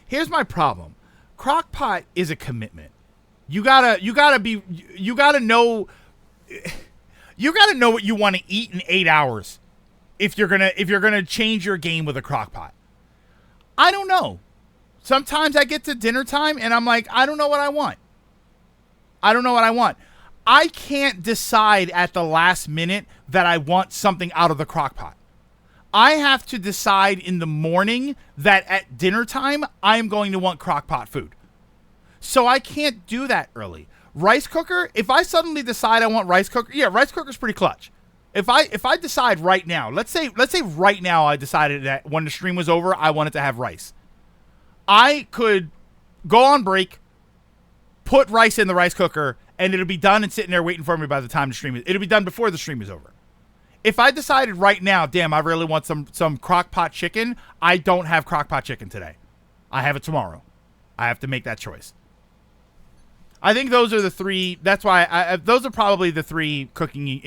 Here's my problem. Crock pot is a commitment. You gotta know what you want to eat in 8 hours if you're gonna change your game with a crock pot. I don't know. Sometimes I get to dinner time and I'm like, I don't know what I want. I can't decide at the last minute that I want something out of the crock pot. I have to decide in the morning that at dinner time, I am going to want crock pot food. So I can't do that early. Rice cooker, if I suddenly decide I want rice cooker, yeah, rice cooker's pretty clutch. If I decide right now, let's say right now I decided that when the stream was over, I wanted to have rice. I could go on break, put rice in the rice cooker, and it'll be done and sitting there waiting for me by the time the stream is. It'll be done before the stream is over. If I decided right now, damn, I really want some crock pot chicken, I don't have crock pot chicken today. I have it tomorrow. I have to make that choice. I think those are the three. That's why those are probably the three cooking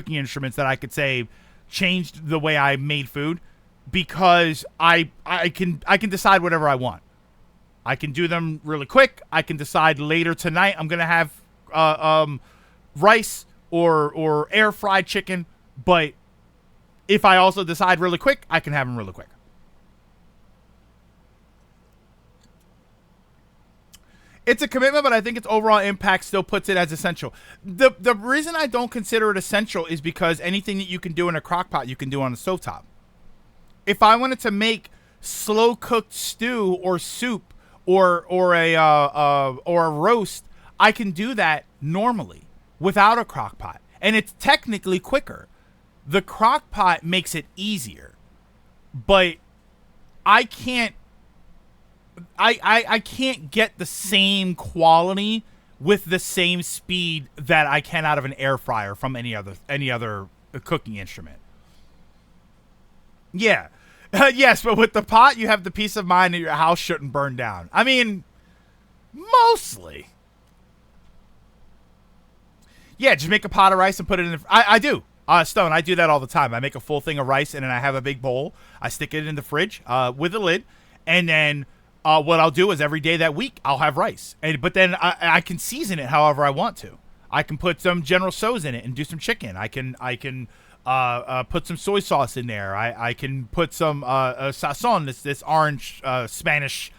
instruments that I could say changed the way I made food, because I can decide whatever I want. I can do them really quick. I can decide later tonight I'm gonna have rice or air fried chicken. But if I also decide really quick, I can have them really quick. It's a commitment, but I think its overall impact still puts it as essential. The reason I don't consider it essential is because anything that you can do in a crock pot, you can do on a stovetop. If I wanted to make slow cooked stew or soup or a roast, I can do that normally without a crock pot, and it's technically quicker. The crock pot makes it easier, but I can't get the same quality with the same speed that I can out of an air fryer from any other cooking instrument. Yeah. Yes, but with the pot, you have the peace of mind that your house shouldn't burn down. I mean, mostly. Yeah, just make a pot of rice and put it in the... I do. Stone, I do that all the time. I make a full thing of rice, and then I have a big bowl. I stick it in the fridge with a lid, and then what I'll do is every day that week, I'll have rice. But then I can season it however I want to. I can put some General Tso's in it and do some chicken. I can put some soy sauce in there. I can put some sazon, this orange Spanish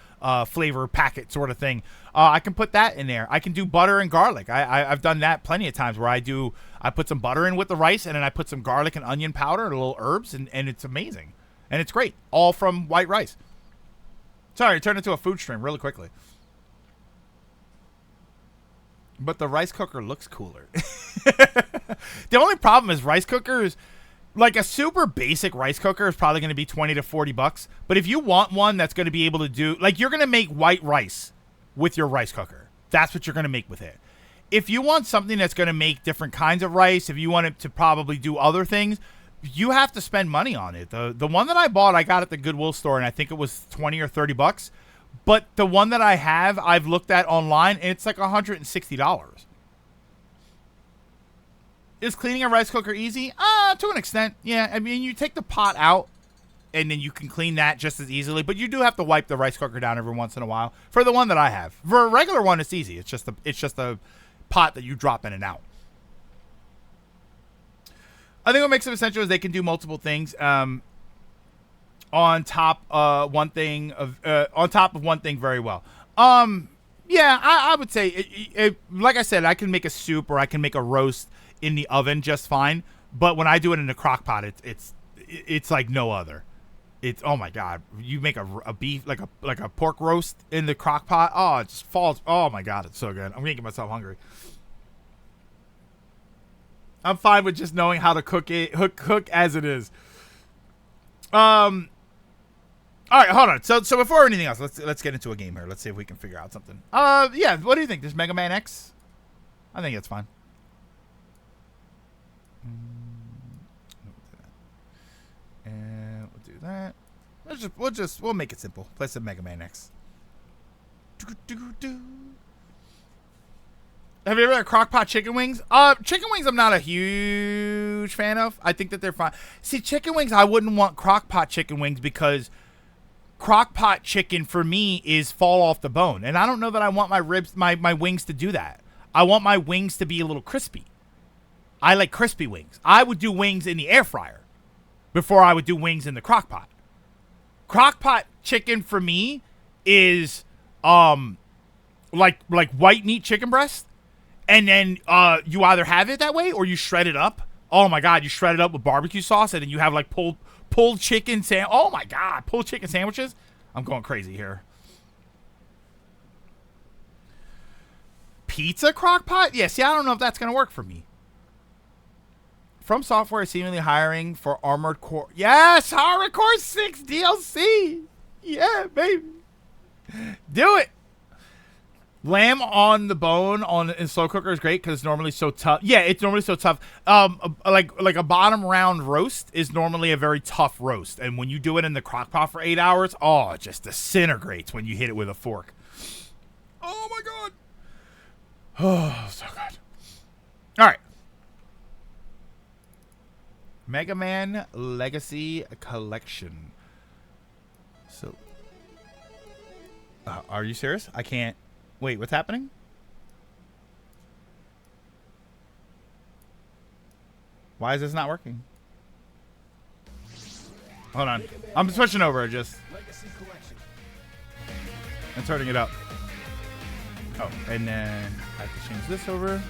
flavor packet sort of thing. I can put that in there. I can do butter and garlic. I've done that plenty of times where I put some butter in with the rice, and then I put some garlic and onion powder and little herbs, and it's amazing. And it's great. All from white rice. Sorry, it turned into a food stream really quickly. But the rice cooker looks cooler. The only problem is rice cookers, like a super basic rice cooker is probably going to be $20 to $40. But if you want one that's going to be able to do, like, you're going to make white rice with your rice cooker. That's what you're going to make with it. If you want something that's going to make different kinds of rice, if you want it to probably do other things, you have to spend money on it. The one that I bought, I got at the Goodwill store, and I think it was $20 or $30. But the one that I have, I've looked at online, and it's like $160. Is cleaning a rice cooker easy? To an extent, yeah. I mean, you take the pot out, and then you can clean that just as easily. But you do have to wipe the rice cooker down every once in a while. For the one that I have, for a regular one, it's easy. It's just a pot that you drop in and out. I think what makes them essential is they can do multiple things. On top of one thing very well. Yeah, I would say like I said, I can make a soup or I can make a roast in the oven just fine. But when I do it in a crock pot, it's like no other. It's, oh my god, you make a beef like a pork roast in the crock pot. Oh, it just falls. Oh my god, it's so good. I'm making myself hungry. I'm fine with just knowing how to cook it, cook as it is. All right, hold on. So before anything else, let's get into a game here. Let's see if we can figure out something. Yeah. What do you think? Does Mega Man X? I think it's fine. And we'll do that. We'll make it simple. Play some Mega Man X. Have you ever had crockpot chicken wings? Chicken wings I'm not a huge fan of. I think that they're fine. See, chicken wings, I wouldn't want crockpot chicken wings because crockpot chicken for me is fall off the bone. And I don't know that I want my ribs, my wings to do that. I want my wings to be a little crispy. I like crispy wings. I would do wings in the air fryer before I would do wings in the crockpot. Crockpot chicken for me is like white meat chicken breast. And then you either have it that way or you shred it up. Oh my god, you shred it up with barbecue sauce, and then you have like pulled chicken oh my god, pulled chicken sandwiches. I'm going crazy here. Pizza crock pot? Yeah, see, I don't know if that's gonna work for me. From Software is seemingly hiring for Armored Core. Yes, Armored Core 6 DLC. Yeah, baby. Do it. Lamb on the bone in slow cooker is great because it's normally so tough. Yeah, it's normally so tough. Like a bottom round roast is normally a very tough roast, and when you do it in the crock pot for 8 hours, oh, it just disintegrates when you hit it with a fork. Oh my god. Oh, so good. All right. Mega Man Legacy Collection. So, are you serious? I can't. Wait, what's happening? Why is this not working? Hold on. I'm switching over. Just. I'm turning it up. Oh, and then I have to change this over.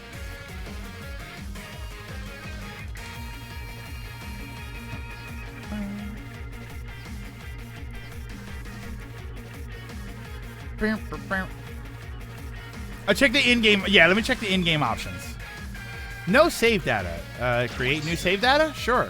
I check the in-game. Yeah, let me check the in-game options. No save data. Create new save data? Sure.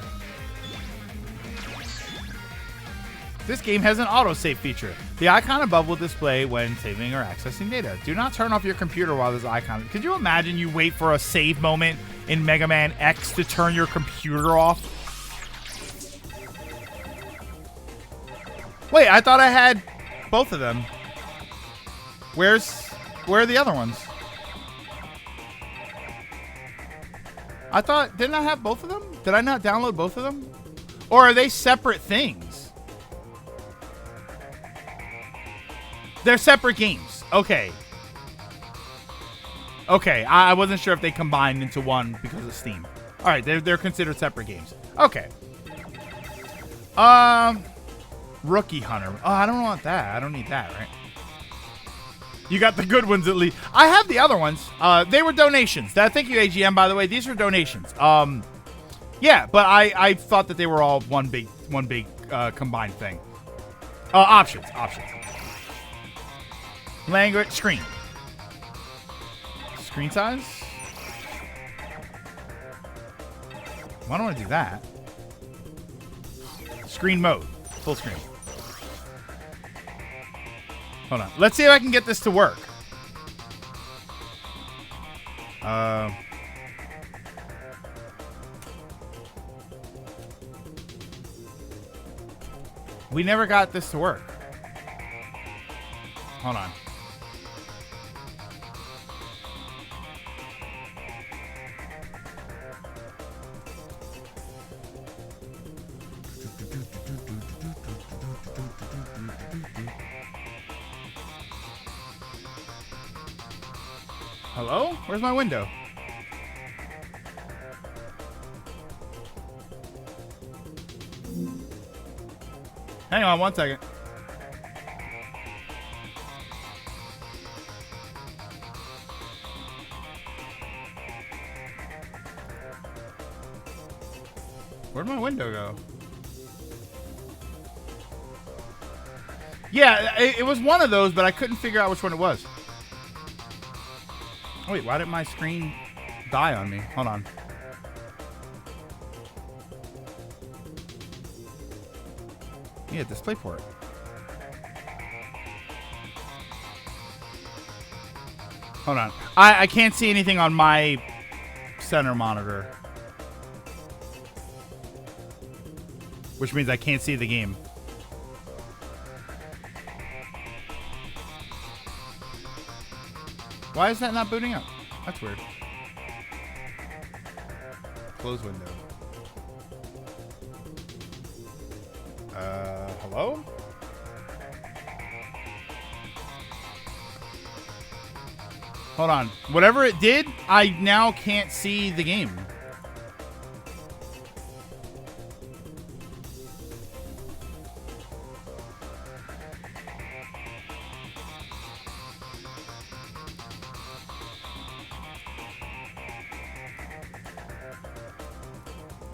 This game has an autosave feature. The icon above will display when saving or accessing data. Do not turn off your computer while this icon. Could you imagine you wait for a save moment in Mega Man X to turn your computer off? Wait, I thought I had both of them. Where are the other ones? I thought, didn't I have both of them? Did I not download both of them? Or are they separate things? They're separate games. Okay. Okay, I wasn't sure if they combined into one because of Steam. All right, they're considered separate games. Okay. Rookie Hunter. Oh, I don't want that. I don't need that, right? You got the good ones at least. I have the other ones. They were donations. Thank you, AGM, by the way. These were donations. Yeah, but I thought that they were all one big combined thing. Options. Language, screen size. Why don't I do that? Screen mode, full screen. Hold on. Let's see if I can get this to work. We never got this to work. Hold on. Hello? Where's my window? Hang on 1 second. Where'd my window go? Yeah, it was one of those, but I couldn't figure out which one it was. Wait, why did my screen die on me? Hold on. Yeah, DisplayPort. Hold on. I can't see anything on my center monitor. Which means I can't see the game. Why is that not booting up? That's weird. Close window. Hello? Hold on. Whatever it did, I now can't see the game.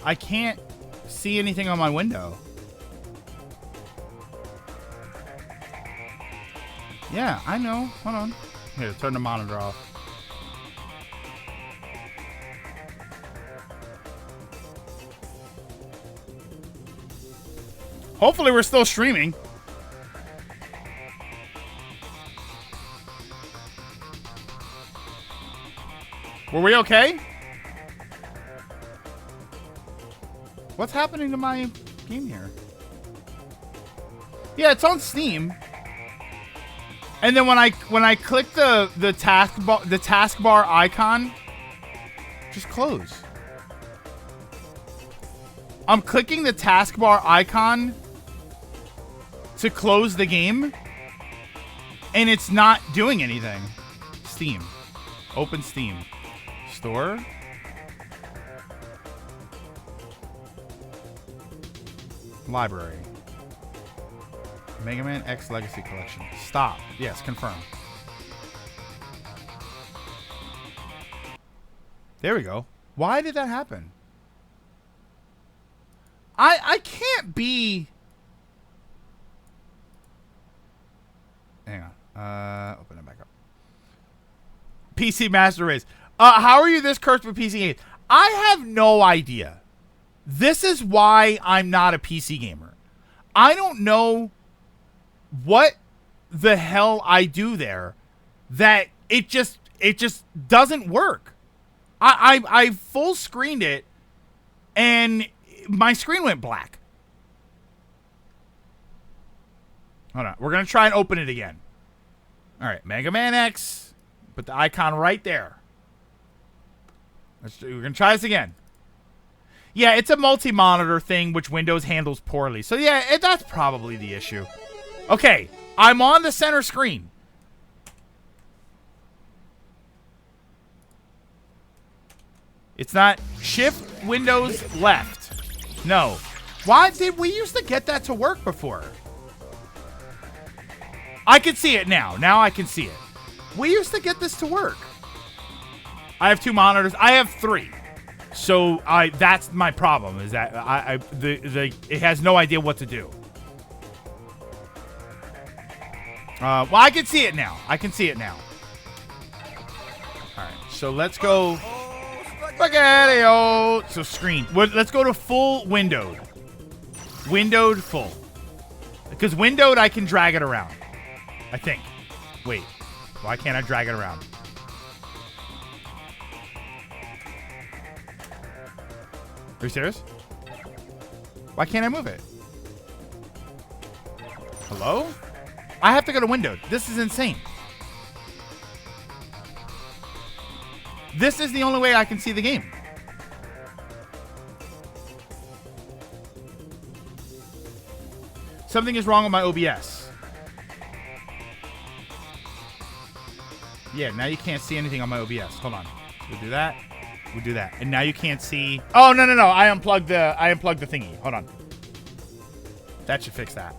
I can't see anything on my window. Yeah, I know. Hold on. Here, turn the monitor off. Hopefully we're still streaming. Were we okay? What's happening to my game here? Yeah, it's on Steam. And then when I click the taskbar icon, just close. I'm clicking the taskbar icon to close the game, and it's not doing anything. Steam. Open Steam. Store. Library. Mega Man X Legacy Collection. Stop. Yes, confirm. There we go. Why did that happen? I can't be... Hang on. Open it back up. PC Master Race. How are you this cursed with PC games? I have no idea. This is why I'm not a PC gamer. I don't know what the hell I do there that it just doesn't work. I full screened it and my screen went black. Hold on. We're going to try and open it again. All right. Mega Man X. Put the icon right there. We're going to try this again. Yeah, it's a multi-monitor thing, which Windows handles poorly. So, yeah, that's probably the issue. Okay. I'm on the center screen. It's not Shift Windows left. No. Why did we used to get that to work before? I can see it now. Now I can see it. We used to get this to work. I have 2 monitors. I have 3. So that's my problem, is that it has no idea what to do. Well, I can see it now. I can see it now. All right. So let's go. Spaghetti-o. So screen. Let's go to full windowed. Windowed full. Because windowed, I can drag it around. I think. Wait. Why can't I drag it around? Are you serious? Why can't I move it? Hello? I have to go to windowed. This is insane. This is the only way I can see the game. Something is wrong with my OBS. Yeah, now you can't see anything on my OBS. Hold on. We'll do that. We'll do that. And now you can't see. Oh, no. I unplugged the thingy. Hold on. That should fix that.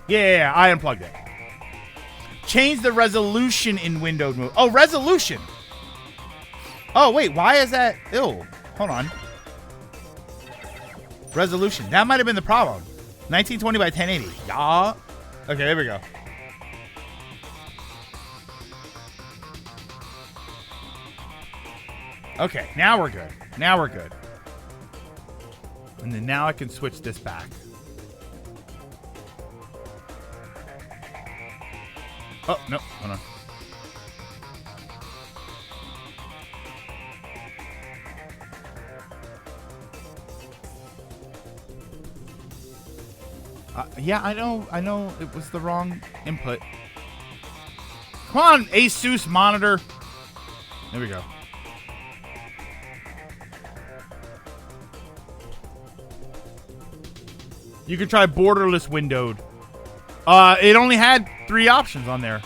Yeah, I unplugged it. Change the resolution in windowed mode. Oh, resolution. Oh, wait. Why is that? Ew. Hold on. Resolution. That might have been the problem. 1920 by 1080. Yeah. Okay, there we go. Okay, now we're good. Now we're good. And then now I can switch this back. Oh, no. Hold on. Yeah, I know it was the wrong input. Come on, Asus monitor. There we go. You could try borderless windowed. It only had 3 options on there.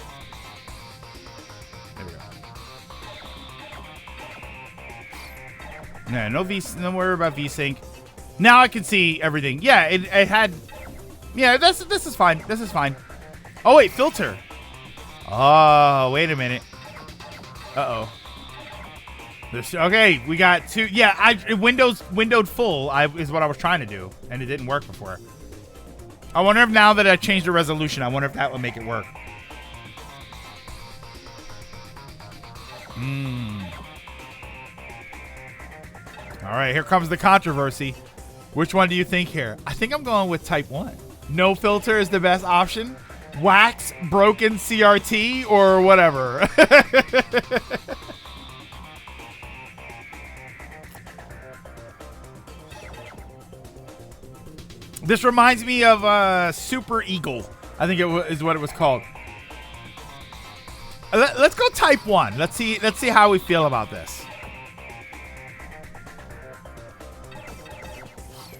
There we go. Yeah, no don't worry about VSync. Now I can see everything. Yeah, it had. Yeah, this is fine. This is fine. Oh wait, filter. Oh, wait a minute. Uh-oh. Okay, we got 2. Yeah, windowed full is what I was trying to do, and it didn't work before. I wonder if now that I changed the resolution, I wonder if that would make it work. All right, here comes the controversy. Which one do you think here? I think I'm going with type 1. No filter is the best option. Wax, broken CRT, or whatever. This reminds me of Super Eagle. I think is what it was called. Let's go type 1. Let's see how we feel about this.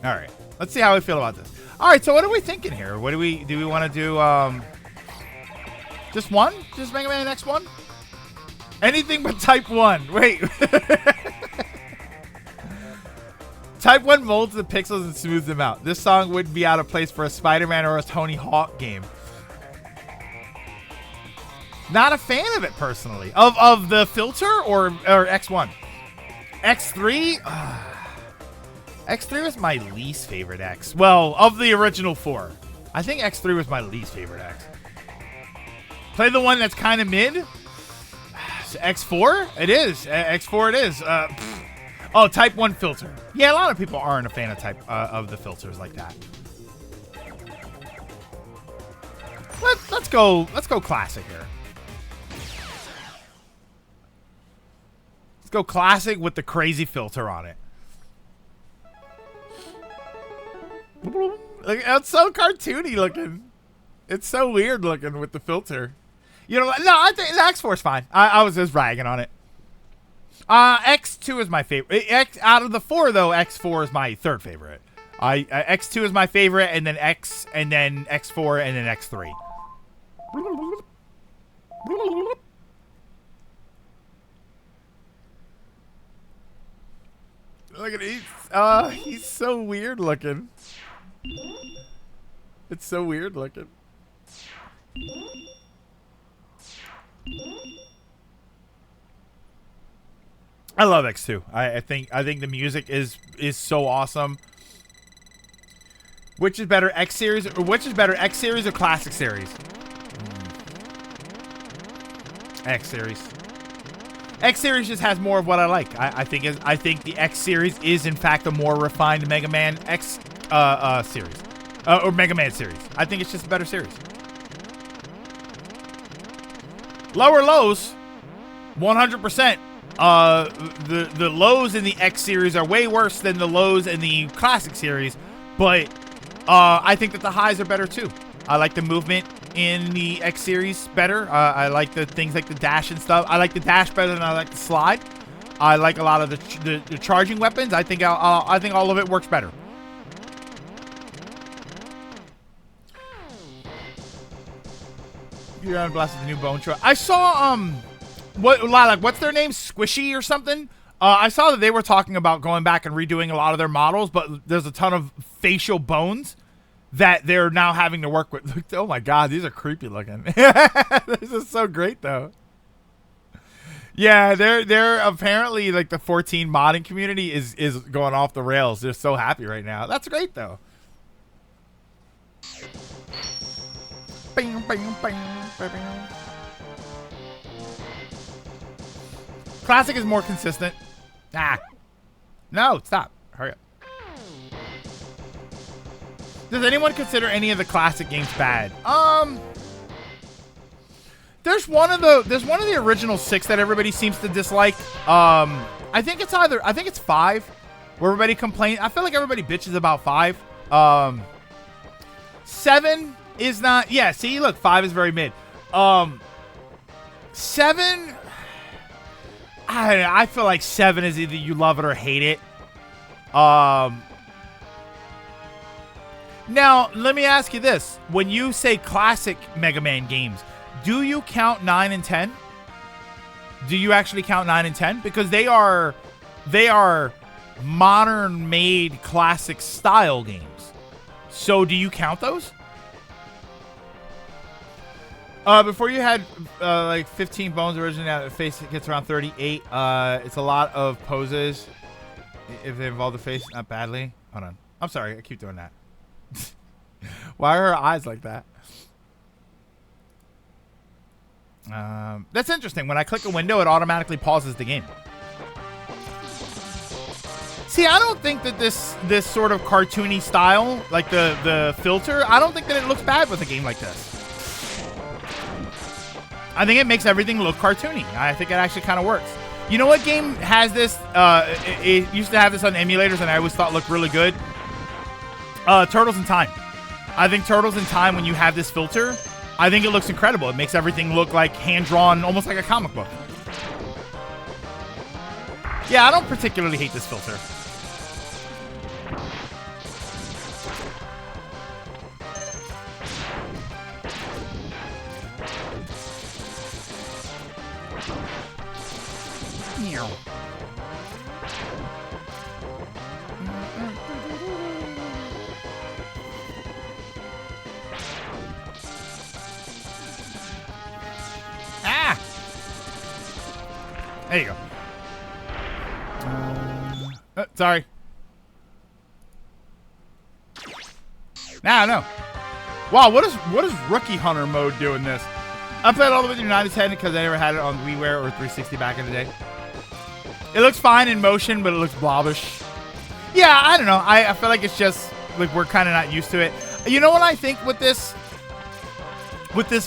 All right. Let's see how we feel about this. All right, so what are we thinking here? What do we want to do just one? Just Mega Man X1? Anything but type 1. Wait. Type 1 molds the pixels and smooths them out. This song wouldn't be out of place for a Spider-Man or a Tony Hawk game. Not a fan of it personally. Of the filter or X1? X3? X3 was my least favorite X. Well, of the original 4. I think X3 was my least favorite X. Play the one that's kind of mid. X4? It is. X4 it is. Oh, type 1 filter. Yeah, a lot of people aren't a fan of type of the filters like that. Let's go classic here. Let's go classic with the crazy filter on it. Look, it's so cartoony looking. It's so weird looking with the filter. You know, no, I think the X4 is fine. I was just ragging on it. X2 is my favorite. Out of the 4 though, X4 is my third favorite. X2 is my favorite, and then X, and then X4, and then X3. Look at he's so weird looking. It's so weird looking. I love X2. I think the music is so awesome. Which is better, X series or X series or classic series? X series. X series just has more of what I like. I think the X series is in fact a more refined Mega Man X series. Or Mega Man series. I think it's just a better series. Lower lows, 100%. The lows in the X series are way worse than the lows in the classic series, but I think that the highs are better too. I like the movement in the X series better. I like the things like the dash and stuff. I like the dash better than I like the slide. I like a lot of the charging weapons. I think I think all of it works better. You're on blast with the new bone truck. I saw what's their name? Squishy or something? I saw that they were talking about going back and redoing a lot of their models, but there's a ton of facial bones that they're now having to work with. Oh my god, these are creepy looking. This is so great though. Yeah, they're apparently like the 14 modding community is going off the rails. They're so happy right now. That's great though. Bing, bing, bing, bing. Classic is more consistent. No, stop. Hurry up. Does anyone consider any of the classic games bad? There's one of the original 6 that everybody seems to dislike. I think it's 5 where everybody complains. I feel like everybody bitches about 5. 7 is not. Yeah, see, look, 5 is very mid. 7, I feel like 7 is either you love it or hate it. Now, let me ask you this. When you say classic Mega Man games, do you count 9 and 10? Do you actually count 9 and 10? Because they are modern-made classic style games. So do you count those? Before you had like 15 bones originally, now the face gets around 38. It's a lot of poses if they involve the face, not badly. Hold on. I'm sorry, I keep doing that. Why are her eyes like that? That's interesting. When I click a window, it automatically pauses the game. See, I don't think that this sort of cartoony style, like the filter, I don't think that it looks bad with a game like this. I think it makes everything look cartoony. I think it actually kind of works. You know what game has this? It used to have this on emulators, and I always thought looked really good. Turtles in Time. I think Turtles in Time, when you have this filter, I think it looks incredible. It makes everything look like hand-drawn, almost like a comic book. Yeah, I don't particularly hate this filter. Ah! There you go. Sorry. Nah, no. Wow, what is Rookie Hunter mode doing this? I played all the way through 9 to 10 because I never had it on WiiWare or 360 back in the day. It looks fine in motion, but it looks blobbish. Yeah, I don't know. I feel like it's just like we're kind of not used to it. You know what I think with this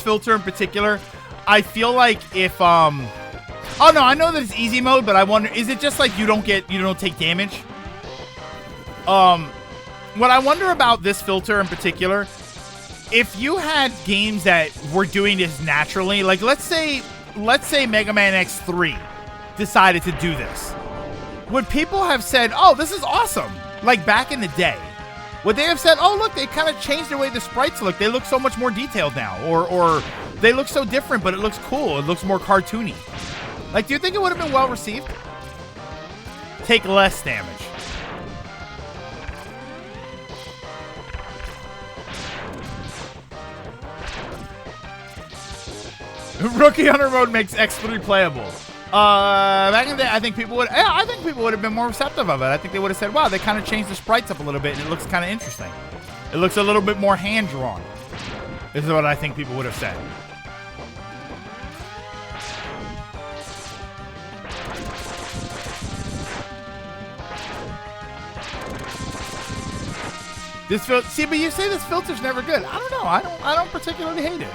filter in particular? I feel like if oh no, I know that it's easy mode, but I wonder, is it just like you don't take damage? What I wonder about this filter in particular, if you had games that were doing this naturally, like let's say Mega Man X3 decided to do this, would people have said, "Oh, this is awesome"? Like back in the day, would they have said, "Oh, look, they kind of changed the way the sprites look. They look so much more detailed now," or they look so different, but it looks cool. It looks more cartoony. Like, do you think it would have been well received? Take less damage. Rookie Hunter mode makes X3 playable. Back in the day, I think people would have been more receptive of it. I think they would have said, "Wow, they kind of changed the sprites up a little bit, and it looks kind of interesting. It looks a little bit more hand drawn." This is what I think people would have said. See, but you say this filter's never good. I don't know. I don't particularly hate it.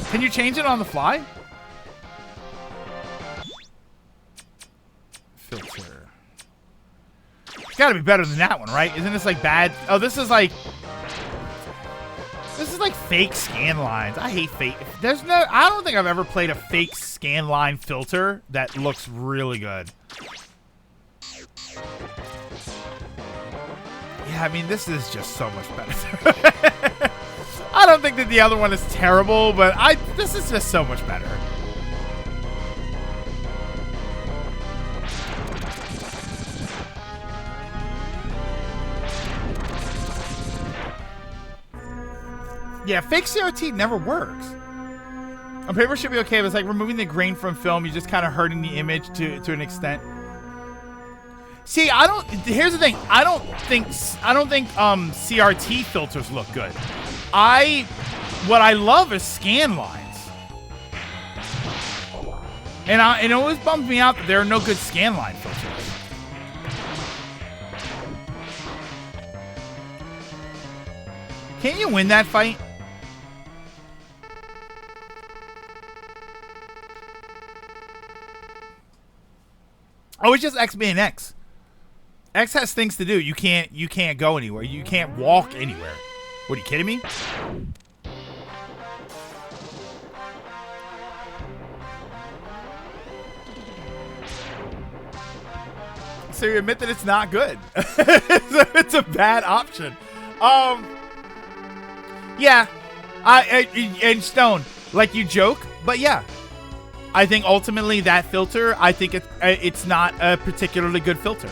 Can you change it on the fly? Filter. It's got to be better than that one, right? Isn't this like bad? Oh, this is like fake scan lines. I hate fake. I don't think I've ever played a fake scan line filter that looks really good. Yeah, I mean, this is just so much better. I don't think that the other one is terrible, but this is just so much better. Yeah, fake CRT never works. On paper should be okay, but it's like removing the grain from film. You're just kind of hurting the image to an extent. See, here's the thing. I don't think CRT filters look good. What I love is scan lines. And it always bums me out that there are no good scan line filters. Can't you win that fight? Oh, it's just X being X. X has things to do. You can't go anywhere. You can't walk anywhere. What, are you kidding me? So you admit that it's not good. It's a bad option. Yeah. And Stone, like you joke, but yeah. I think ultimately that filter, I think it's not a particularly good filter.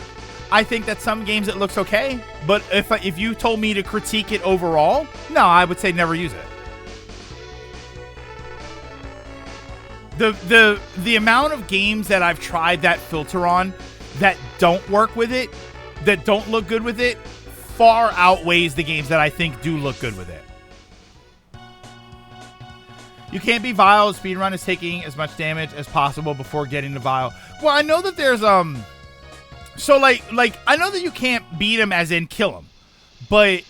I think that some games it looks okay, but if you told me to critique it overall, no, I would say never use it. The amount of games that I've tried that filter on that don't work with it, that don't look good with it, far outweighs the games that I think do look good with it. You can't be Vile. Speedrun is taking as much damage as possible before getting to Vile. Well, I know that there's so like I know that you can't beat him as in kill him, but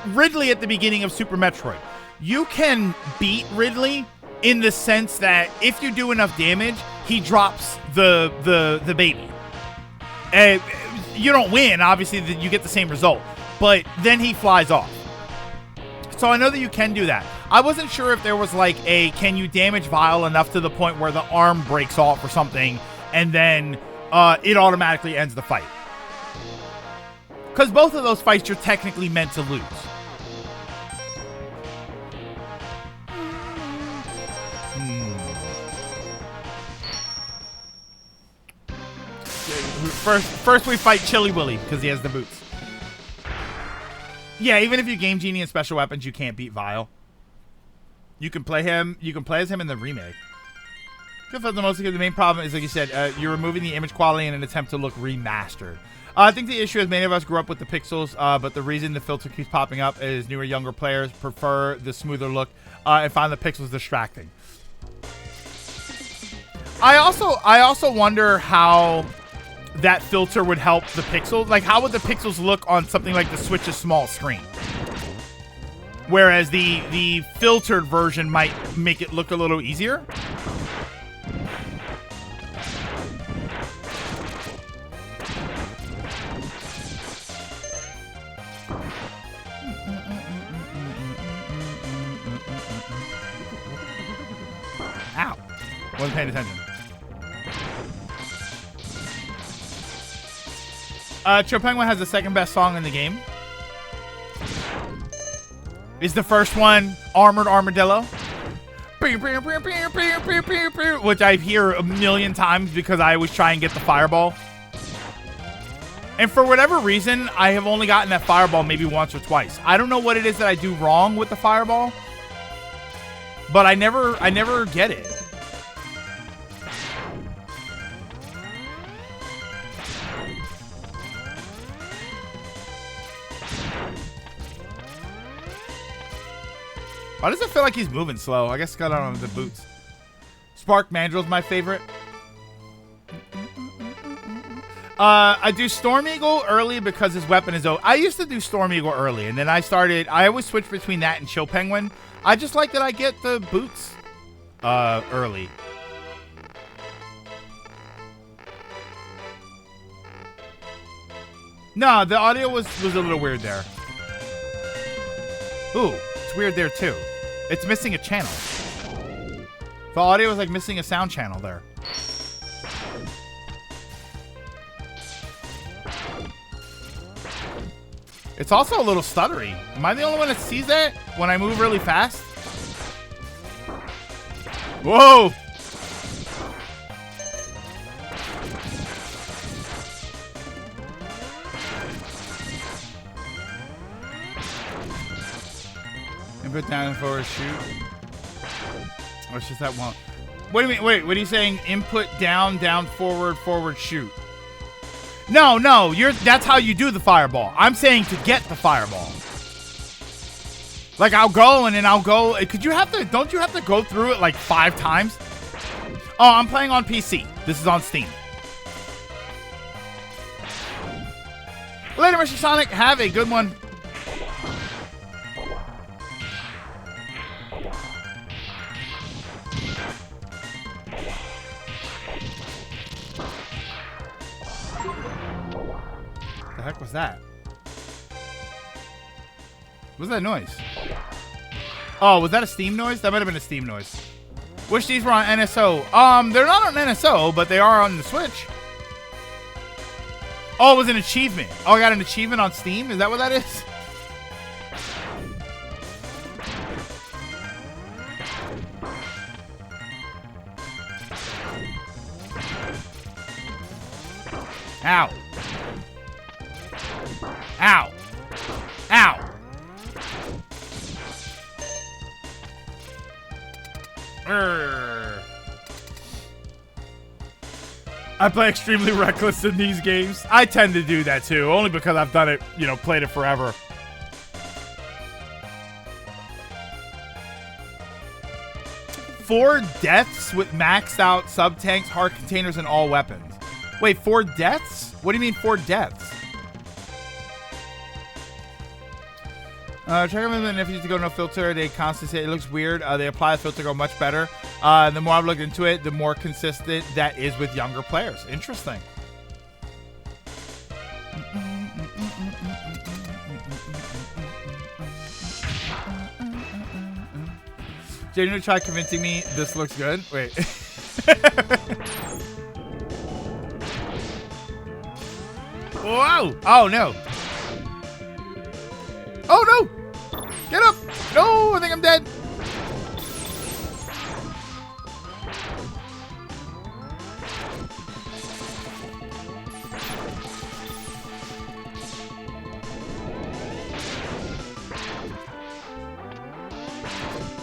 Ridley at the beginning of Super Metroid, you can beat Ridley in the sense that if you do enough damage, he drops the baby. you don't win. Obviously, you get the same result. But then he flies off. So I know that you can do that. I wasn't sure if there was like a can you damage Vile enough to the point where the arm breaks off or something, and then it automatically ends the fight. Because both of those fights you're technically meant to lose. First we fight Chili Willy because he has the boots. Yeah, even if you Game Genie and special weapons, you can't beat Vile. You can play him. You can play as him in the remake. The main problem is, like you said, you're removing the image quality in an attempt to look remastered. I think the issue is many of us grew up with the pixels, but the reason the filter keeps popping up is newer, younger players prefer the smoother look and find the pixels distracting. I also wonder how that filter would help the pixels. Like, how would the pixels look on something like the Switch's small screen? Whereas the filtered version might make it look a little easier. Ow. Wasn't paying attention. Cho Penguin has the second best song in the game. Is the first one Armored Armadillo? Which I hear a million times because I always try and get the fireball. And for whatever reason, I have only gotten that fireball maybe once or twice. I don't know what it is that I do wrong with the fireball, but I never get it. Why does it feel like he's moving slow? I guess got on the boots. Spark Mandrill's my favorite. I do Storm Eagle early because his weapon is I used to do Storm Eagle early, and then I always switch between that and Chill Penguin. I just like that I get the boots early. No, the audio was a little weird there. Ooh, it's weird there too. It's missing a channel. The audio was like missing a sound channel there. It's also a little stuttery. Am I the only one that sees that when I move really fast? Whoa! Input down and forward shoot. Oh, it's just that one. Wait a minute, wait, what are you saying? Input down, down, forward, forward, shoot. No, that's how you do the fireball. I'm saying to get the fireball. Like, I'll go and then I'll go. Don't you have to go through it like 5 times? Oh, I'm playing on PC. This is on Steam. Later, Mr. Sonic. Have a good one. The heck was that? What was that noise? Oh, was that a Steam noise? That might have been a Steam noise. Wish these were on NSO. They're not on NSO, but they are on the Switch. Oh, it was an achievement. Oh, I got an achievement on Steam? Is that what that is? Ow. Ow. Ow. I play extremely reckless in these games. I tend to do that too, only because I've done it, played it forever. Four deaths with maxed out sub-tanks, hard containers, and all weapons. Wait, 4 deaths? What do you mean 4 deaths? Check out if you use to go no filter. They constantly say it looks weird. They apply a filter, go much better. The more I've looked into it, the more consistent that is with younger players. Interesting. Jaden tried convincing me this looks good. Wait. Whoa! Oh no! Oh no! Get up! No, I think I'm dead.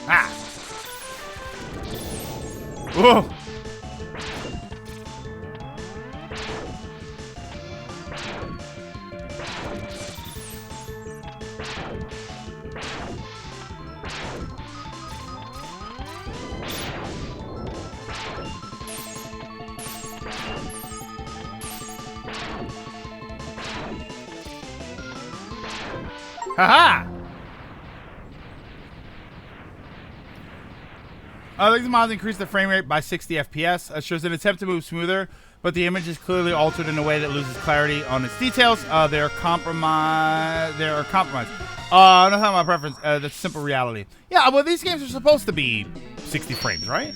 Ah! Whoa! Haha! I think the mods increase the frame rate by 60 FPS. It shows an attempt to move smoother, but the image is clearly altered in a way that loses clarity on its details. They are compromised. They are compromised. I'm not talking about preference. That's simple reality. Yeah, well, these games are supposed to be 60 frames, right?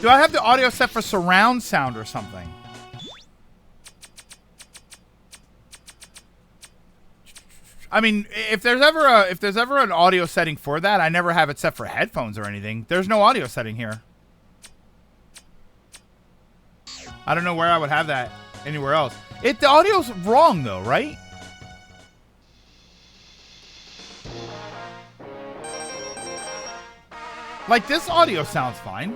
Do I have the audio set for surround sound or something? I mean, if there's ever an audio setting for that, I never have it set for headphones or anything. There's no audio setting here. I don't know where I would have that anywhere else. The audio's wrong though, right? Like this audio sounds fine.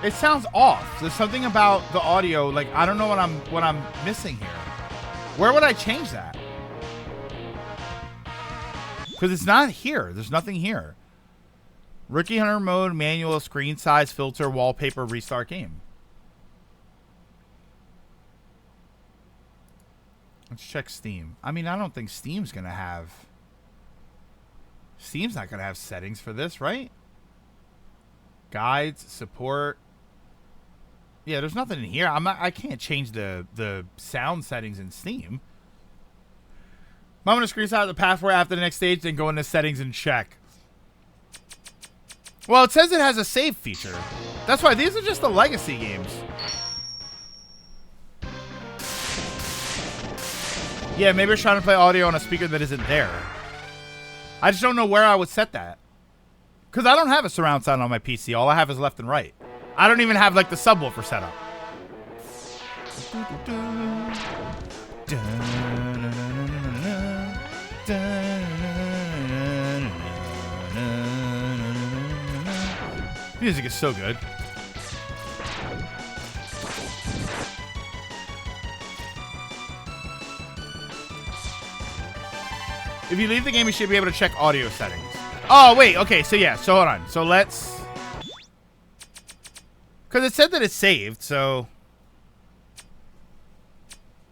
It sounds off. There's something about the audio, like I don't know what I'm missing here. Where would I change that? Because it's not here. There's nothing here. Rookie Hunter mode, manual, screen size, filter, wallpaper, restart game. Let's check Steam. I mean, I don't think Steam's not gonna have settings for this, right? Guides, support. Yeah, there's nothing in here. I can't change the sound settings in Steam. I'm gonna screenshot the pathway after the next stage, then go into settings and check. Well, it says it has a save feature. That's why these are just the legacy games. Yeah, maybe it's trying to play audio on a speaker that isn't there. I just don't know where I would set that. Because I don't have a surround sound on my PC. All I have is left and right. I don't even have like the subwoofer set up. Music is so good. If you leave the game, you should be able to check audio settings. Oh, wait. Okay, so yeah. So hold on. So let's... Because it said that it's saved, so...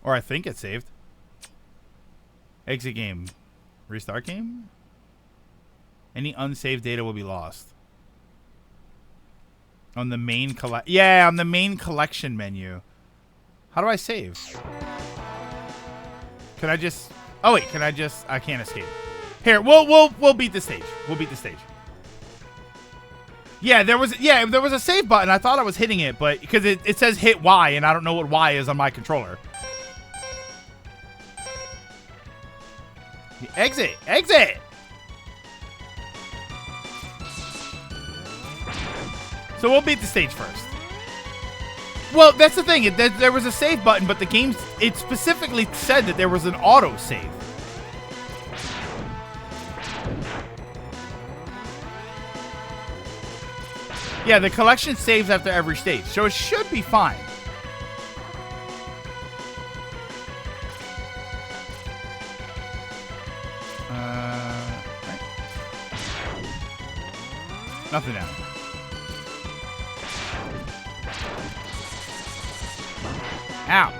Or I think it's saved. Exit game. Restart game? Any unsaved data will be lost. On the main on the main collection menu. How do I save? Can I just... Oh wait, I can't escape. Here, we'll beat the stage. We'll beat the stage. Yeah, there was a save button. I thought I was hitting it, but because it says hit Y and I don't know what Y is on my controller. Exit! Exit! So we'll beat the stage first. Well, that's the thing. There was a save button, but the game, it specifically said that there was an auto save. Yeah, the collection saves after every stage, so it should be fine. Right. Nothing now. Ow.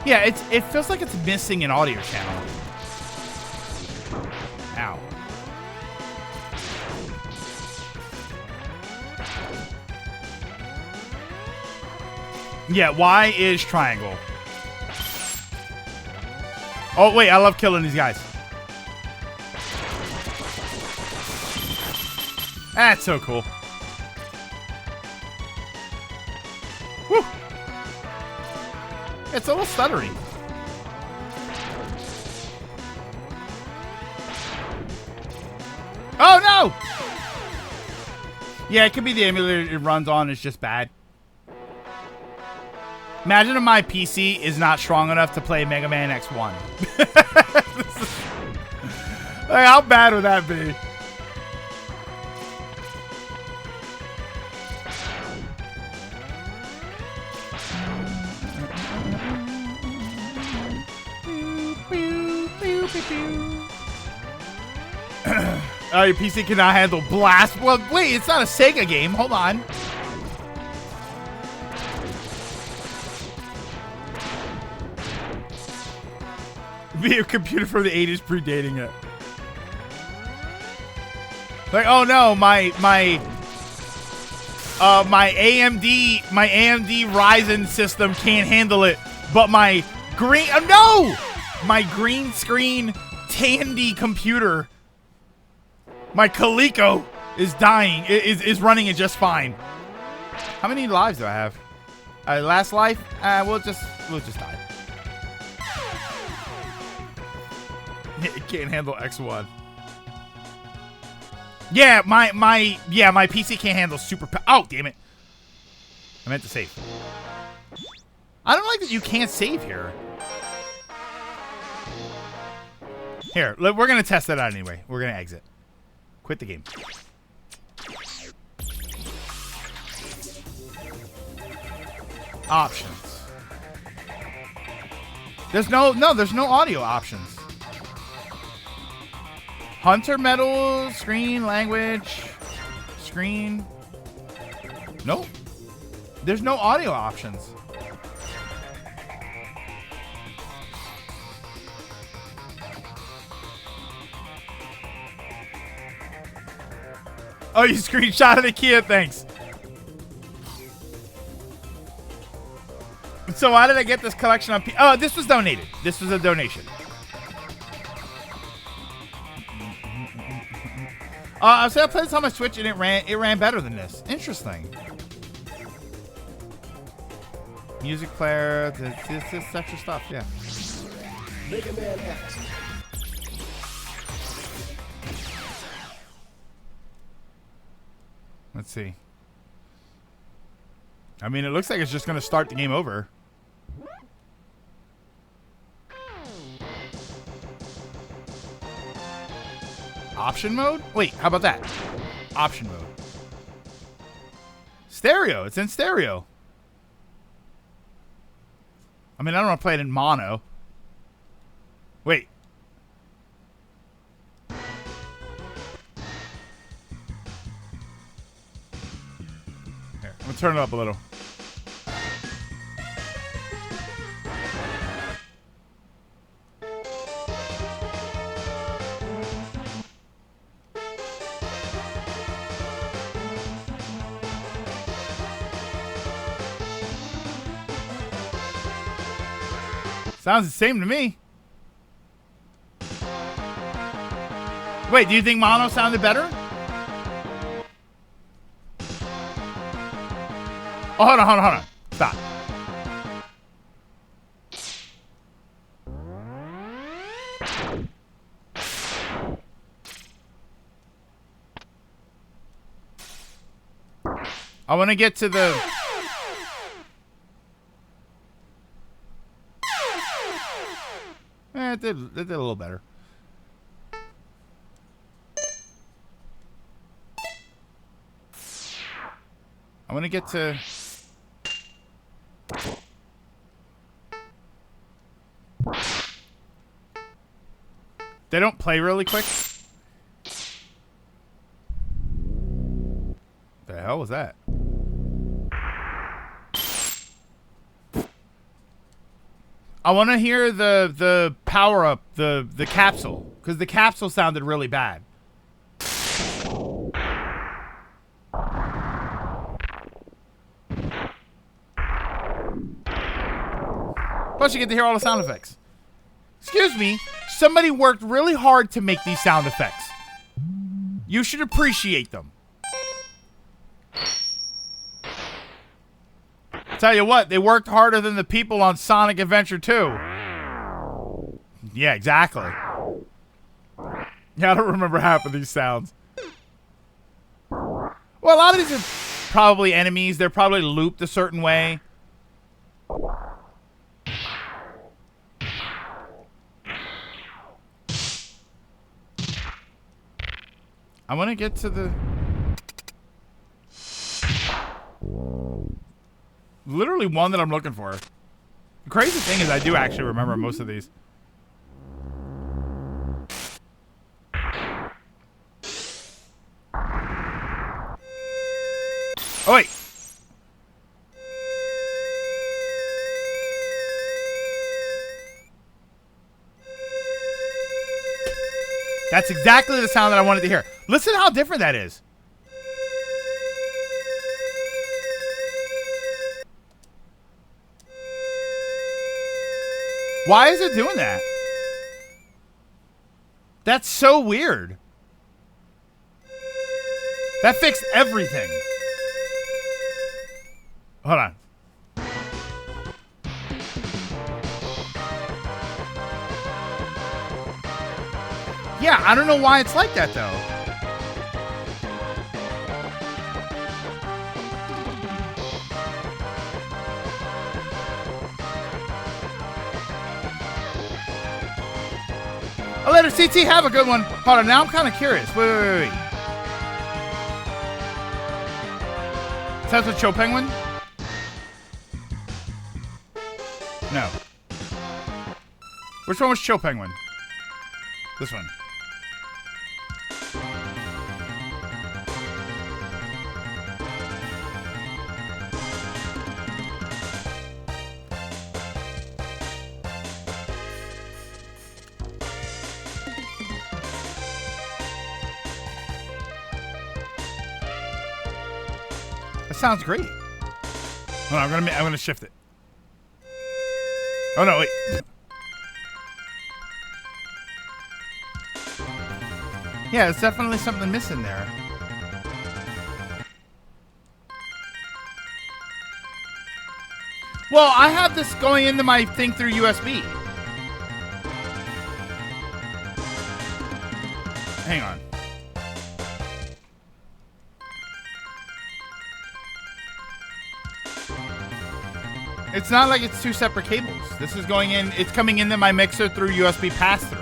Yeah, it feels like it's missing an audio channel. Yeah, Y is triangle. Oh, wait, I love killing these guys. That's so cool. Woo. It's a little stuttery. Oh, no! Yeah, it could be the emulator it runs on is just bad. Imagine if my PC is not strong enough to play Mega Man X1. Like, how bad would that be? Oh, your PC cannot handle blast. Well, wait, it's not a Sega game. Hold on. Be a computer from the 80s predating it. Like, oh no, my AMD Ryzen system can't handle it, but my green screen Tandy computer, my Coleco is dying. Is running it just fine. How many lives do I have? Last life? We'll just die. It can't handle X1. Yeah, my PC can't handle super. Oh, damn it! I meant to save. I don't like that you can't save here. Here, we're gonna test that out anyway. We're gonna exit. Quit the game. Options. There's no audio options. Hunter medal, screen, language, screen. Nope. There's no audio options. Oh, you screenshotted it, Kia. Thanks. So why did I get this collection on Oh, this was donated. This was a donation. I said I played this on my Switch and it ran better than this. Interesting. Music player, this extra stuff, yeah. Mega Man X. Let's see. I mean, it looks like it's just gonna start the game over. Option mode? Wait, how about that? Option mode. Stereo. It's in stereo. I mean, I don't want to play it in mono. Wait. Here, I'm going to turn it up a little. Sounds the same to me. Wait, do you think mono sounded better? Oh, hold on. Stop. I want to get to the... It did a little better. I want to get to... They don't play really quick. The hell was that? I want to hear the power up, the capsule, because the capsule sounded really bad. Plus, you get to hear all the sound effects. Excuse me, somebody worked really hard to make these sound effects. You should appreciate them. Tell you what, they worked harder than the people on Sonic Adventure 2. Yeah, exactly. Yeah, I don't remember half of these sounds. Well, a lot of these are probably enemies. They're probably looped a certain way. I want to get to the... Literally one that I'm looking for. The crazy thing is I do actually remember most of these. Oh, wait. That's exactly the sound that I wanted to hear. Listen how different that is. Why is it doing that? That's so weird. That fixed everything. Hold on. Yeah, I don't know why it's like that, though. Oh, later, CT, have a good one. Hold on, now I'm kind of curious. Wait. Sounds like Cho Penguin? No. Which one was Cho Penguin? This one. That sounds great. Hold on, I'm gonna shift it. Oh no, wait. Yeah, there's definitely something missing there. Well, I have this going into my thing through USB. Hang on. It's not like it's two separate cables. This is going in, it's coming into my mixer through USB pass-through.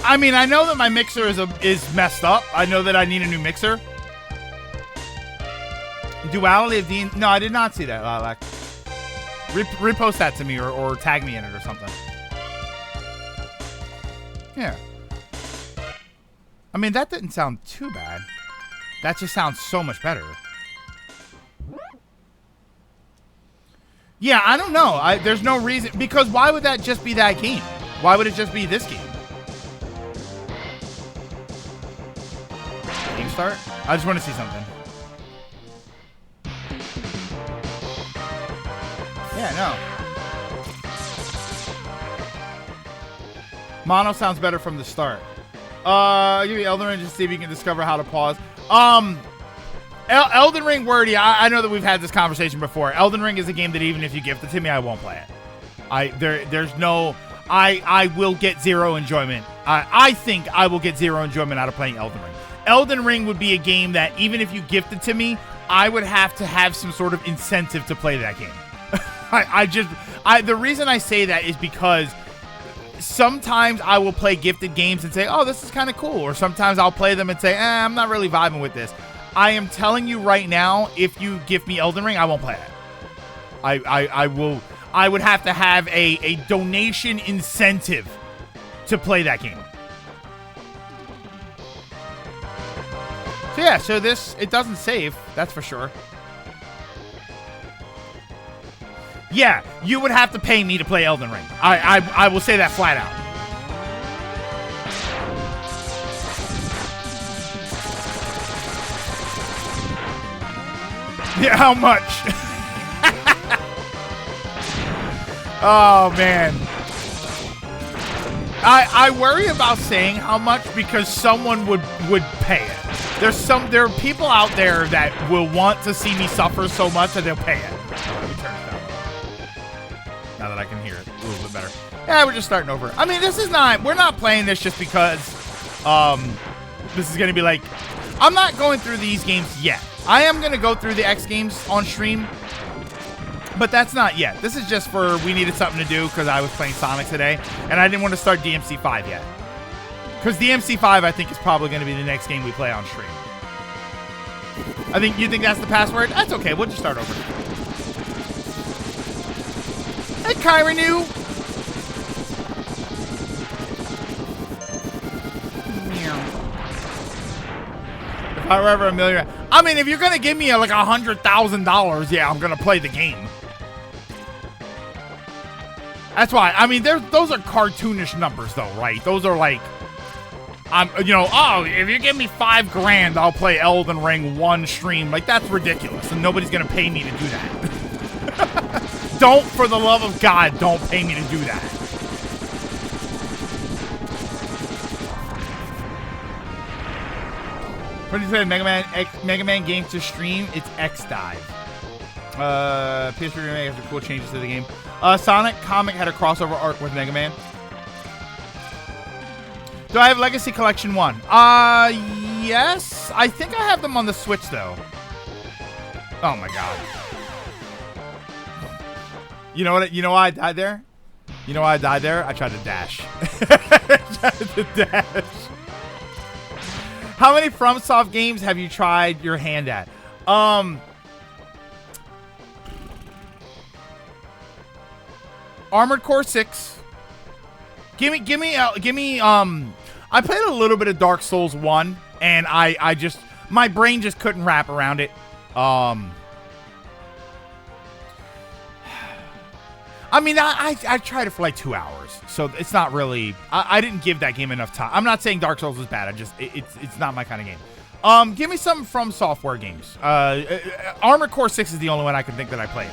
I mean, I know that my mixer is messed up. I know that I need a new mixer. Duality of Dean. No, I did not see that, Lilac. Repost that to me or tag me in it or something. Yeah. I mean, that didn't sound too bad. That just sounds so much better. Yeah, I don't know. There's no reason. Because why would that just be that game? Why would it just be this game? Game start? I just want to see something. Yeah, no. Mono sounds better from the start. Give me Elden Ring just to see if you can discover how to pause. Elden Ring, wordy. I know that we've had this conversation before. Elden Ring is a game that even if you gift it to me, I won't play it. There's no. I will get zero enjoyment. I think I will get zero enjoyment out of playing Elden Ring. Elden Ring would be a game that even if you gift it to me, I would have to have some sort of incentive to play that game. The reason I say that is because sometimes I will play gifted games and say, oh, this is kind of cool. Or sometimes I'll play them and say, I'm not really vibing with this. I am telling you right now, if you gift me Elden Ring, I won't play it. I would have to have a donation incentive to play that game. So yeah, so it doesn't save, that's for sure. Yeah, you would have to pay me to play Elden Ring. I will say that flat out. Yeah, how much? Oh, man. I worry about saying how much because someone would pay it. There are people out there that will want to see me suffer so much that they'll pay it. Let me turn it down. Now that I can hear it a little bit better. Yeah, we're just starting over. I mean, we're not playing this just because this is gonna be like, I'm not going through these games yet. I am gonna go through the X games on stream, but that's not yet. This is just for, we needed something to do because I was playing Sonic today, and I didn't want to start DMC5 yet. Because DMC5, I think, is probably going to be the next game we play on stream. You think that's the password? That's okay. We'll just start over. Hey, Kyranu. If I were ever a millionaire, I mean, if you're going to give me like $100,000, yeah, I'm going to play the game. That's why. I mean, those are cartoonish numbers, though, right? Those are like, if you give me $5,000, I'll play Elden Ring one stream. Like, that's ridiculous, and nobody's gonna pay me to do that. Don't, for the love of God, don't pay me to do that. What did you say? Mega Man game to stream? It's X Dive. PS3 remake has cool changes to the game. Sonic comic had a crossover arc with Mega Man. Do I have Legacy Collection 1? Yes. I think I have them on the Switch, though. Oh, my God. You know what? You know why I died there? You know why I died there? I tried to dash. How many FromSoft games have you tried your hand at? Armored Core 6. Give me I played a little bit of Dark Souls 1 and I just, my brain just couldn't wrap around it. I mean, I tried it for like 2 hours, so it's not really, I didn't give that game enough time. I'm not saying Dark Souls is bad. It's not my kind of game. Give me some From Software games. Armored Core 6 is the only one I can think that I played.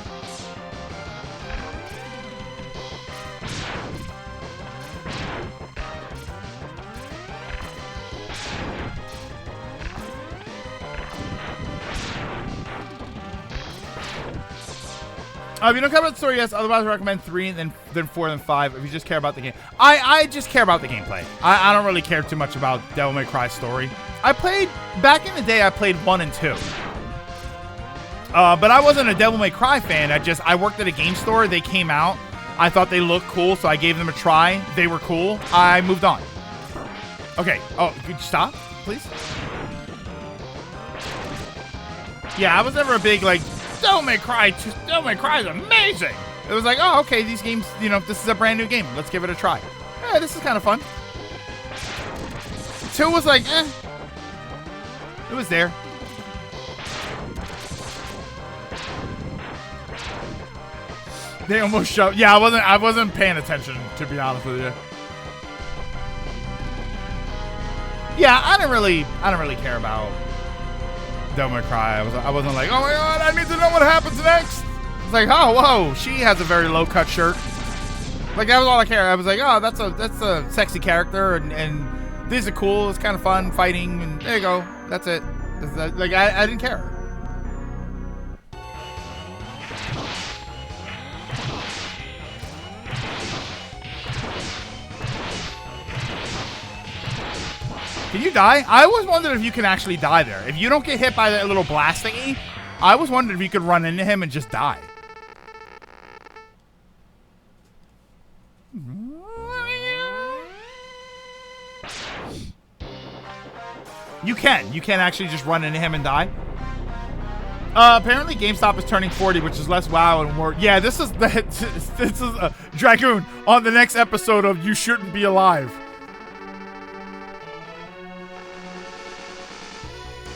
If you don't care about the story, yes. Otherwise, I recommend 3, then 4, then 5. If you just care about the game, I just care about the gameplay. I don't really care too much about Devil May Cry story. I played back in the day. I played 1 and 2, but I wasn't a Devil May Cry fan. I worked at a game store. They came out. I thought they looked cool, so I gave them a try. They were cool. I moved on. Okay. Oh, could you stop, please? Yeah, I was never a big like. Devil May Cry is amazing. It was like, oh, okay, these games, this is a brand new game. Let's give it a try. Yeah, this is kind of fun. 2 was like, eh. It was there. They almost showed. Yeah, I wasn't paying attention, to be honest with you. Yeah, I don't really care about Devil May Cry. I wasn't like, oh my God, I need to know what happens next. It's like, oh, whoa, she has a very low cut shirt. Like, that was all I care. I was like, oh, that's a sexy character, and these are cool. It's kind of fun fighting, and there you go. That's it. Like, I didn't care. Can you die? I always wondered if you can actually die there. If you don't get hit by that little blast thingy, I always wondered if you could run into him and just die. You can. You can actually just run into him and die. Apparently GameStop is turning 40, which is less WoW and more. Yeah, this is Dragoon on the next episode of You Shouldn't Be Alive.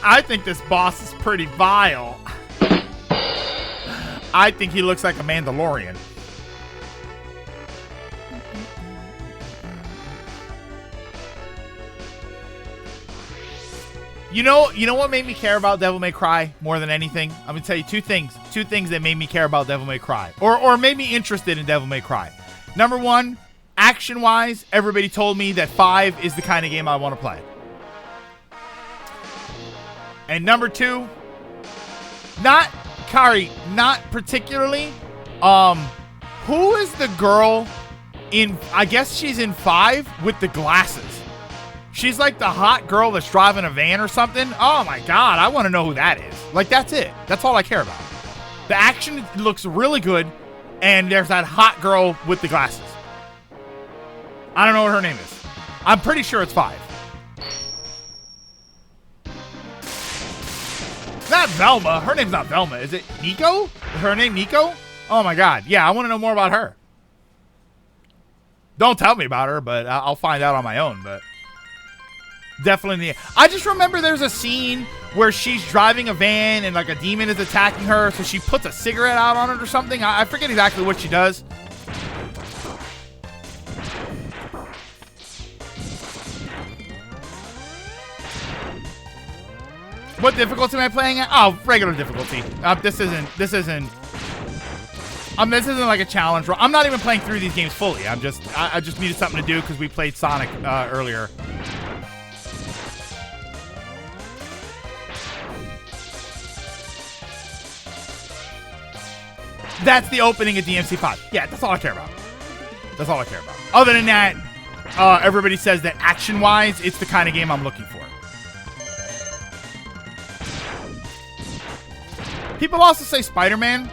I think this boss is pretty vile. I think he looks like a Mandalorian. You know what made me care about Devil May Cry more than anything? I'm gonna tell you two things that made me care about Devil May Cry, or made me interested in Devil May Cry. Number one, action-wise, everybody told me that 5 is the kind of game I want to play. And number two, not particularly. Who is the girl in? I guess she's in 5 with the glasses. She's like the hot girl that's driving a van or something. Oh my God, I want to know who that is. Like, that's it. That's all I care about. The action looks really good, and there's that hot girl with the glasses. I don't know what her name is. I'm pretty sure it's 5. Not Velma. Her name's not Velma. Is it Nico? Is her name Nico? Oh my God. Yeah, I want to know more about her. Don't tell me about her, but I'll find out on my own, but... Definitely. I just remember there's a scene where she's driving a van and like a demon is attacking her, so she puts a cigarette out on it or something. I forget exactly what she does. What difficulty am I playing at? Oh, regular difficulty. This isn't like a challenge. I'm not even playing through these games fully. I just needed something to do because we played Sonic earlier. That's the opening of DMC5. Yeah, that's all I care about. That's all I care about. Other than that, everybody says that action-wise, it's the kind of game I'm looking for. People also say Spider-Man,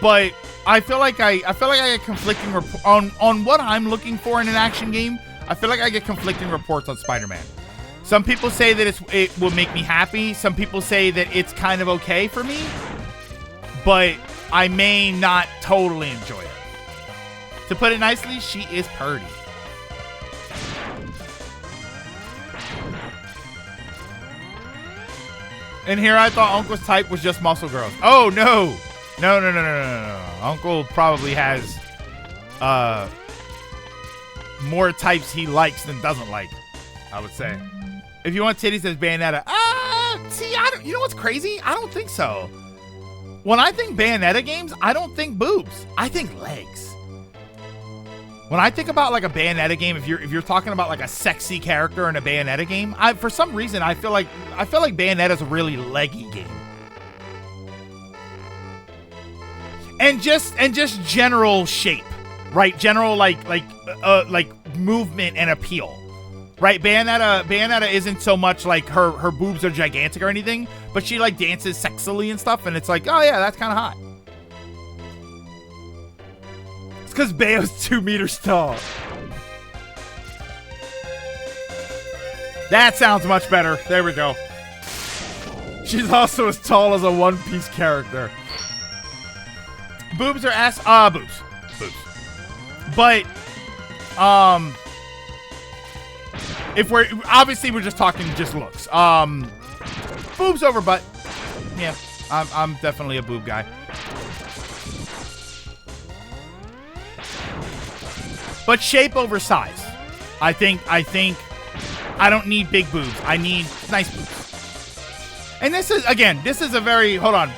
but I feel like I get conflicting on what I'm looking for in an action game. I feel like I get conflicting reports on Spider-Man. Some people say that it will make me happy. Some people say that it's kind of okay for me, but I may not totally enjoy it. To put it nicely, she is purty. And here I thought Uncle's type was just muscle girls. Oh, no. No. Uncle probably has more types he likes than doesn't like, I would say. If you want titties, there's Bayonetta. See, you know what's crazy? I don't think so. When I think Bayonetta games, I don't think boobs. I think legs. When I think about like a Bayonetta game, if you're talking about like a sexy character in a Bayonetta game, for some reason I feel like Bayonetta's a really leggy game. And just general shape, right? General like movement and appeal. Right, Bayonetta isn't so much like her boobs are gigantic or anything, but she like dances sexily and stuff, and it's like, oh yeah, that's kind of hot. It's because Bayo's 2 meters tall. That sounds much better. There we go. She's also as tall as a One Piece character. Boobs or ass? Boobs. But, if we're just talking just looks. Boobs over butt. Yeah, I'm definitely a boob guy. But shape over size. I think I don't need big boobs. I need nice boobs. And this is a very hold on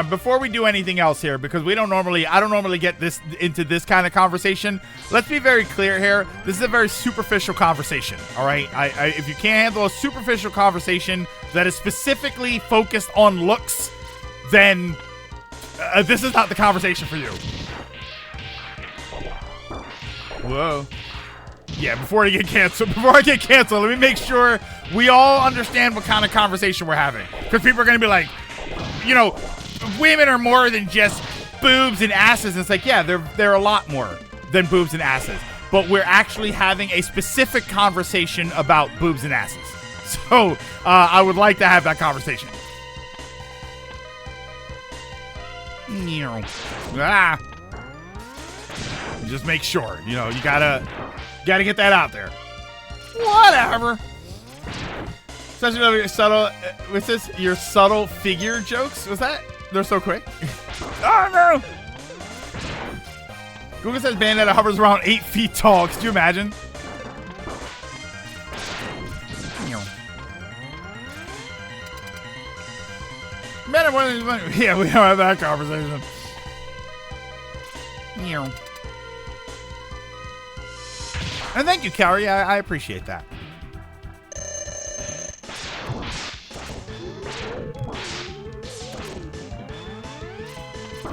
before we do anything else here, because I don't normally get into this kind of conversation. Let's be very clear here. This is a very superficial conversation. All right, if you can't handle a superficial conversation that is specifically focused on looks, then this is not the conversation for you. Whoa. Yeah, before I get canceled, let me make sure we all understand what kind of conversation we're having. Because people are going to be like, you know, women are more than just boobs and asses. And it's like, yeah, they're a lot more than boobs and asses. But we're actually having a specific conversation about boobs and asses. So I would like to have that conversation. Just make sure, you know, you gotta get that out there. Whatever. Such a subtle. What's this? Your subtle figure jokes? Was that? They're so quick. Oh no! Google says Bayonetta hovers around 8 feet tall. Could you imagine? Yeah, we don't have that conversation. Meow. And thank you, Carrie. I appreciate that.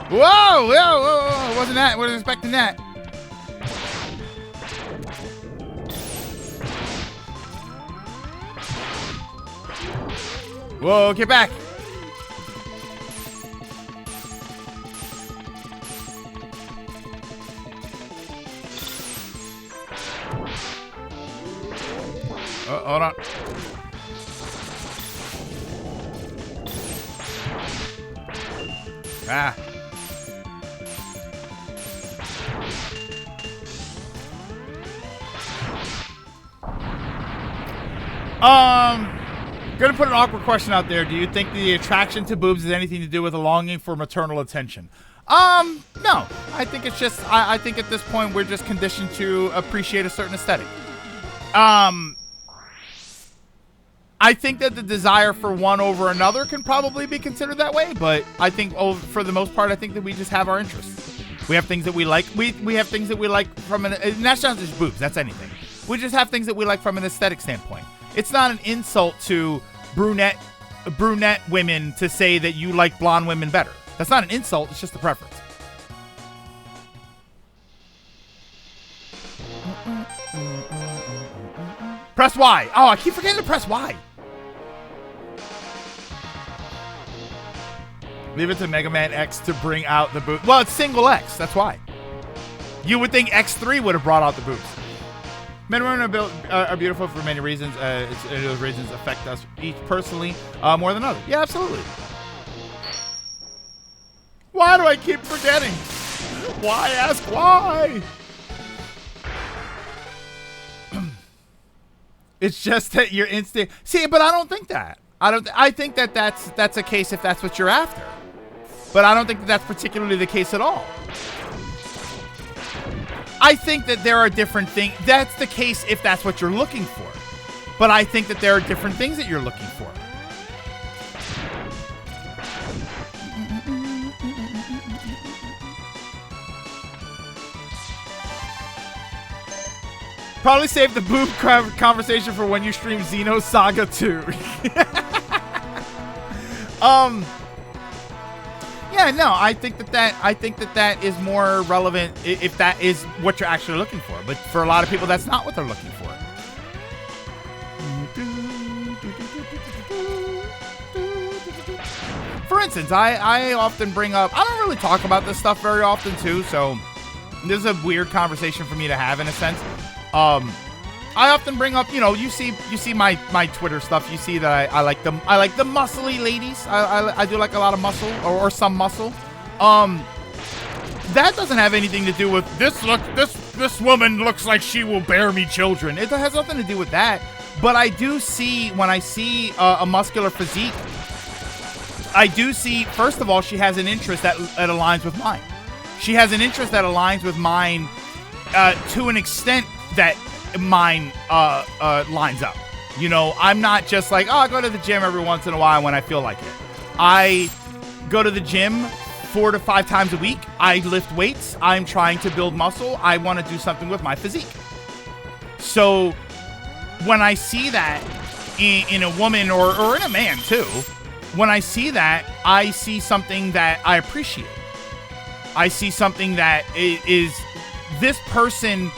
Whoa, whoa, whoa, whoa. Wasn't expecting that. Whoa, get back. Hold on. Ah. Gonna put an awkward question out there. Do you think the attraction to boobs has anything to do with a longing for maternal attention? No. I think it's just, I think at this point we're just conditioned to appreciate a certain aesthetic. I think that the desire for one over another can probably be considered that way, but I think for the most part, I think that we just have our interests. We have things that we like. We have things that we like from and that's not just boobs, that's anything. We just have things that we like from an aesthetic standpoint. It's not an insult to brunette women to say that you like blonde women better. That's not an insult, it's just a preference. Press Y. Oh, I keep forgetting to press Y. Leave it to Mega Man X to bring out the boobs. Well, it's single X, that's why. You would think X3 would have brought out the boobs. Men and women are beautiful for many reasons. Those reasons affect us each personally more than others. Yeah, absolutely. Why do I keep forgetting? Why ask why? It's just that your instinct. See, but I don't think that. I think that that's a case if that's what you're after. But I don't think that that's particularly the case at all. I think that there are different things. That's the case if that's what you're looking for. But I think that there are different things that you're looking for. Probably save the boob conversation for when you stream Xenosaga 2. Yeah, no, I think that is more relevant if that is what you're actually looking for. But for a lot of people, that's not what they're looking for. For instance, I often bring up, I don't really talk about this stuff very often too, so this is a weird conversation for me to have in a sense. I often bring up, you see my Twitter stuff. You see that I like the muscly ladies. I do like a lot of muscle or some muscle. That doesn't have anything to do with this woman looks like she will bear me children. It has nothing to do with that. But I do see, when I see a muscular physique, I do see, first of all, she has an interest that aligns with mine. She has an interest that aligns with mine to an extent that mine lines up. I'm not just like, I go to the gym every once in a while when I feel like it. I go to the gym 4 to 5 times a week. I lift weights. I'm trying to build muscle. I want to do something with my physique. So when I see that in a woman or in a man too, when I see that, I see something that I appreciate. I see something that is this person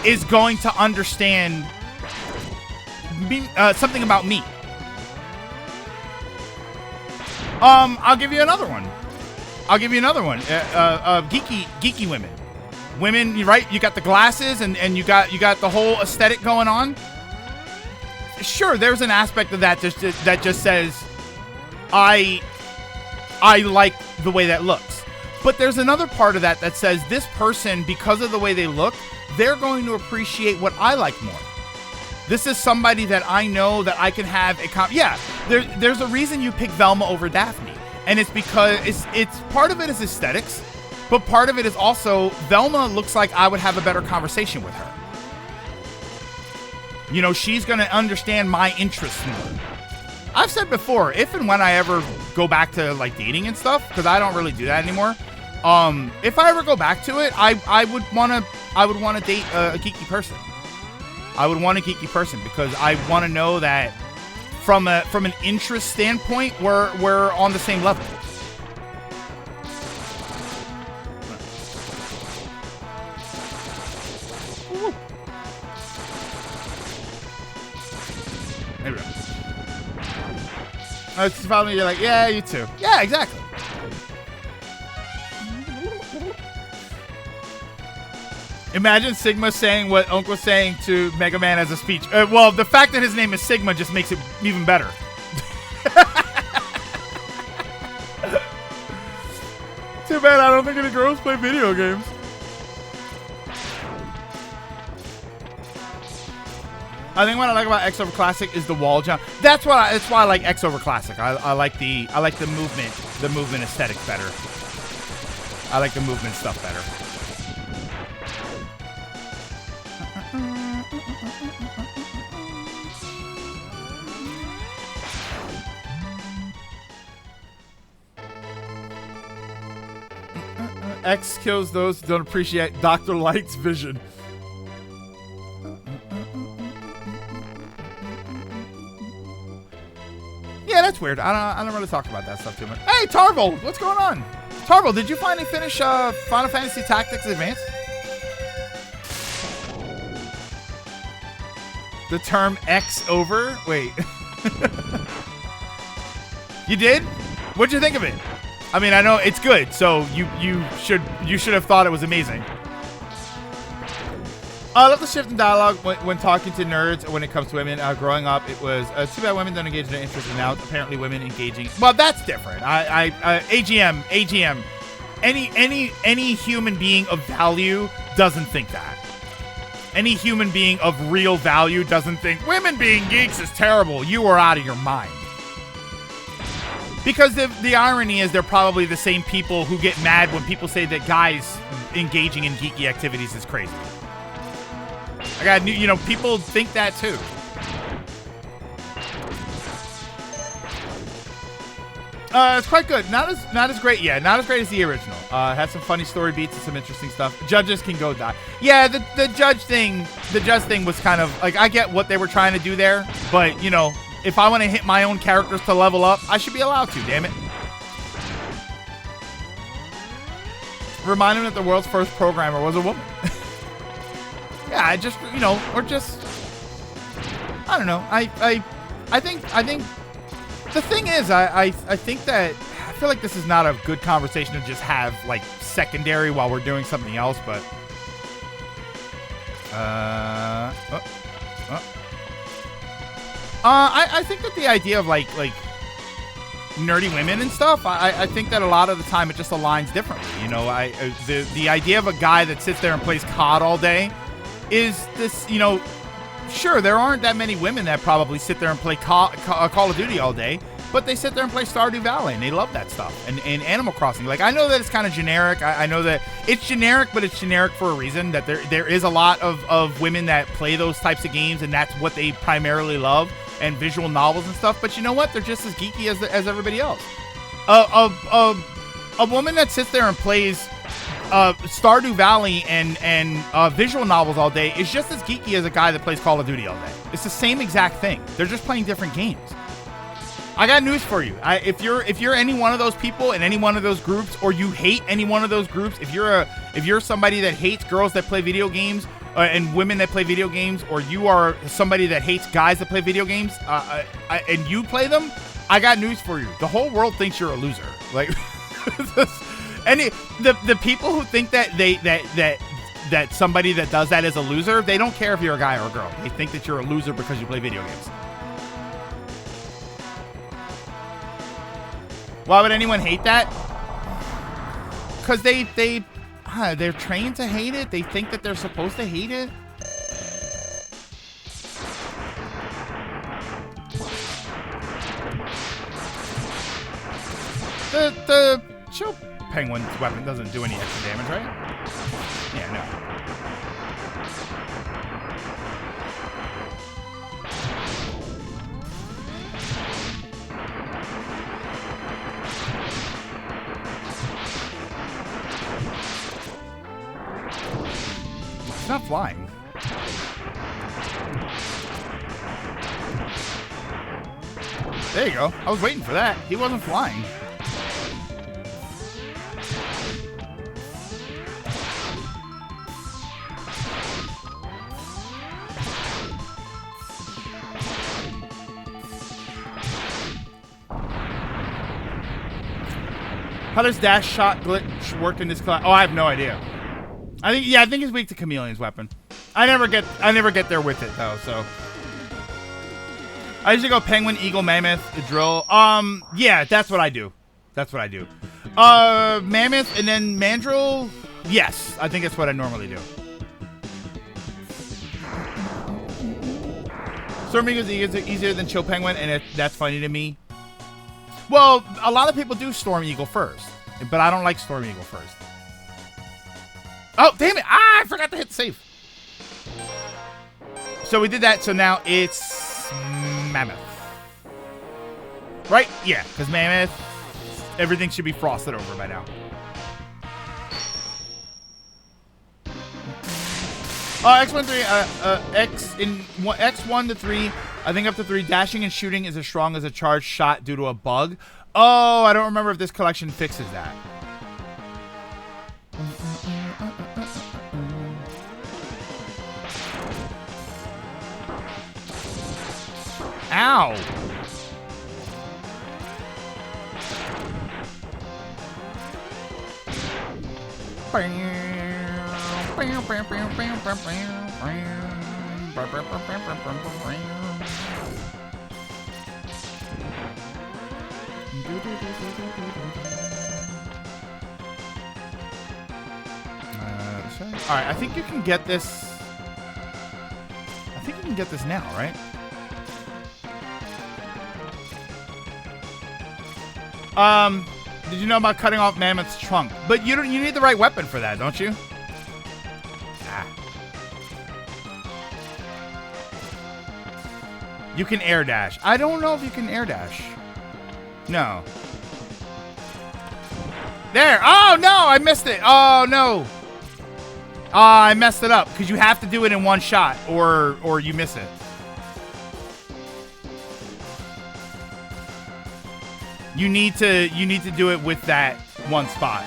is going to understand me, something about me. I'll give you another one. Geeky women. Women, right? You got the glasses and you got the whole aesthetic going on. Sure, there's an aspect of that that just says, I like the way that looks. But there's another part of that that says this person, because of the way they look, they're going to appreciate what I like more. This is somebody that I know that I can have there's a reason you pick Velma over Daphne. And it's because it's part of it is aesthetics, but part of it is also Velma looks like I would have a better conversation with her. She's going to understand my interests more. I've said before, if and when I ever go back to like dating and stuff, because I don't really do that anymore. If I ever go back to it, I would want to date a geeky person. I would want a geeky person because I want to know that from an interest standpoint, we're on the same level. There we go. It's probably you're like, yeah, you too. Yeah, exactly. Imagine Sigma saying what Unc was saying to Mega Man as a speech. Well, the fact that his name is Sigma just makes it even better. Too bad I don't think any girls play video games. I think what I like about X over Classic is the wall jump. That's why I like X over Classic. I like the movement aesthetic better. I like the movement stuff better. X kills those who don't appreciate Dr. Light's vision. Yeah, that's weird. I don't really talk about that stuff too much. Hey, Tarvel, what's going on? Tarvel, did you finally finish Final Fantasy Tactics Advance? The term X over? Wait. You did? What'd you think of it? I mean, I know it's good, so you should have thought it was amazing. I love the shift in dialogue when talking to nerds when it comes to women. Growing up, it was too bad women don't engage in their interests, and now apparently women engaging. Well, that's different. AGM. Any human being of value doesn't think that. Any human being of real value doesn't think women being geeks is terrible. You are out of your mind. Because the irony is they're probably the same people who get mad when people say that guys engaging in geeky activities is crazy. I got people think that too. It's quite good. Not as great. Yeah, not as great as the original. Had some funny story beats and some interesting stuff. Judges can go die. Yeah, the judge thing was kind of like, I get what they were trying to do there, but if I want to hit my own characters to level up, I should be allowed to, damn it. Remind him that the world's first programmer was a woman. Yeah, I just, or just, I don't know. I think the thing is, I think that, I feel like this is not a good conversation to just have, like, secondary while we're doing something else, but, I think that the idea of like nerdy women and stuff, I think that a lot of the time it just aligns differently. The idea of a guy that sits there and plays COD all day is this, sure, there aren't that many women that probably sit there and play Call of Duty all day, but they sit there and play Stardew Valley and they love that stuff. And Animal Crossing, like, I know that it's kind of generic. I know that it's generic, but it's generic for a reason, that there is a lot of women that play those types of games and that's what they primarily love, and visual novels and stuff. But you know what? They're just as geeky as everybody else. A woman that sits there and plays Stardew Valley and visual novels all day is just as geeky as a guy that plays Call of Duty all day. It's the same exact thing. They're just playing different games. I got news for you. If you're any one of those people in any one of those groups, or you hate any one of those groups, if you're somebody that hates girls that play video games and women that play video games, or you are somebody that hates guys that play video games and you play them, I got news for you. The whole world thinks you're a loser. Like, the people who think that somebody that does that is a loser, they don't care if you're a guy or a girl. They think that you're a loser because you play video games. Why would anyone hate that? Because they're trained to hate it. They think that they're supposed to hate it. The Chill Penguin's weapon doesn't do any extra damage, right? Yeah, no. He's not flying. There you go. I was waiting for that. He wasn't flying. How does dash shot glitch work in this class? Oh, I have no idea. I think it's weak to Chameleon's weapon. I never get there with it though, so. I usually go penguin, eagle, mammoth, drill. Yeah, that's what I do. That's what I do. Mammoth and then mandrill. Yes, I think that's what I normally do. Storm Eagle is easier than chill penguin, and that's funny to me. Well, a lot of people do Storm Eagle first, but I don't like Storm Eagle first. Oh, damn it. Ah, I forgot to hit save. So we did that, so now it's Mammoth. Right? Yeah, because Mammoth, everything should be frosted over by now. X1 to 3, I think up to 3, dashing and shooting is as strong as a charged shot due to a bug. Oh, I don't remember if this collection fixes that. Ow! Alright, I think you can get this. I think you can get this now, right? Did you know about cutting off Mammoth's trunk? But you need the right weapon for that, don't you? Ah. You can air dash. I don't know if you can air dash. No. There. Oh no, I missed it. Oh no. I messed it up because you have to do it in one shot or you miss it. You need to do it with that one spot.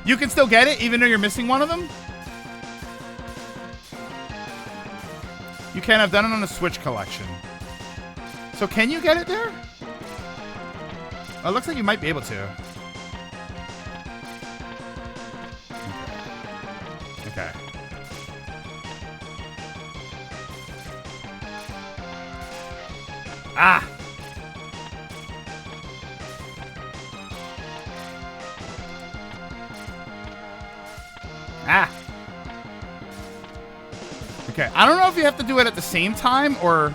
You can still get it even though you're missing one of them. You can. I've done it on the Switch collection. So can you get it there? Oh, it looks like you might be able to. Okay. Ah! Ah! Okay, I don't know if you have to do it at the same time or...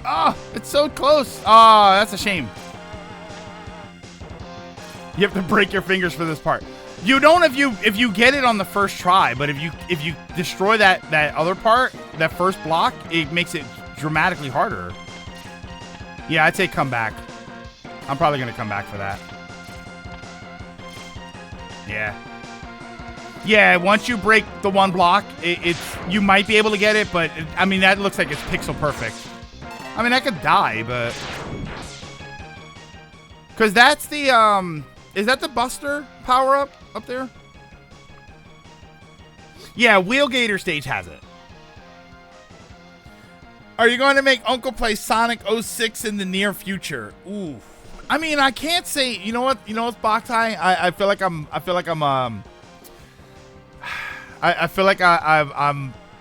Oh, it's so close. Oh, that's a shame. You have to break your fingers for this part. You don't if you get it on the first try, but if you destroy that other part, that first block, it makes it dramatically harder. Yeah, I'd say come back. I'm probably gonna come back for that. Yeah. Yeah, once you break the one block, you might be able to get it, but I mean that looks like it's pixel perfect. I mean I could die, but because that's the is that the Buster power up there? Yeah, Wheelgator stage has it. Are you going to make Uncle play Sonic 06 in the near future? Ooh. I mean, I can't say. You know what? You know what's Box High? I feel like I'm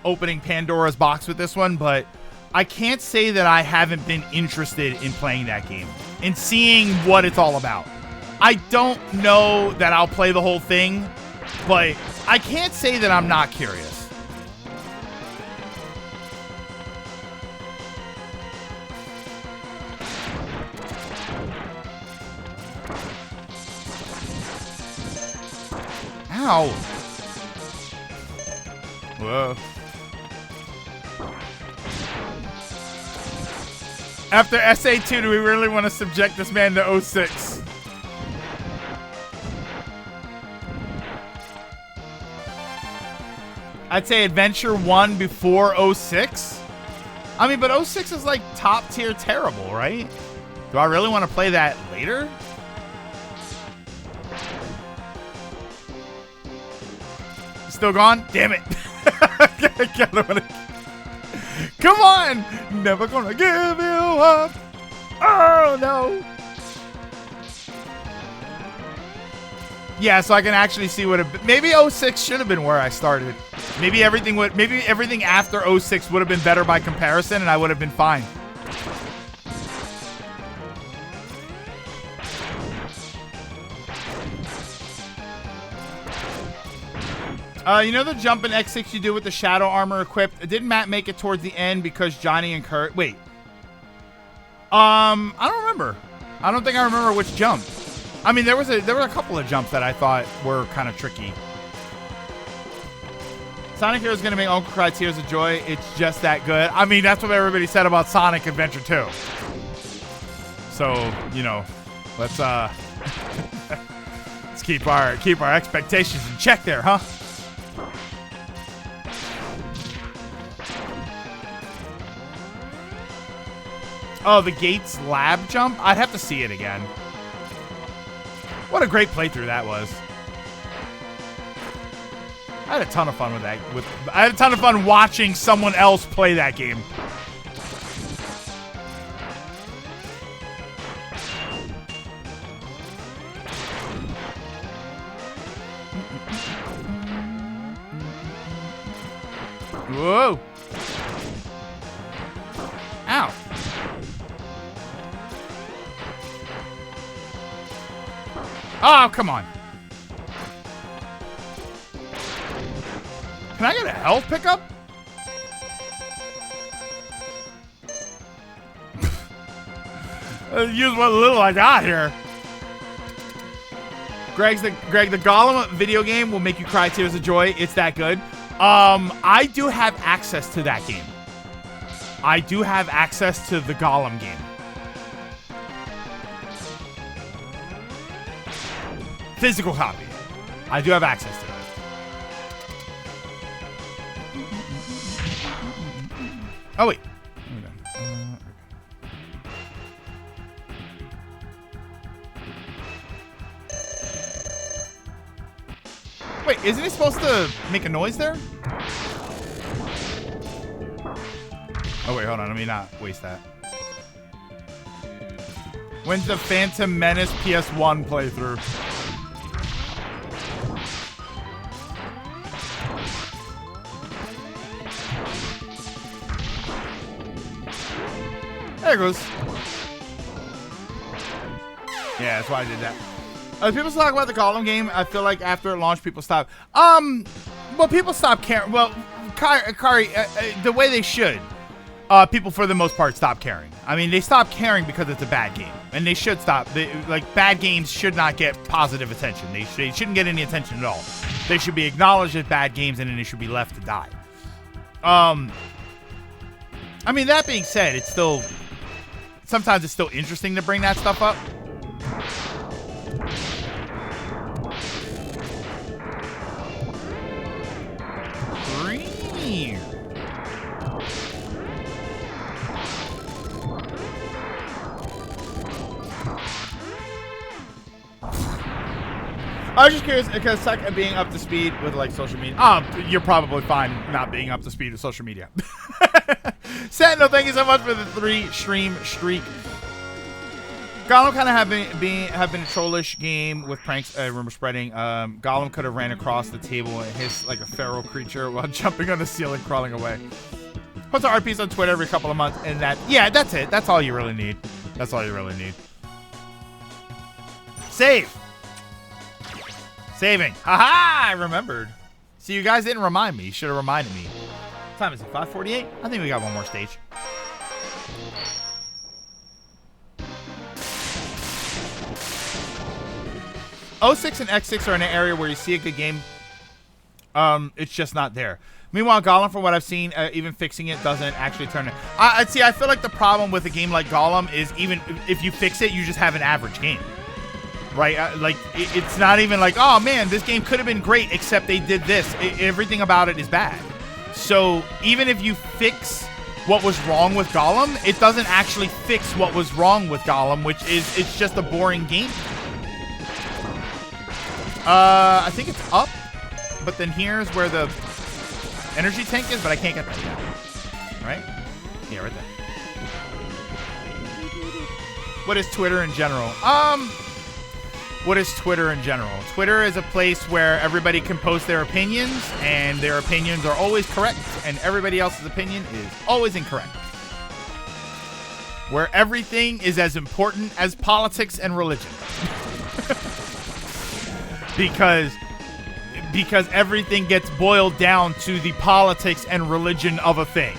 opening Pandora's box with this one, but I can't say that I haven't been interested in playing that game and seeing what it's all about. I don't know that I'll play the whole thing, but I can't say that I'm not curious. Ow. Whoa. After SA2, do we really want to subject this man to 06? I'd say Adventure 1 before 06. I mean, but 06 is like top tier terrible, right? Do I really want to play that later? Still gone? Damn it. Come on. Never gonna give you up. Oh, no. Yeah, so I can actually see what maybe 06 should have been where I started. Maybe everything after 06 would have been better by comparison, and I would have been fine. You know the jump in X6 you do with the shadow armor equipped? Didn't Matt make it towards the end because Johnny and Kurt? Wait. I don't remember. I don't think I remember which jump. I mean, there were a couple of jumps that I thought were kind of tricky. Sonic Hero is going to make Uncle cry tears of joy. It's just that good. I mean, that's what everybody said about Sonic Adventure 2. So, you know, let's let's keep our expectations in check there, huh? Oh, the Gates lab jump? I'd have to see it again. What a great playthrough that was. I had a ton of fun with that. I had a ton of fun watching someone else play that game. Whoa. Ow. Oh, come on. Can I get a health pickup? Use what little I got here. Greg, the Gollum video game will make you cry tears of joy. It's that good. I do have access to that game. I do have access to the Gollum game. Physical copy. I do have access to it. Oh, wait. Wait, isn't he supposed to make a noise there? Oh, wait, hold on. Let me not waste that. When's the Phantom Menace PS1 playthrough? There it goes. Yeah, that's why I did that. People talk about the Gollum game. I feel like after it launched, people stop. Well, people stop caring. Well, Kari, the way they should. People, for the most part, stop caring. I mean, they stop caring because it's a bad game, and they should stop. Like, bad games should not get positive attention. They shouldn't get any attention at all. They should be acknowledged as bad games, and then they should be left to die. I mean, that being said, it's still. Sometimes it's still interesting to bring that stuff up. Green. I was just curious because suck at being up to speed with like social media. Oh, you're probably fine not being up to speed with social media. Sentinel, thank you so much for the 3-stream streak. Gollum kind of have been a trollish game with pranks, rumor spreading. Gollum could have ran across the table and hissed like a feral creature while jumping on the ceiling, crawling away. Post our RPs on Twitter every couple of months, and that's it. That's all you really need. That's all you really need. Save. Saving. Haha! I remembered. See, you guys didn't remind me. You should have reminded me. What time is it? 5:48? I think we got one more stage. O6 and X6 are in an area where you see a good game. It's just not there. Meanwhile, Gollum, from what I've seen, even fixing it doesn't actually turn it. I feel like the problem with a game like Gollum is even if you fix it, you just have an average game. right? Like, it's not even like, oh man, this game could have been great, except they did this. Everything about it is bad. So even if you fix what was wrong with Gollum, it doesn't actually fix what was wrong with Gollum, which is, it's just a boring game. I think it's up, but then here's where the energy tank is, but I can't get that yet. Right? Yeah, right there. What is Twitter in general? What is Twitter in general? Twitter is a place where everybody can post their opinions, and their opinions are always correct, and everybody else's opinion is always incorrect. Where everything is as important as politics and religion. because everything gets boiled down to the politics and religion of a thing.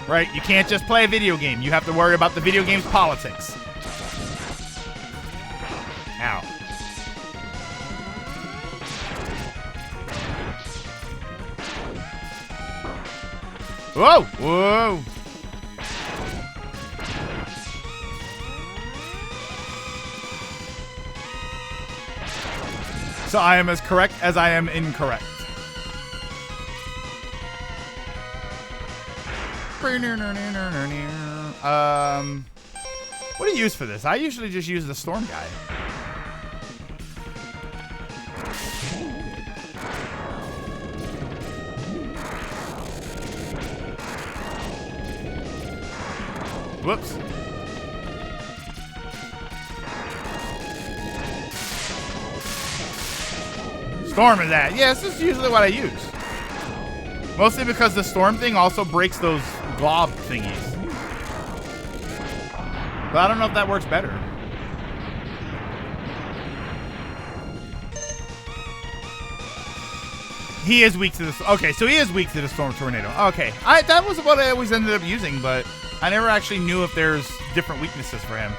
Right? You can't just play a video game. You have to worry about the video game's politics. Ow. Whoa! Whoa! So I am as correct as I am incorrect. What do you use for this? I usually just use the storm guy. Whoops. Storm is that. Yeah, this is usually what I use. Mostly because the storm thing also breaks those glob thingies. But I don't know if that works better. He is weak to this. Okay, so he is weak to the storm tornado. Okay, that was what I always ended up using, but I never actually knew if there's different weaknesses for him.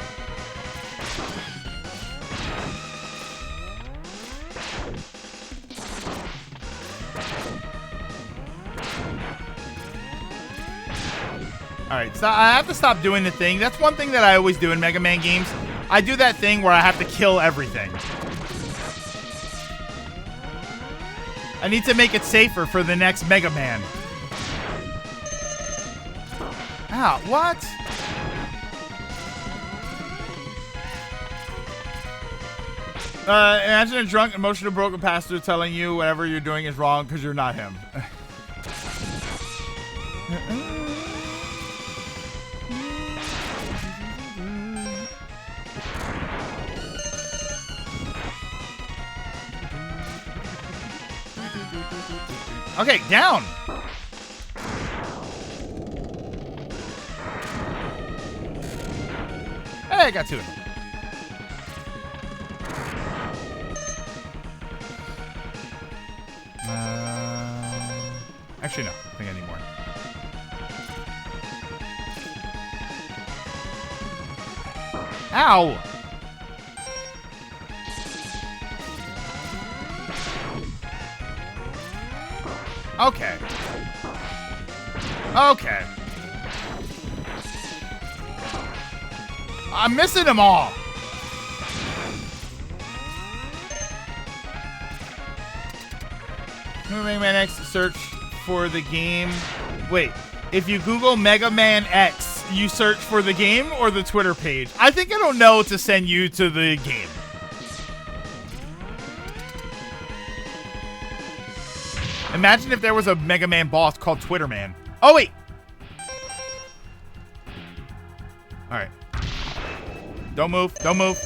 Alright, so I have to stop doing the thing. That's one thing that I always do in Mega Man games. I do that thing where I have to kill everything. I need to make it safer for the next Mega Man. Ow, what? Imagine a drunk, emotional, broken pastor telling you whatever you're doing is wrong because you're not him. Okay, down. Hey, I got two of them. Actually, no. I think I need more. Ow! Okay. Okay. I'm missing them all. Mega Man X, search for the game. Wait, if you Google Mega Man X, you search for the game or the Twitter page? I think it'll know to send you to the game. Imagine if there was a Mega Man boss called Twitter Man. Oh, wait. All right. Don't move. Don't move.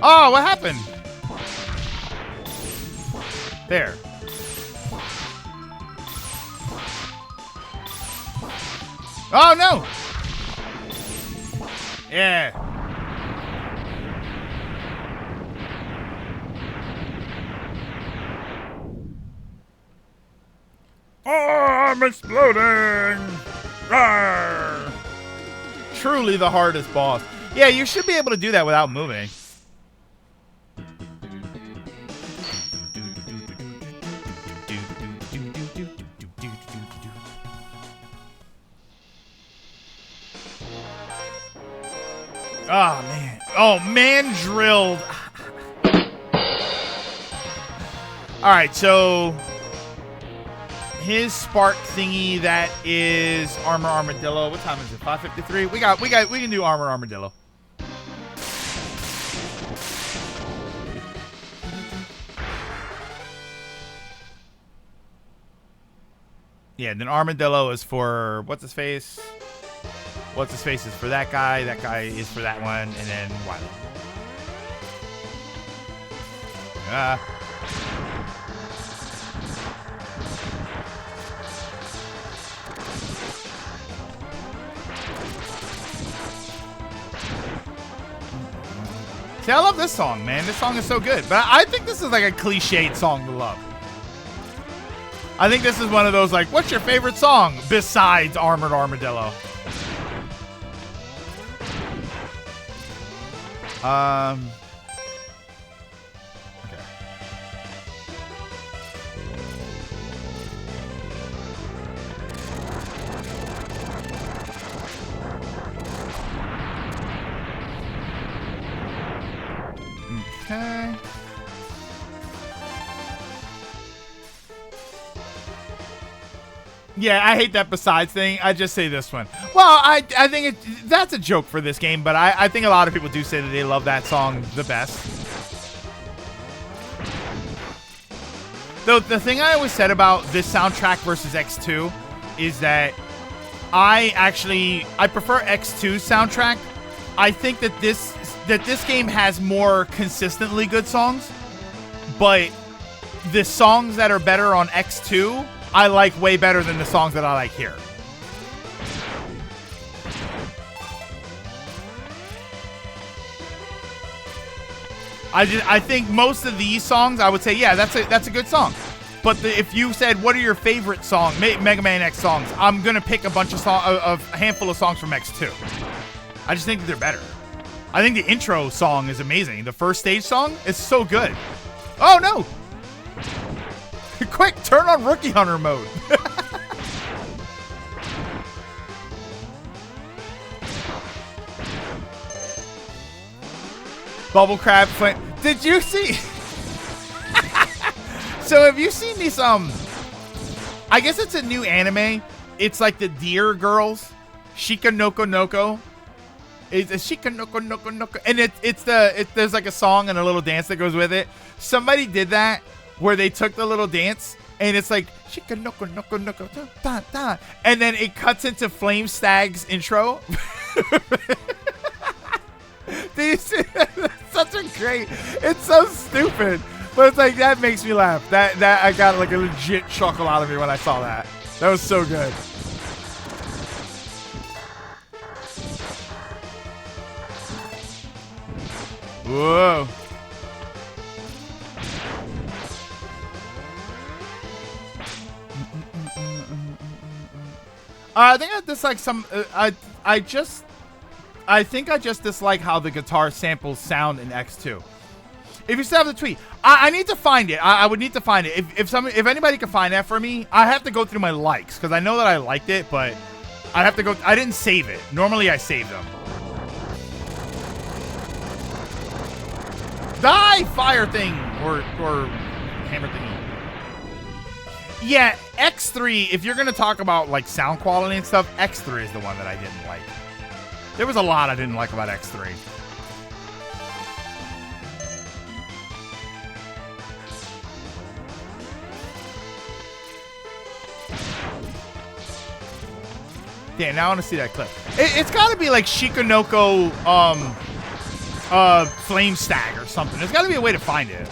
Oh, what happened? There. Oh, no. Yeah. Oh, I'm exploding. Rawr. Truly the hardest boss. Yeah, you should be able to do that without moving. Oh, man. Oh, man drilled. All right, so his spark thingy, that is Armor Armadillo. What time is it? 5:53. We can do Armor Armadillo. Yeah, then Armadillo is for what's his face? What's his face is for that guy. That guy is for that one, and then Wiley. See, I love this song, man. This song is so good. But I think this is like a cliched song to love. I think this is one of those, like, what's your favorite song besides Armored Armadillo? Okay. Okay. Yeah, I hate that besides thing. I just say this one. Well, I think that's a joke for this game, but I think a lot of people do say that they love that song the best. Though the thing I always said about this soundtrack versus X2 is that I prefer X2's soundtrack. I think that this game has more consistently good songs, but the songs that are better on X2 I like way better than the songs that I like here. I think most of these songs I would say, yeah, that's a good song. But if you said what are your favorite songs, Mega Man X songs, I'm gonna pick a bunch of a handful of songs from X2. I just think that they're better. I think the intro song is amazing. The first stage song is so good. Oh no! Quick, turn on Rookie Hunter mode. Bubble Crab Flint. Did you see? So have you seen these, I guess it's a new anime. It's like the Deer Girls. Shika Noko Noko. It's a Shika Noko Noko Noko. And there's like a song and a little dance that goes with it. Somebody did that where they took the little dance and it's like Shika Noko Noko Noko da, da, and then it cuts into Flame Stag's intro. Do you see that? That's such a great, it's so stupid. But it's like, that makes me laugh. That I got like a legit chuckle out of me when I saw that. That was so good. Whoa. I think I dislike some. I think I just dislike how the guitar samples sound in X2. If you still have the tweet, I need to find it. I would need to find it. If anybody can find that for me, I have to go through my likes because I know that I liked it, but I have to go. I didn't save it. Normally I save them. Die, fire thing or hammer thingy. Yeah, X3. If you're gonna talk about like sound quality and stuff, X3 is the one that I didn't like. There was a lot I didn't like about X3. Yeah, now I want to see that clip. It's got to be like Shikanoko, Flame Stag or something. There's got to be a way to find it.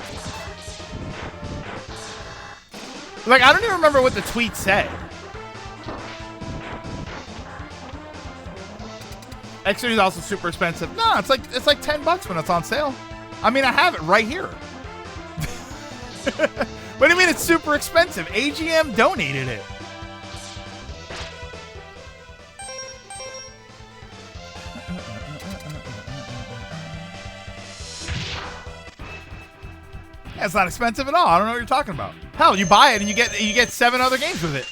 Like, I don't even remember what the tweet said. X3 is also super expensive. No, it's like $10 when it's on sale. I mean, I have it right here. What do you mean it's super expensive? AGM donated it. Yeah, it's not expensive at all. I don't know what you're talking about. Hell, you buy it and you get 7 other games with it.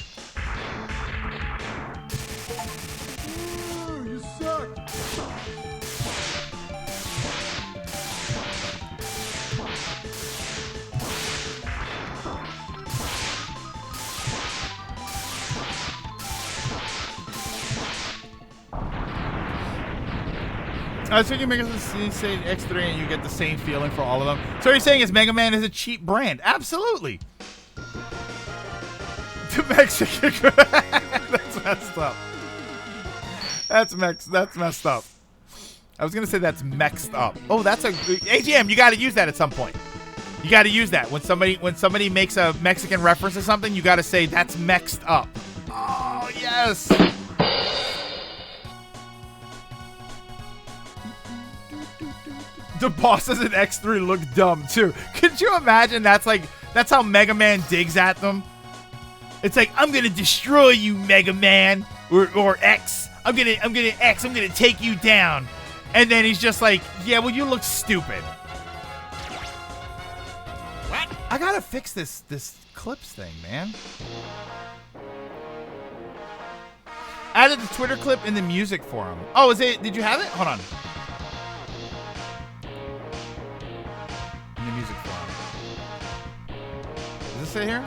I was thinking Mega Man say X3 and you get the same feeling for all of them. So what you're saying is Mega Man is a cheap brand? Absolutely. The Mexican. That's messed up. That's messed up. I was gonna say that's mexed up. Oh, that's a AGM. You got to use that at some point. You got to use that when somebody makes a Mexican reference to something. You got to say that's mexed up. Oh yes. The bosses in X3 look dumb too. Could you imagine? That's how Mega Man digs at them. It's like, I'm gonna destroy you, Mega Man, or X. I'm gonna take you down. And then he's just like, yeah, well, you look stupid. What? I gotta fix this clips thing, man. Added the Twitter clip in the music forum. Oh, did you have it? Hold on. In the music forum. Does this say here?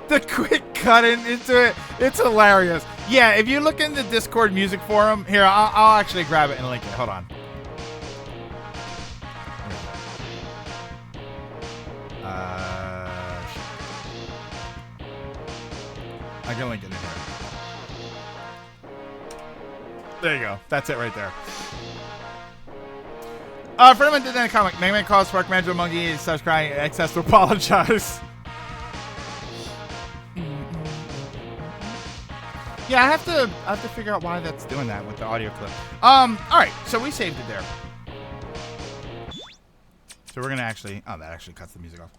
The quick cut into it, it's hilarious. Yeah, if you look in the Discord music forum, here, I'll actually grab it and link it. Hold on. I can link it in here. There you go. That's it right there. Friend of mine did that in a comic. Mega Man calls Spark Manager Monkey and starts crying and X has to apologize. Yeah, I have to figure out why that's doing that with the audio clip. Alright, so we saved it there. So we're gonna actually that actually cuts the music off.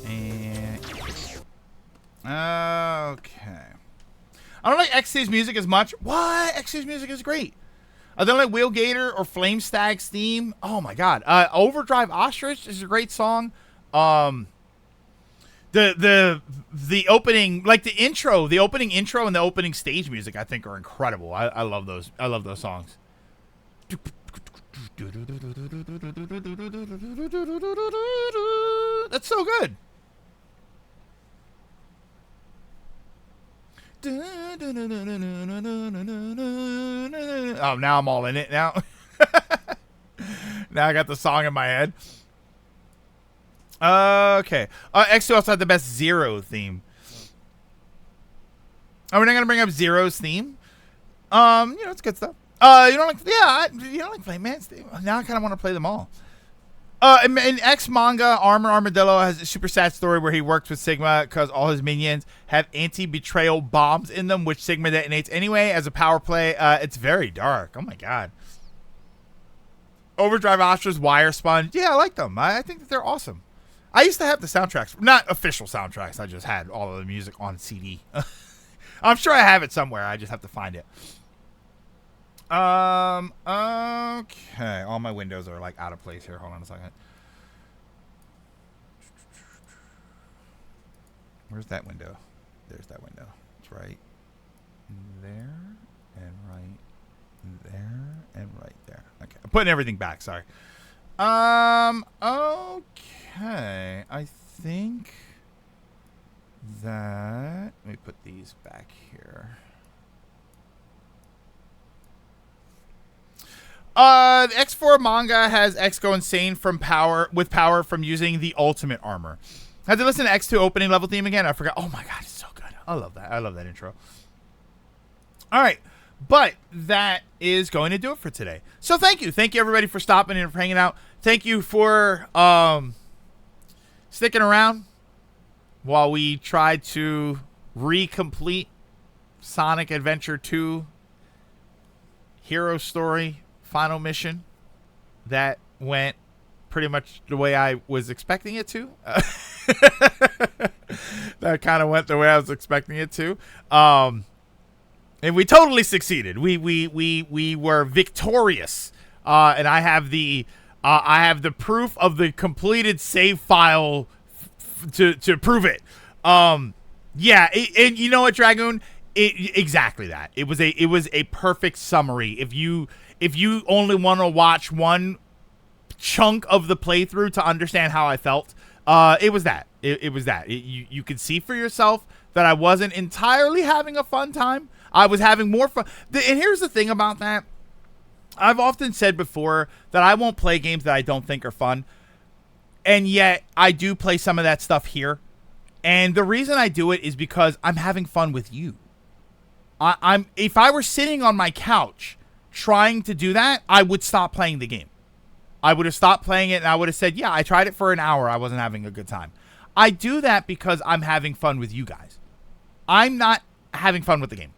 And okay. I don't like XC's music as much. What? XC's music is great. I don't like Wheel Gator or Flame Stag's theme. Oh my god. Overdrive Ostrich is a great song. The opening, like the opening intro and the opening stage music, I think are incredible. I love those. I love those songs. That's so good. Oh, now I'm all in it now. Now I got the song in my head. Okay. X2 also had the best Zero theme. Are we not gonna bring up Zero's theme? It's good stuff. You don't like Flame Man's theme. Now I kind of want to play them all. In X manga, Armadillo has a super sad story where he works with Sigma because all his minions have anti-betrayal bombs in them, which Sigma detonates anyway as a power play. It's very dark. Oh my god. Overdrive Ostra's Wire Sponge. Yeah, I like them. I think that they're awesome. I used to have the soundtracks, not official soundtracks. I just had all of the music on CD. I'm sure I have it somewhere. I just have to find it. Okay. All my windows are like out of place here. Hold on a second. Where's that window? There's that window. It's right there and right there and right there. Okay. I'm putting everything back. Sorry. Okay. I think that, let me put these back here. The X4 manga has X go insane from power from using the ultimate armor. I had to listen to X2 opening level theme again. I forgot. Oh my god, it's so good. I love that. I love that intro. All right. But that is going to do it for today. So thank you. Thank you everybody for stopping and for hanging out. Thank you for sticking around while we tried to recomplete Sonic Adventure 2 Hero Story final mission. That went pretty much the way I was expecting it to. That kind of went the way I was expecting it to. And we totally succeeded. We were victorious. And I have the proof of the completed save file to prove it. Yeah, and you know what, Dragoon? Exactly that. It was a perfect summary. If you only want to watch one chunk of the playthrough to understand how I felt, it was that. It was that. You could see for yourself that I wasn't entirely having a fun time. I was having more fun. And here's the thing about that. I've often said before that I won't play games that I don't think are fun. And yet I do play some of that stuff here. And the reason I do it is because I'm having fun with you. If I were sitting on my couch trying to do that, I would stop playing the game. I would have stopped playing it and I would have said, yeah, I tried it for an hour. I wasn't having a good time. I do that because I'm having fun with you guys. I'm not having fun with the game.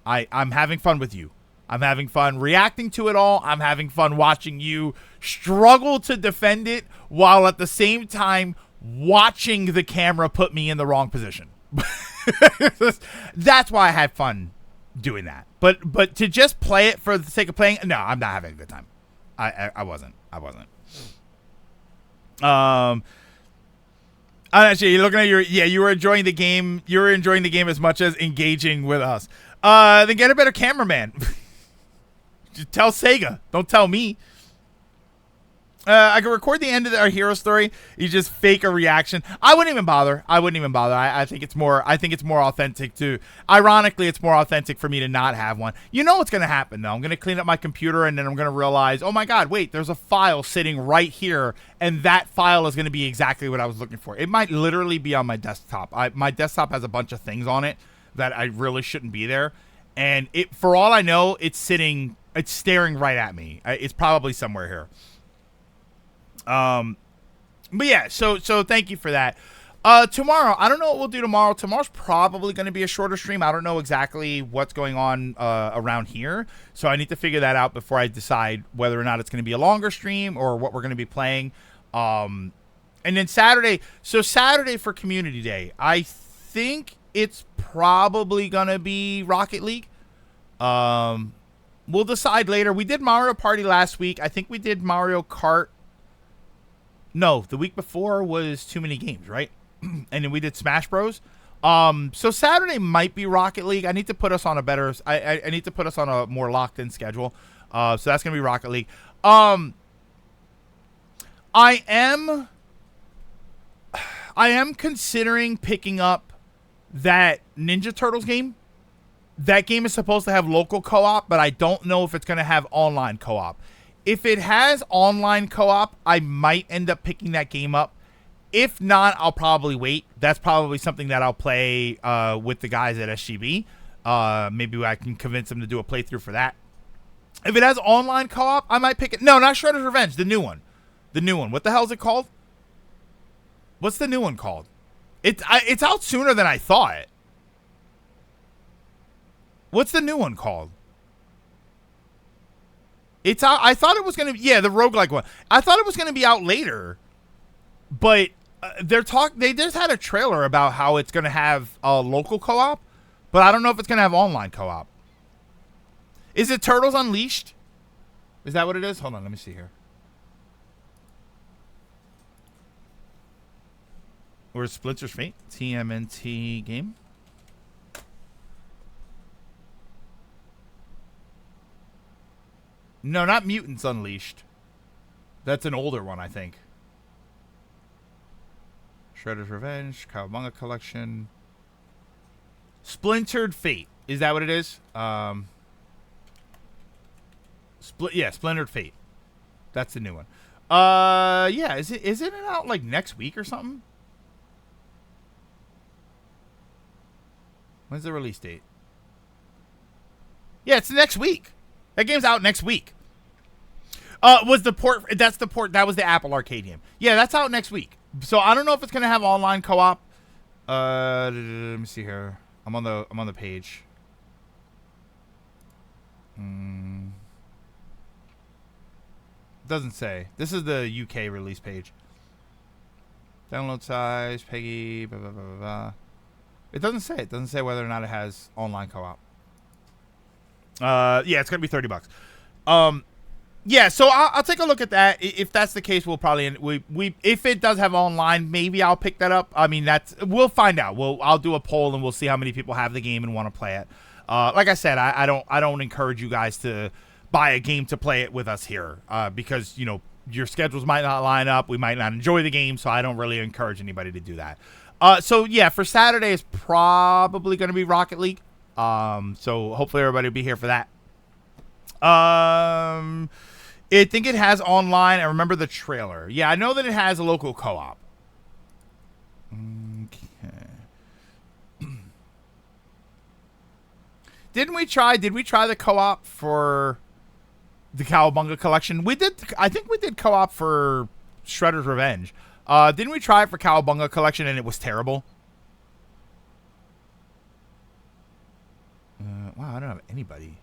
I'm having fun with you. I'm having fun reacting to it all. I'm having fun watching you struggle to defend it while at the same time watching the camera put me in the wrong position. That's why I had fun doing that. But to just play it for the sake of playing, no, I'm not having a good time. I wasn't. Actually, you're looking at you were enjoying the game. You were enjoying the game as much as engaging with us. Then get a better cameraman. Just tell Sega. Don't tell me. I can record the end of our hero story. You just fake a reaction. I wouldn't even bother. I think it's more authentic to. Ironically, it's more authentic for me to not have one. You know what's going to happen though. I'm going to clean up my computer and then I'm going to realize, oh my God, wait, there's a file sitting right here, and that file is going to be exactly what I was looking for. It might literally be on my desktop. My desktop has a bunch of things on it that I really shouldn't be there, and for all I know, it's staring right at me. It's probably somewhere here. But yeah, so thank you for that. Tomorrow, I don't know what we'll do tomorrow. Tomorrow's probably going to be a shorter stream. I don't know exactly what's going on around here, so I need to figure that out before I decide whether or not it's going to be a longer stream or what we're going to be playing. And then Saturday, Saturday for Community Day, I think it's probably going to be Rocket League. We'll decide later. We did Mario Party last week. I think we did Mario Kart. No, the week before was Too Many Games, right? And then we did Smash Bros. So Saturday might be Rocket League. I need to put us on a better. I need to put us on a more locked in schedule. So that's gonna be Rocket League. I am considering picking up that Ninja Turtles game. That game is supposed to have local co-op, but I don't know if it's gonna have online co-op. If it has online co-op, I might end up picking that game up. If not, I'll probably wait. That's probably something that I'll play with the guys at SGB. Maybe I can convince them to do a playthrough for that. If it has online co-op, I might pick it. No, not Shredder's Revenge. The new one. What the hell is it called? What's the new one called? It's out sooner than I thought. What's the new one called? It's out. I thought it was gonna be the roguelike one. I thought it was gonna be out later, but they just had a trailer about how it's gonna have a local co-op, but I don't know if it's gonna have online co-op. Is it Turtles Unleashed? Is that what it is? Hold on, let me see here. Or Splinter's Fate? TMNT game? No, not Mutants Unleashed. That's an older one, I think. Shredder's Revenge, Cowabunga Collection. Splintered Fate. Is that what it is? Splintered Fate. That's the new one. Yeah, is it out like next week or something? When's the release date? Yeah, it's next week. That game's out next week. Was the port? That's the port. That was the Apple Arcade game. Yeah, that's out next week. So I don't know if it's gonna have online co-op. Let me see here. I'm on the page. Doesn't say. This is the UK release page. Download size, Peggy, blah blah blah blah blah. It doesn't say. It doesn't say whether or not it has online co-op. Yeah, it's gonna be $30. Yeah, so I'll take a look at that. If that's the case, we'll probably if it does have online, maybe I'll pick that up. I mean, we'll find out. I'll do a poll and we'll see how many people have the game and want to play it. Like I said, I don't encourage you guys to buy a game to play it with us here because your schedules might not line up. We might not enjoy the game, so I don't really encourage anybody to do that. So yeah, for Saturday is probably going to be Rocket League. So hopefully everybody will be here for that. I think it has online. I remember the trailer. Yeah, I know that it has a local co-op. Okay. Did we try the co-op for the Cowabunga collection? We did. I think we did co-op for Shredder's Revenge. Didn't we try it for Cowabunga collection and it was terrible? Wow, I don't have anybody.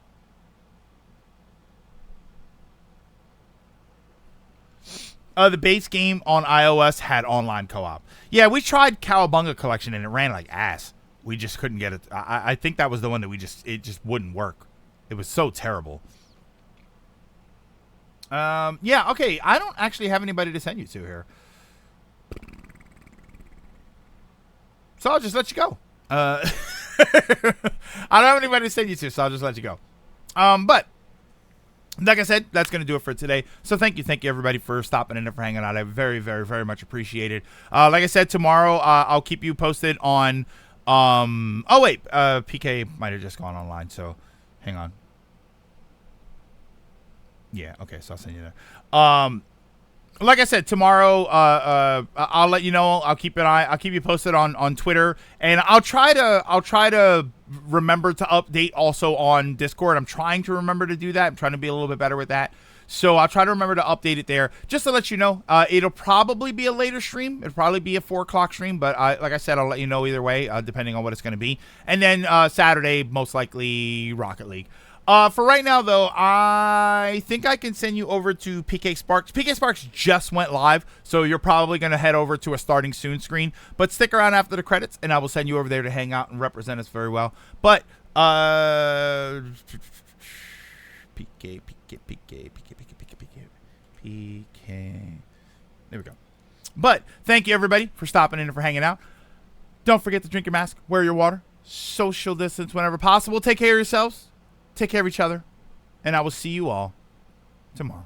The base game on iOS had online co-op. Yeah, we tried Cowabunga collection and it ran like ass. We just couldn't get it. I think that was the one that it just wouldn't work. It was so terrible. Yeah, okay. I don't actually have anybody to send you to here. So I'll just let you go. I don't have anybody to send you to, so I'll just let you go. But like I said, that's going to do it for today. So thank you everybody for stopping in and for hanging out. I very, very, very much appreciate it. Like I said, tomorrow I'll keep you posted on. Oh wait, PK might have just gone online. So hang on. Yeah, okay. So I'll send you there. Like I said, tomorrow I'll let you know. I'll keep you posted on Twitter, and I'll try to remember to update also on Discord. I'm trying to remember to do that. I'm trying to be a little bit better with that. So I'll try to remember to update it there, just to let you know. It'll probably be a later stream. It'll probably be a 4 o'clock stream, but like I said, I'll let you know either way, depending on what it's going to be. And then Saturday, most likely Rocket League. For right now, though, I think I can send you over to PK Sparks. PK Sparks just went live, so you're probably going to head over to a starting soon screen. But stick around after the credits, and I will send you over there to hang out and represent us very well. But, PK. There we go. But thank you, everybody, for stopping in and for hanging out. Don't forget to drink your mask, wear your water, social distance whenever possible. Take care of yourselves. Take care of each other, and I will see you all tomorrow.